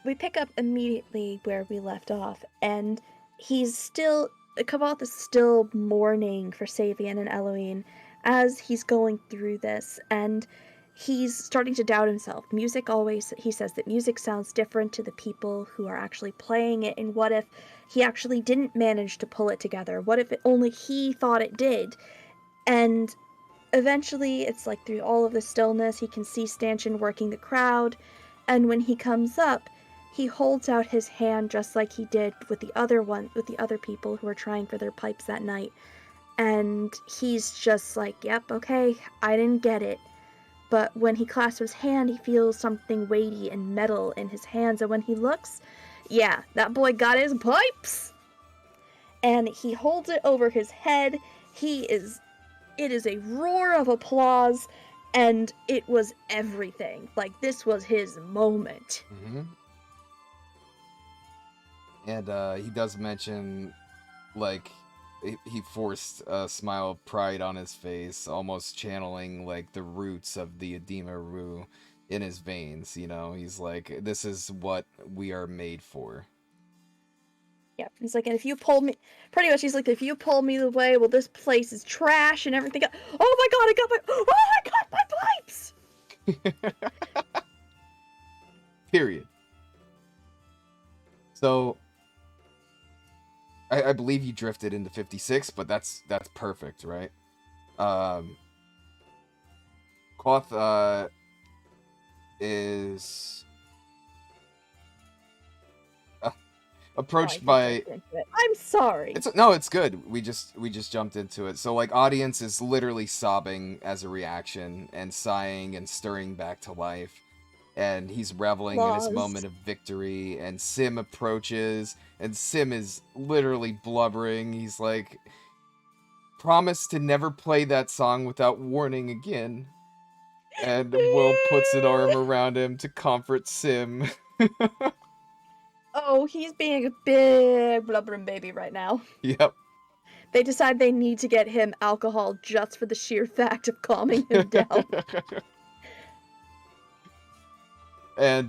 We pick up immediately where we left off, and Kavoth is still mourning for Savian and Eloine as he's going through this, and he's starting to doubt himself. He says that music sounds different to the people who are actually playing it, and what if he actually didn't manage to pull it together? What if only he thought it did? And eventually, it's like through all of the stillness, he can see Stanchion working the crowd, and when he comes up, he holds out his hand just like he did with the other people who were trying for their pipes that night. And he's just like, yep, okay, I didn't get it. But when he clasps his hand, he feels something weighty and metal in his hands, and when he looks, yeah, that boy got his pipes! And he holds it over his head. It is a roar of applause, and it was everything. Like, this was his moment. Mm-hmm. And he does mention, like, he forced a smile of pride on his face, almost channeling, like, the roots of the Edema Rue in his veins, you know? He's like, this is what we are made for. Yeah, he's like, and if you pull me... Pretty much, he's like, if you pull me away, well, this place is trash and everything. Oh my god, I got my pipes! Period. So... I believe he drifted into 56, but that's perfect, right? Quoth is approached by... I'm sorry. It's good. We just jumped into it. So, like, audience is literally sobbing as a reaction and sighing and stirring back to life. and he's reveling in his Laws. moment of victory, and Sim approaches, and Sim is literally blubbering. He's like, promise to never play that song without warning again. And Will puts an arm around him to comfort Sim. Oh, he's being a big blubbering baby right now. Yep. They decide they need to get him alcohol just for the sheer fact of calming him down. And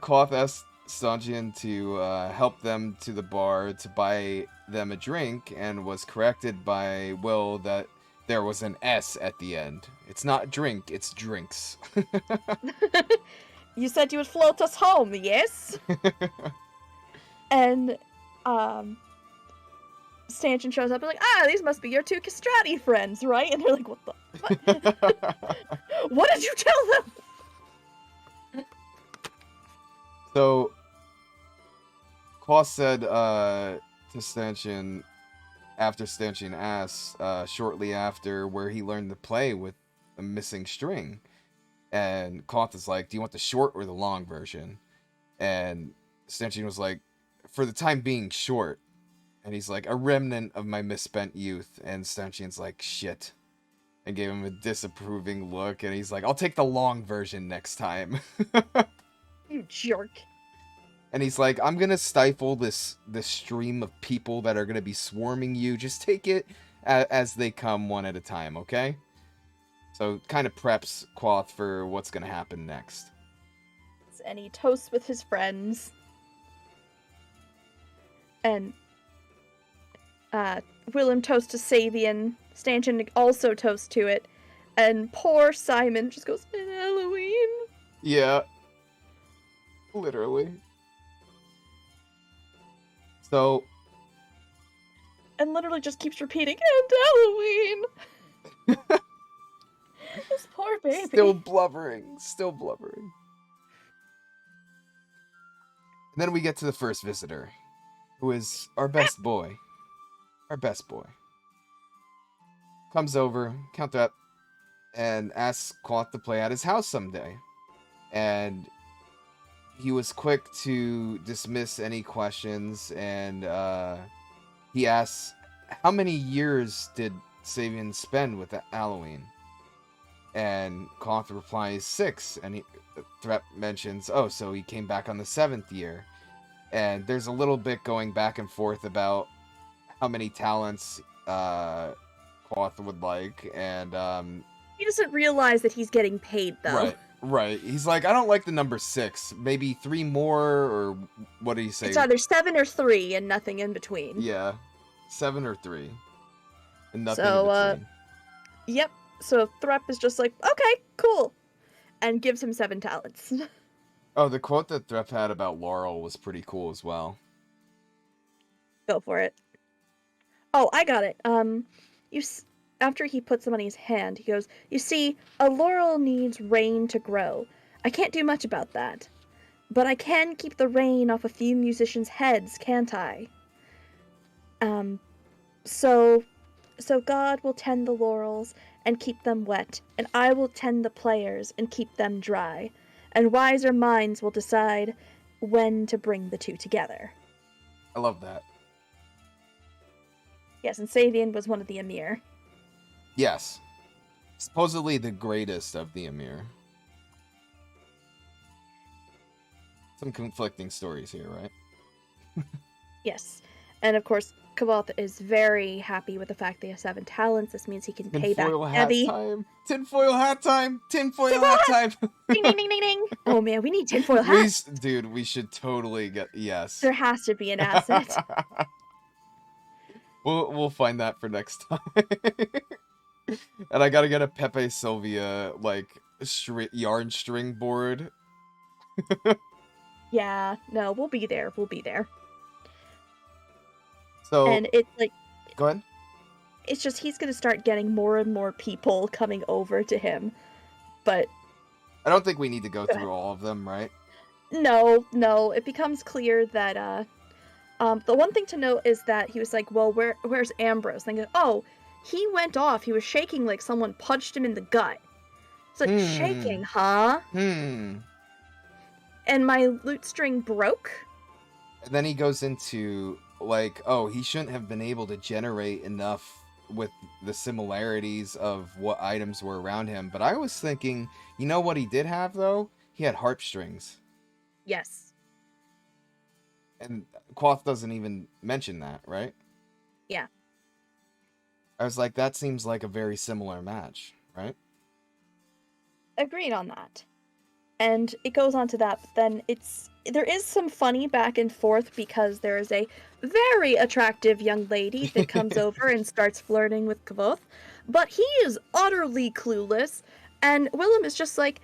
Cloth asks Stanchion to help them to the bar to buy them a drink, and was corrected by Will that there was an S at the end. It's not drink, it's drinks. You said you would float us home, yes? And, Stanchion shows up and like, these must be your two castrati friends, right? And they're like, what the? What? What did you tell them? So, Cloth said to Stanchion, after Stanchion asks, shortly after, where he learned to play with a missing string. And Cloth is like, do you want the short or the long version? And Stanchion was like, for the time being, short. And he's like, a remnant of my misspent youth. And Stanchion's like, shit. And gave him a disapproving look. And he's like, I'll take the long version next time. You jerk. And he's like, I'm gonna stifle this stream of people that are gonna be swarming you. Just take it as they come one at a time, okay? So kind of preps Cloth for what's gonna happen next. And he toasts with his friends. And Willem toasts to Savian. Stanchion also toasts to it. And poor Simon just goes, "And Halloween." Yeah. Literally. So. And literally just keeps repeating, "And Halloween." This poor baby. Still blubbering. Still blubbering. And then we get to the first visitor, who is our best boy. Our best boy. Comes over, Count up, and asks Cloth to play at his house someday. And he was quick to dismiss any questions, and he asks, how many years did Savian spend with Halloween? And Cloth replies 6, and Threat mentions, oh, so he came back on the 7th year. And there's a little bit going back and forth about how many talents Cloth would like, and he doesn't realize that he's getting paid, though. Right. He's like, I don't like the number 6. Maybe 3 more, or what do you say? It's either 7 or 3, and nothing in between. Yeah, 7 or 3, and nothing So, in between. Yep. So Threp is just like, okay, cool, and gives him 7 talents. Oh, the quote that Threp had about Laurel was pretty cool as well. Go for it. Oh, I got it. After he puts them on his hand, he goes, you see, a laurel needs rain to grow. I can't do much about that. But I can keep the rain off a few musicians' heads, can't I? So God will tend the laurels and keep them wet, and I will tend the players and keep them dry. And wiser minds will decide when to bring the two together. I love that. Yes, and Savian was one of the Emir. Yes. Supposedly the greatest of the Emir. Some conflicting stories here, right? Yes. And of course, Kavath is very happy with the fact they have 7 talents. This means he can pay back Tinfoil hat Evie. time! Tinfoil hat time! Tinfoil hat time! Ding, ding, ding, ding, ding! Oh man, we need tinfoil hats. Dude, we should totally get... Yes. There has to be an asset. We'll find that for next time. And I gotta get a Pepe Sylvia, like, yarn string board. Yeah, no, we'll be there. We'll be there. So... And it's like... Go ahead. It's just he's going to start getting more and more people coming over to him. But... I don't think we need to go through all of them, right? No. It becomes clear that, the one thing to note is that he was like, well, where's Ambrose? And I go, oh, he went off. He was shaking like someone punched him in the gut. It's like, shaking, huh? and my lute string broke. And then he goes into, like, oh, he shouldn't have been able to generate enough with the similarities of what items were around him. But I was thinking, you know what he did have, though? He had harp strings. Yes. And Quoth doesn't even mention that, right? Yeah. I was like, that seems like a very similar match, right? Agreed on that. And it goes on to that, but then there is some funny back and forth because there is a very attractive young lady that comes over and starts flirting with Kvoth, but he is utterly clueless, and Willem is just like,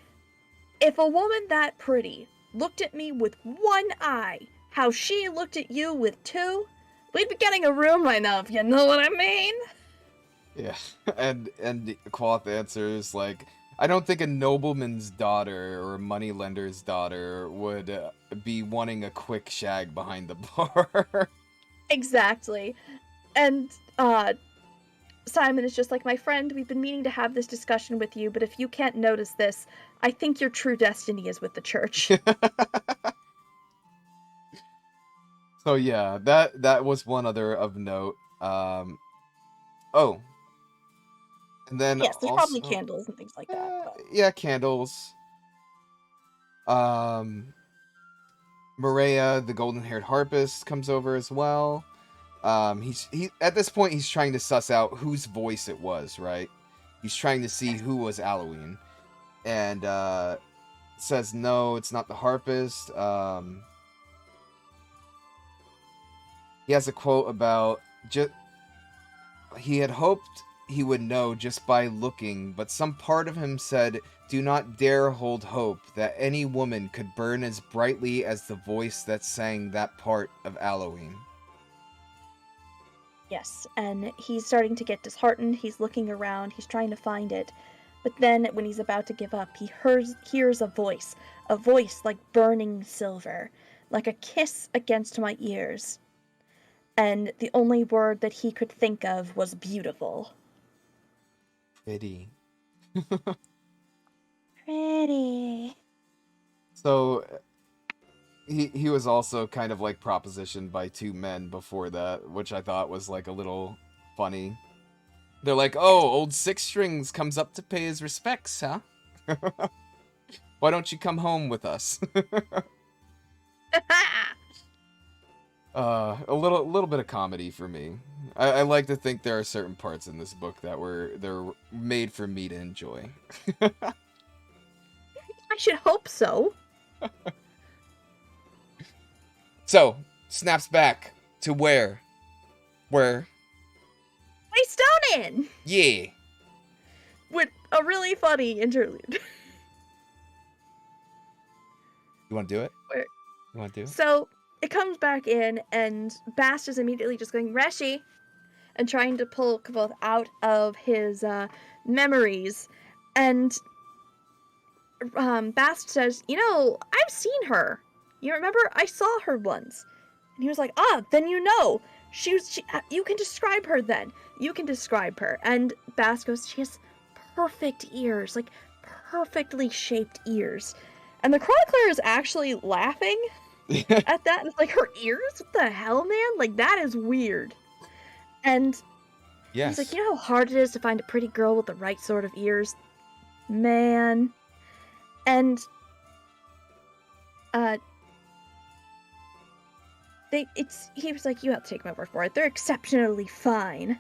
if a woman that pretty looked at me with one eye, how she looked at you with two, we'd be getting a room right now, if you know what I mean. Yeah. And Quoth answers, like, I don't think a nobleman's daughter or a moneylender's daughter would be wanting a quick shag behind the bar. Exactly. And Simon is just like, my friend, we've been meaning to have this discussion with you, but if you can't notice this, I think your true destiny is with the church. So yeah, that was one other of note. Oh, and then Yes, there's also, probably candles and things like that. But yeah, candles. Maria, the golden-haired harpist, comes over as well. He at this point he's trying to suss out whose voice it was, right? He's trying to see who was Halloween, and says no, it's not the harpist. He has a quote about he had hoped he would know just by looking, but some part of him said, do not dare hold hope that any woman could burn as brightly as the voice that sang that part of Halloween. yes, and he's starting to get disheartened. He's looking around. He's trying to find it. But then, when he's about to give up, he hears a voice like burning silver, like a kiss against my ears. And the only word that he could think of was beautiful. Pretty. Pretty. So he was also kind of like propositioned by two men before that, which I thought was like a little funny. They're like, oh, old Six Strings comes up to pay his respects, huh? Why don't you come home with us? A little bit of comedy for me. I like to think there are certain parts in this book that they're made for me to enjoy. I should hope so. So, snaps back to where? Waystone! Yeah. With a really funny interlude. You want to do it? Where? You want to do it? So, it comes back in, and Bast is immediately just going, Reshi! And trying to pull Kavoth out of his memories. And Bast says, you know, I've seen her. You remember? I saw her once. And he was like, then you know. You can describe her then. You can describe her. And Bast goes, she has perfect ears, like perfectly shaped ears. And the chronicler is actually laughing at that. And it's like, her ears? What the hell, man? Like, that is weird. And Yes. he's like, you know how hard it is to find a pretty girl with the right sort of ears? Man. And he was like, you have to take my word for it. They're exceptionally fine.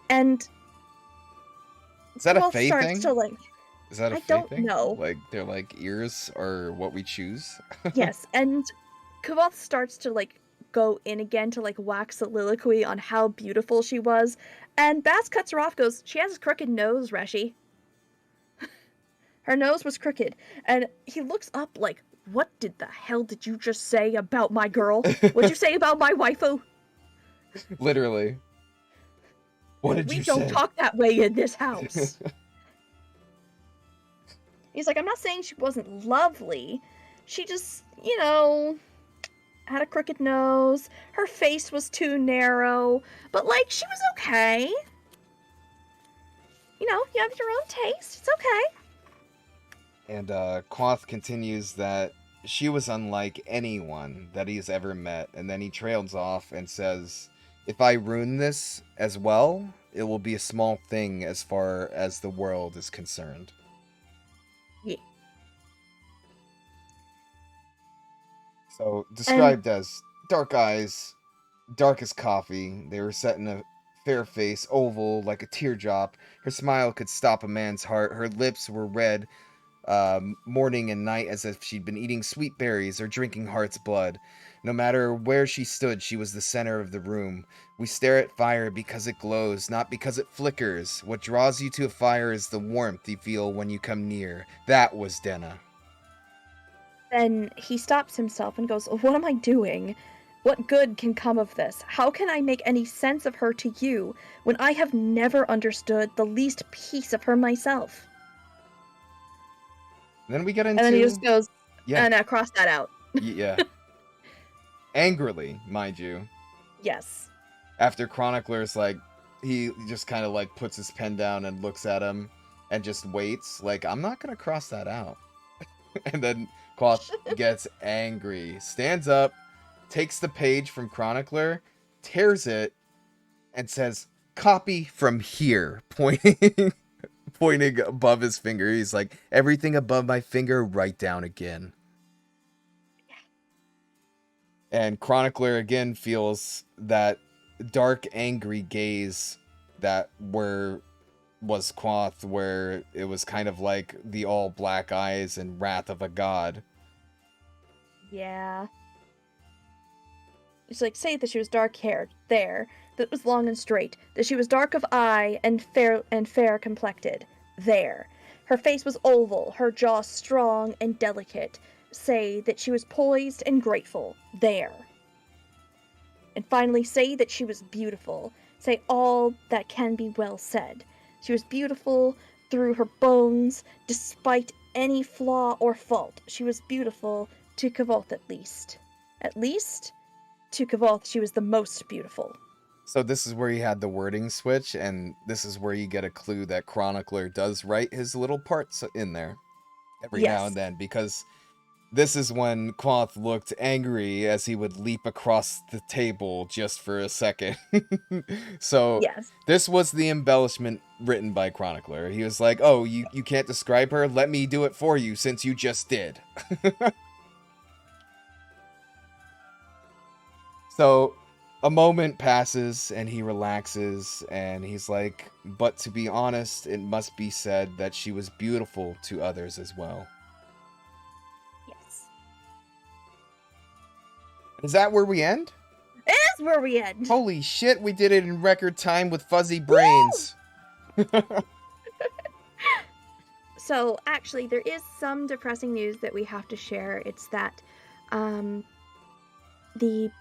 And Is that a Wolf Fae starts thing? to, like, Is that a I Fae don't thing? know. Like they're like ears are what we choose? Yes, and Kavoth starts to like go in again to like wax soliloquy on how beautiful she was, and Bass cuts her off, goes, she has a crooked nose, Reshi. Her nose was crooked, and he looks up like, what did the hell did you just say about my girl? What'd you say about my waifu? Literally. What did you say? We don't talk that way in this house. He's like, I'm not saying she wasn't lovely. She just, you know, had a crooked nose. Her face was too narrow. But, like, she was okay. You know, you have your own taste. It's okay. And Quoth continues that she was unlike anyone that he's ever met. And then he trails off and says, if I ruin this as well, it will be a small thing as far as the world is concerned. Yeah. So, And described as dark eyes, dark as coffee. They were set in a fair face, oval like a teardrop. Her smile could stop a man's heart. Her lips were red, morning and night, as if she'd been eating sweet berries or drinking heart's blood. No matter where she stood, she was the center of the room. We stare at fire because it glows, not because it flickers. What draws you to a fire is the warmth you feel when you come near. That was Denna. then he stops himself and goes, "What am I doing? What good can come of this? How can I make any sense of her to you when I have never understood the least piece of her myself?" And then we get into... And then he just goes, Yeah. and cross that out. Yeah. Angrily, mind you. Yes. After Chronicler's like, he just kind of like puts his pen down and looks at him and just waits. Like, I'm not going to cross that out. And then Quoth gets angry, stands up, takes the page from Chronicler, tears it, and says, copy from here, pointing above his finger. He's like, everything above my finger, write down again. And Chronicler again feels that dark, angry gaze that was Quoth, where it was kind of like the all black eyes and wrath of a god. Yeah. It's like, say that she was dark-haired, there, that was long and straight, that she was dark of eye and fair complected, there. Her face was oval, her jaw strong and delicate, say that she was poised and grateful, there. And finally, say that she was beautiful, say all that can be well said. She was beautiful through her bones, despite any flaw or fault. She was beautiful to Kavoth at least. At least, to Kavoth, she was the most beautiful. So this is where you had the wording switch, and this is where you get a clue that Chronicler does write his little parts in there every now and then, because this is when Quoth looked angry as he would leap across the table just for a second. So Yes. this was the embellishment written by Chronicler. He was like, oh, you can't describe her? Let me do it for you since you just did. So a moment passes and he relaxes and he's like, but to be honest, it must be said that she was beautiful to others as well. Yes. Is that where we end? It is where we end. Holy shit, we did it in record time with fuzzy brains. So, actually, there is some depressing news that we have to share. It's that the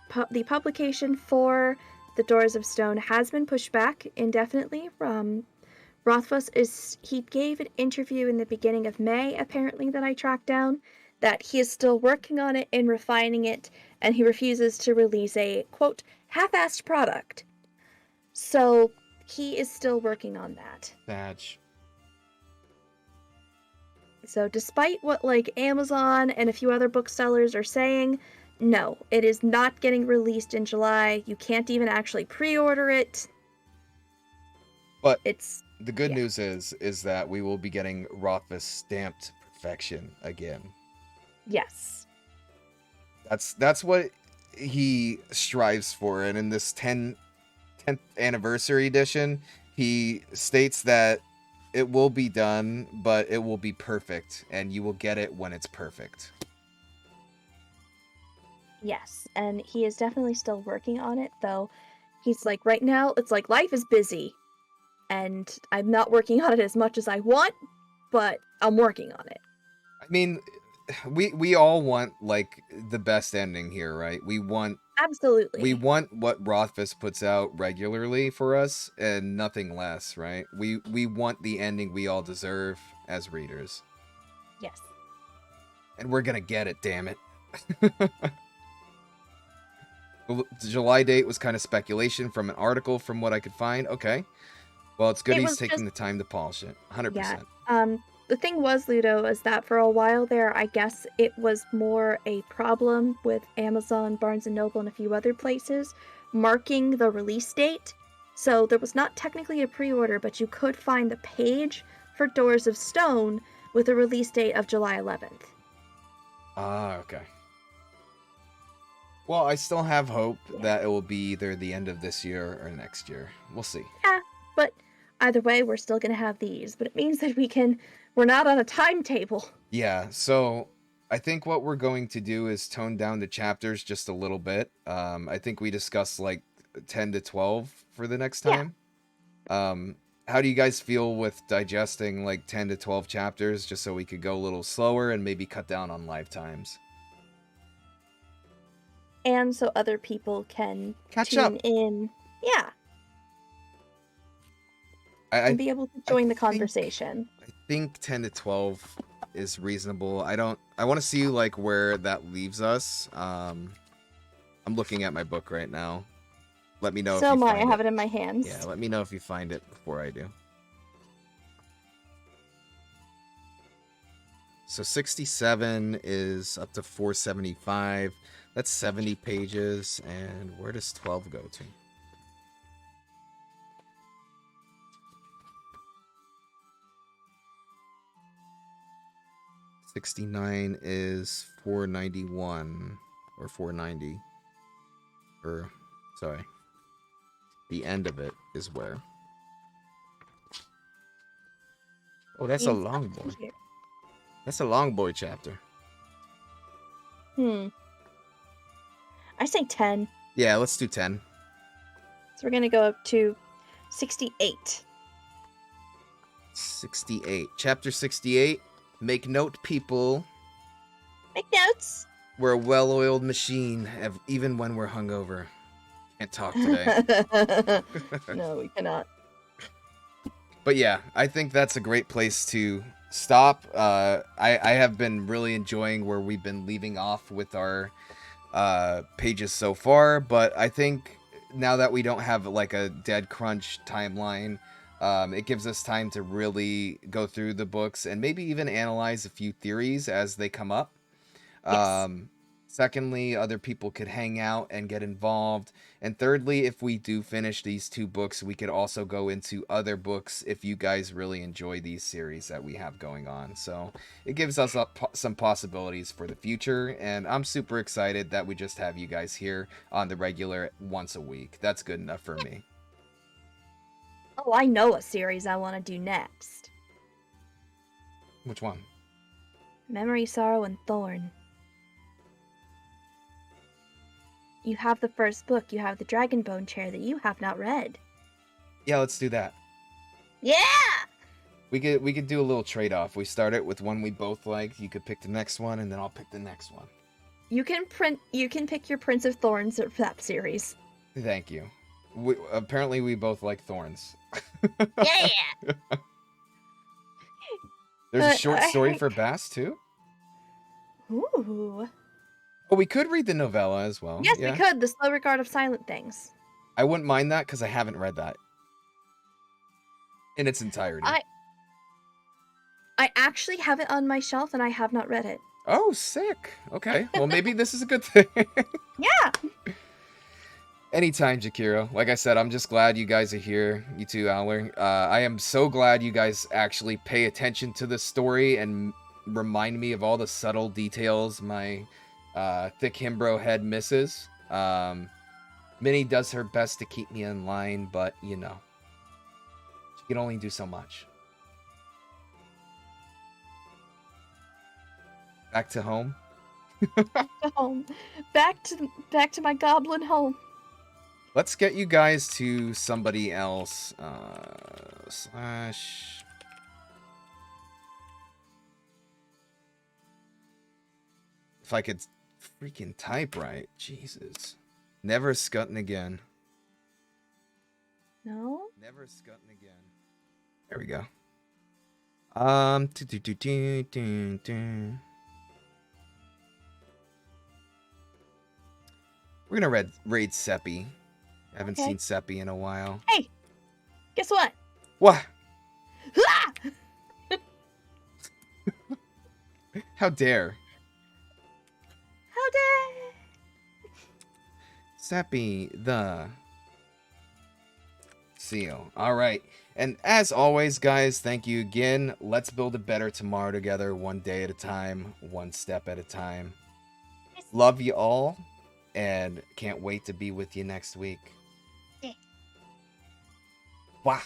publication for The Doors of Stone has been pushed back indefinitely. Rothfuss he gave an interview in the beginning of May, apparently, that I tracked down, that he is still working on it and refining it, and he refuses to release a, quote, half-assed product. So, he is still working on that. Badge. So despite what like Amazon and a few other booksellers are saying, no, it is not getting released in July. You can't even actually pre-order it. But it's the good news is that we will be getting Rothfuss stamped perfection again. Yes. That's what he strives for, and in this 10th anniversary edition, he states that it will be done, but it will be perfect, and you will get it when it's perfect. Yes, and he is definitely still working on it, though. He's like, right now, it's like life is busy, and I'm not working on it as much as I want, but I'm working on it. I mean, we all want like the best ending here, right? Absolutely. We want what Rothfuss puts out regularly for us and nothing less, right? We want the ending we all deserve as readers. Yes. And we're gonna get it, damn it. The July date was kind of speculation from an article from what I could find. Okay. Well, it's good he's taking the time to polish it. 100%. Yeah. the thing was, Ludo, is that for a while there, I guess it was more a problem with Amazon, Barnes & Noble, and a few other places marking the release date. So there was not technically a pre-order, but you could find the page for Doors of Stone with a release date of July 11th. Ah, okay. Well, I still have hope that it will be either the end of this year or next year. We'll see. Yeah, but either way, we're still going to have these. But it means that we're not on a timetable. Yeah, so I think what we're going to do is tone down the chapters just a little bit. I think we discussed like 10 to 12 for the next time. How do you guys feel with digesting like 10 to 12 chapters just so we could go a little slower and maybe cut down on live times? And so other people can Catch tune up. in. Yeah. And be able to join the conversation. I think 10 to 12 is reasonable. I want to see like where that leaves us. I'm looking at my book right now. Let me know So if you I find have it in my hands. Yeah, let me know if you find it before I do. So 67 is up to 475. That's 70 pages. And where does 12 go to? $69 is 491 or 490. Or sorry. The end of it is where? Oh, that's a long boy. That's a long boy chapter. I say 10. Yeah, let's do 10. So we're gonna go up to 68. 68. Chapter 68. Make note, people. Make notes. We're a well-oiled machine, even when we're hungover. Can't talk today. No, we cannot. But yeah, I think that's a great place to stop. I have been really enjoying where we've been leaving off with our pages so far, but I think now that we don't have like a dead crunch timeline, it gives us time to really go through the books and maybe even analyze a few theories as they come up. Yes. Secondly, other people could hang out and get involved. And thirdly, if we do finish these two books, we could also go into other books if you guys really enjoy these series that we have going on. So it gives us some possibilities for the future. And I'm super excited that we just have you guys here on the regular once a week. That's good enough for me. Oh, I know a series I want to do next. Which one? Memory, Sorrow, and Thorn. You have the first book. You have the Dragonbone Chair that you have not read. Yeah, let's do that. Yeah! We could do a little trade-off. We start it with one we both like. You could pick the next one, and then I'll pick the next one. You can pick your Prince of Thorns for that series. Thank you. Apparently we both like thorns. Yeah! There's a short story for Bass, too? Ooh. Oh, we could read the novella as well. Yes, yeah. we could. The Slow Regard of Silent Things. I wouldn't mind that because I haven't read that in its entirety. I actually have it on my shelf and I have not read it. Oh, sick. Okay. Well, maybe this is a good thing. Yeah. Anytime, Jakiro. Like I said, I'm just glad you guys are here. You too, Owler. I am so glad you guys actually pay attention to the story and remind me of all the subtle details my thick Himbro head misses. Minnie does her best to keep me in line, but, you know, she can only do so much. Back to home. Back to home. Back to my goblin home. Let's get you guys to somebody else. Slash. If I could freaking type right. Jesus. Never scutting again. No? Never scutting again. There we go. We're gonna raid Seppi. I haven't seen Seppi in a while. Hey! Guess what? What? Ah! How dare. How dare! Sappy the seal. All right. And as always, guys, thank you again. Let's build a better tomorrow together, one day at a time, one step at a time. Love you all, and can't wait to be with you next week. Yeah. Wow.